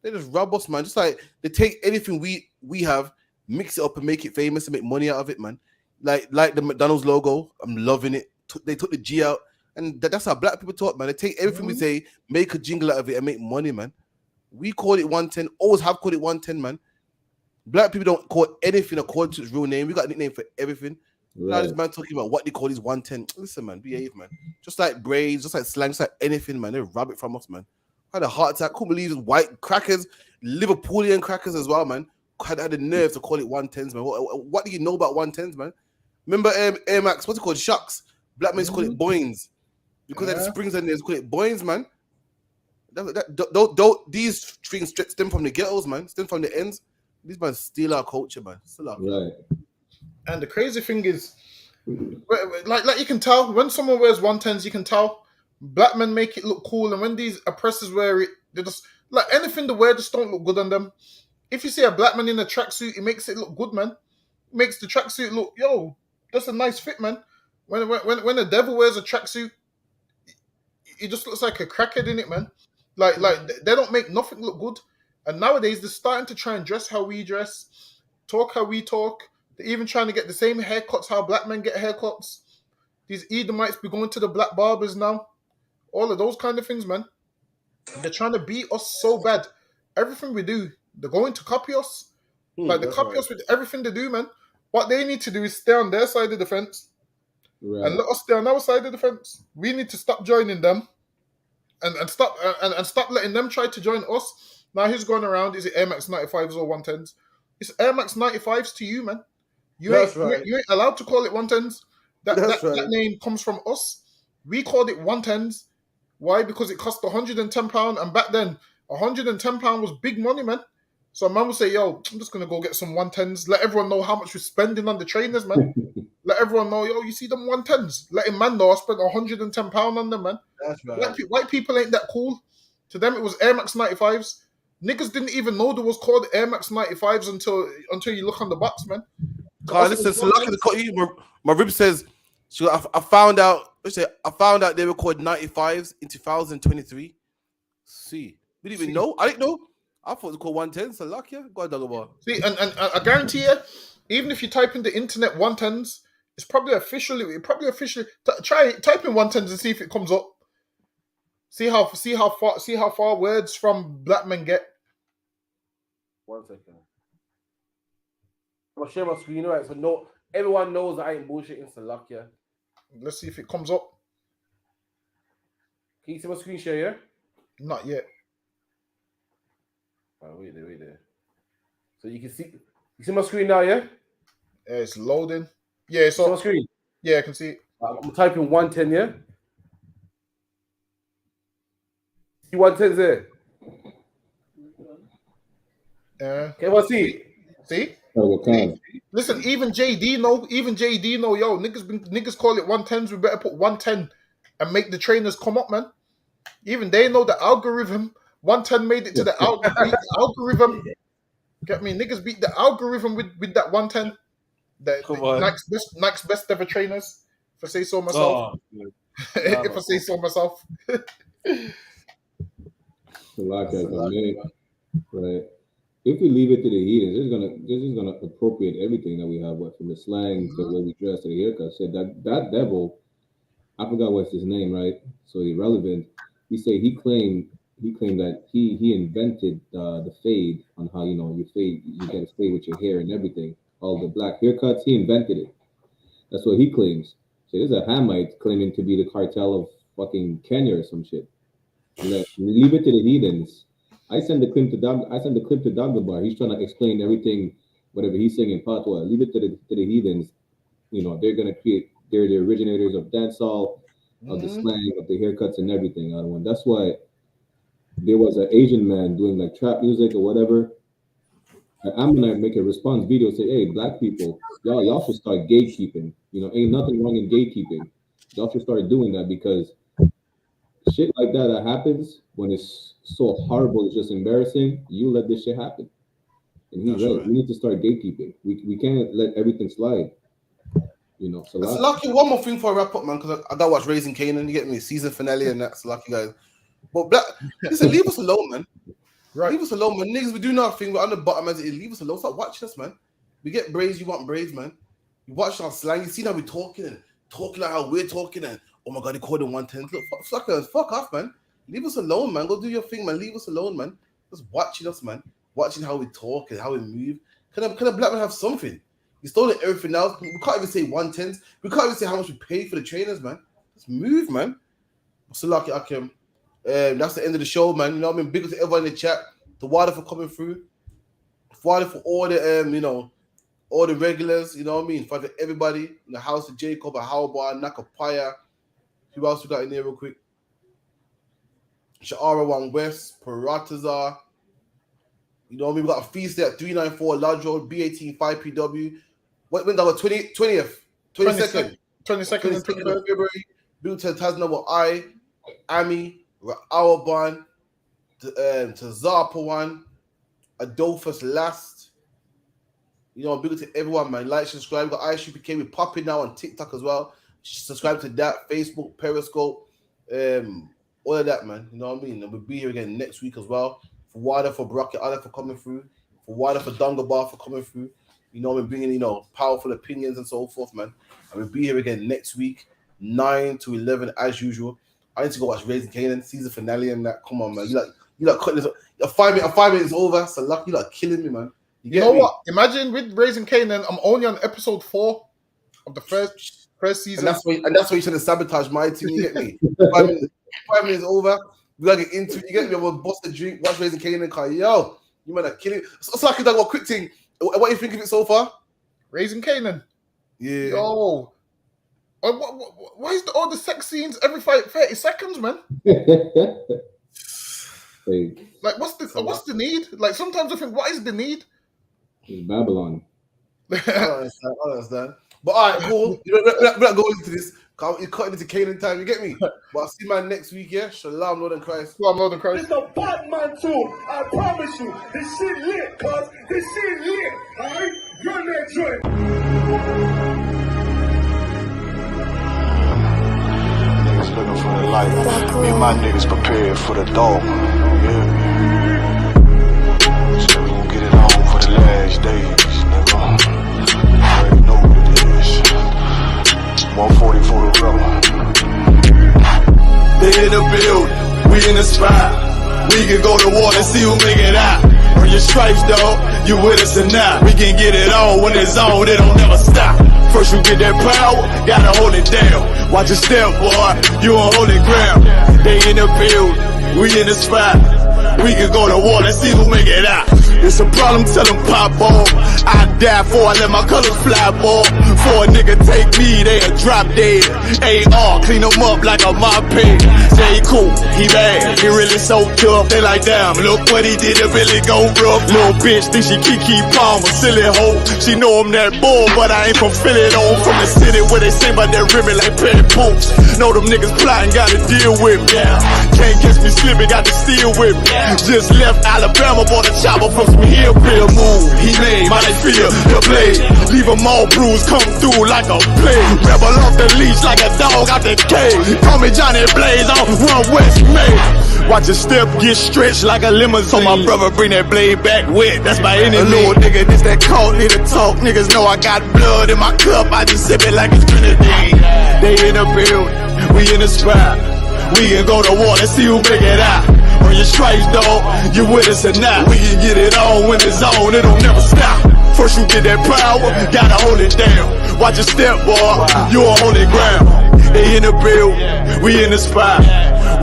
They just rob us, man. Just like they take anything we have, mix it up and make it famous and make money out of it, man. Like the McDonald's logo. I'm loving it. They took the G out. And that's how black people talk, man. They take everything we say, make a jingle out of it and make money, man. We call it 110. Always have called it 110, man. Black people don't call anything according to its real name. We got a nickname for everything. Now this man talking about what they call his 110. Listen, man, behave, man. Just like braids, just like slang, just like anything, man. They rob it from us, man. I had a heart attack. Couldn't believe it. White crackers, Liverpoolian crackers as well, man. Had the nerve to call it 110s, man. What do you know about 110s, man? Remember Air Max, what's it called? Shucks. Black men call it boings. Because of the springs and there's call it boings, man. These strings stem from the ghettos, man. Stem from the ends. These man steal our culture, man. Right. And the crazy thing is, like you can tell when someone wears 110s, you can tell black men make it look cool, and when these oppressors wear it, they just like anything they wear just don't look good on them. If you see a black man in a tracksuit, it makes it look good, man. It makes the tracksuit look, yo, that's a nice fit, man. When the devil wears a tracksuit, it just looks like a crackhead in it, man. Like they don't make nothing look good. And nowadays they're starting to try and dress how we dress, talk how we talk. They're even trying to get the same haircuts how black men get haircuts. These Edomites be going to the black barbers now. All of those kind of things, man. They're trying to beat us so bad. Everything we do, they're going to copy us. Like they copy us with everything they do, man. What they need to do is stay on their side of the fence. Right. And let us stay on our side of the fence. We need to stop joining them and stop letting them try to join us. Now who's going around? Is it Air Max 95s or 110s? It's Air Max 95s to you, man. You ain't allowed to call it 110s. That name comes from us. We called it 110s. Why? Because it cost £110, and back then £110 was big money, man. So a man would say, yo, I'm just gonna go get some 110s. Let everyone know how much we're spending on the trainers, man. Let everyone know, yo, you see them 110s. Let him man know I spent £110 on them, man. That's right. White people ain't that cool. To them, it was Air Max 95s. Niggas didn't even know there was called Air Max 95s until you look on the box, man. Carl, listen, so lucky to cut you. My rib says, I found out they were called 95s in 2023. See, we didn't even know. I didn't know. I thought it was called 110s. So lucky, go on, Dogger. See, and I guarantee you, even if you type in the internet 110s, it's probably officially. Type in 110s and see if it comes up. See how far words from black men get. 1 second. I'm gonna share my screen, right? So everyone knows that I ain't bullshitting. So luck, yeah. Let's see if it comes up. Can you see my screen share? Yeah. Not yet. Oh, wait there. So you can see. You see my screen now, yeah? It's loading. Yeah, it's on my screen. Yeah, I can see it. I'm typing 110, yeah. See 110 there. Okay, well, see. Listen, even JD know. Yo, niggas call it 110s. We better put 110 and make the trainers come up, man. Even they know the algorithm. 110 made it to the algorithm. Get me? Niggas beat the algorithm with that 110. Nike's best ever trainers. If I say so myself. If I say so myself. Right. If we leave it to the heathens, they're just gonna appropriate everything that we have, from the slang to the way we dress to the haircut. Said that devil, I forgot what's his name, right? So irrelevant. He claimed that he invented the fade, on how you get a fade with your hair and everything. All the black haircuts, he invented it. That's what he claims. So there's a Hamite claiming to be the cartel of fucking Kenya or some shit. Leave it to the heathens. I send the clip to Dagdabar. He's trying to explain everything, whatever he's saying in Patois. Leave it to the heathens. They're gonna create. They're the originators of dancehall, of the slang, of the haircuts and everything. That's why there was an Asian man doing like trap music or whatever. I'm gonna make a response video, say, "Hey, black people, y'all should start gatekeeping. Ain't nothing wrong in gatekeeping. Y'all should start doing that, because shit like that happens when it's so horrible, it's just embarrassing. You let this shit happen." And he's right. We need to start gatekeeping. We can't let everything slide. So it's lucky. One more thing for a wrap up, man, because I got to watch Raising Canaan. You get me? Season finale and that's lucky, guys. But listen, leave us alone, man. Right. Leave us alone, man. Niggas, we do nothing. We're on the bottom as it is. Leave us alone. Stop watching us, man. We get braids, you want braids, man. You watch our slang. You see how we talking like how we're talking and oh my god, they called him 110. Look, fuck off, man. Leave us alone, man. Go do your thing, man. Leave us alone, man. Just watching us, man. Watching how we talk and how we move. Can a black man have something? You stole everything else. We can't even say 110s. We can't even say how much we paid for the trainers, man. Just move, man. So lucky, Akim. That's the end of the show, man. You know what I mean? Big up to everyone in the chat. To Wada for coming through. Wada for all the all the regulars, you know what I mean? For everybody in the house of Jacob, Howbar, Nakapaya. Who else we got in there real quick? Sha'ara One West, Paratazar. You know what I mean? We got a feast there at 394 Lodge Road, B18 5PW. When that was 22nd and 23rd February. Bill to Tasnabo I, Ami, Ra'awaban, to Zarpawan, Adolphus Last. You know, big up to everyone, man. Like, subscribe. We got ISUPK. We're popping now on TikTok as well. Subscribe to that. Facebook, Periscope, all of that, man. You know what I mean? And we'll be here again next week as well. For Wada, for Brocket, Ada for coming through. For Wada, for Dungabar for coming through. You know, we're bringing, powerful opinions and so forth, man. And we'll be here again next week, 9 to 11 as usual. I need to go watch Raising Canaan, season finale and that. Come on, man. You like cutting this. 5 minutes over. So lucky, you like killing me, man. You know what? Imagine with Raising Canaan, I'm only on episode 4 of the first season. And that's why you should have sabotaged my team. You get me? 5 minutes over. We gotta get into it. You get me? I'm gonna bust a drink, watch Raising Canaan, car. Yo, you might have kill it. So I could have got a quick thing. What do you think of it so far? Raising Canaan. Yeah. Yo. Why is all the sex scenes every 30 seconds, man? Like, what's the need? Like, sometimes I think, what is the need? It's Babylon. I understand. But all right, cool. We're not going into this. You're cutting into Canaan time, you get me? But I'll see man next week, yeah? Shalom, Lord and Christ. Shalom, Lord and Christ. It's a Batman too. I promise you. This shit lit, cuz. This shit lit. Alright? Run that joint. Niggas looking for the light. Me and my niggas prepared for the dog. Yeah. So we gon' get it on for the last days, nigga. I already know what it is. 140 for the rubber. They in the building, we in the spot. We can go to war and see who make it out. Earn your stripes, dog. You with us or not? We can get it on when it's on. It don't never stop. First you get that power, gotta hold it down. Watch your step, boy. You on holy ground. They in the building, we in the spot. We can go to war, let's see who make it out. It's a problem, tell them pop off. I die for, I let my colors fly, boy. For a nigga take me, they a drop dead. AR, clean them up like a mop pig. Say cool, he bad, he really so tough. They like, damn, look what he did, it really go rough. Little bitch think she Kiki Palmer, silly hoe. She know I'm that bull, but I ain't from Philly though. From the city where they say about that ribbon like petty poops. Know them niggas plotting, gotta deal with me. Can't catch me slipping, got to steal with me. Just left Alabama, bought a chopper from some hillbilly move. He made my they feel the blade. Leave them all bruised, come through like a plague. Rebel off the leash like a dog out the cage. Call me Johnny Blaze on One West May. Watch your step get stretched like a limousine. So my brother bring that blade back wet. That's my enemy. A little nigga, this that cult, need to talk. Niggas know I got blood in my cup. I just sip it like it's grenadine. They in the building, we in the spot. We can go to war, let's see who make it out. Earn your stripes, dog, you with us or not. We can get it on when it's on, it don't never stop. First you get that power, gotta hold it down. Watch your step, boy, you on holy ground. They in the building, we in the spot.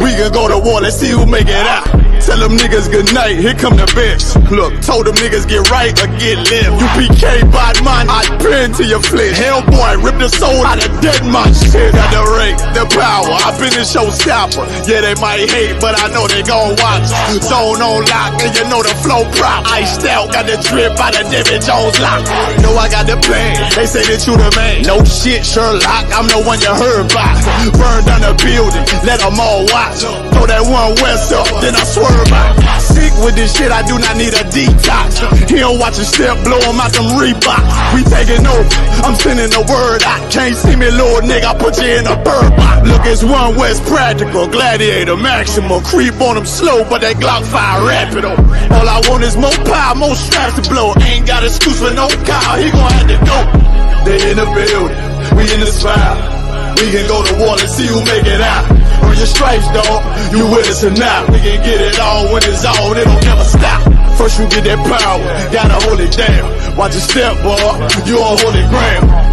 We can go to war, let's see who make it out. Tell them niggas good night, here come the best. Look, told them niggas get right or get left. UPK, bad man, I pin to your flesh. Hellboy, rip the soul out of dead man shit. Got the rate, the power, I been the showstopper. Yeah, they might hate, but I know they gon' watch. Zone on lock, and you know the flow prop. Iced out, got the drip out of David Jones lock. Know I got the plan, they say that you the man. No shit, Sherlock, I'm the one you heard by. Burn down the building, let them all watch. Throw that One West up, then I swear word about. Sick with this shit, I do not need a detox. He don't watch a step, blow him out them Reeboks. We taking over, I'm sending the word out. Can't see me, little nigga, I put you in a bird box. Look, it's one West Practical, Gladiator, Maximal. Creep on them slow, but that Glock fire rapido. All I want is more power, more straps to blow. Ain't got excuse for no car, he gon' have to go. They in the building, we in the spot. We can go to war and see who make it out. Earn your stripes, dog. You with us or not? We can get it all when it's on. It don't never stop. First you get that power, gotta hold it down. Watch your step, boy. You on holy ground.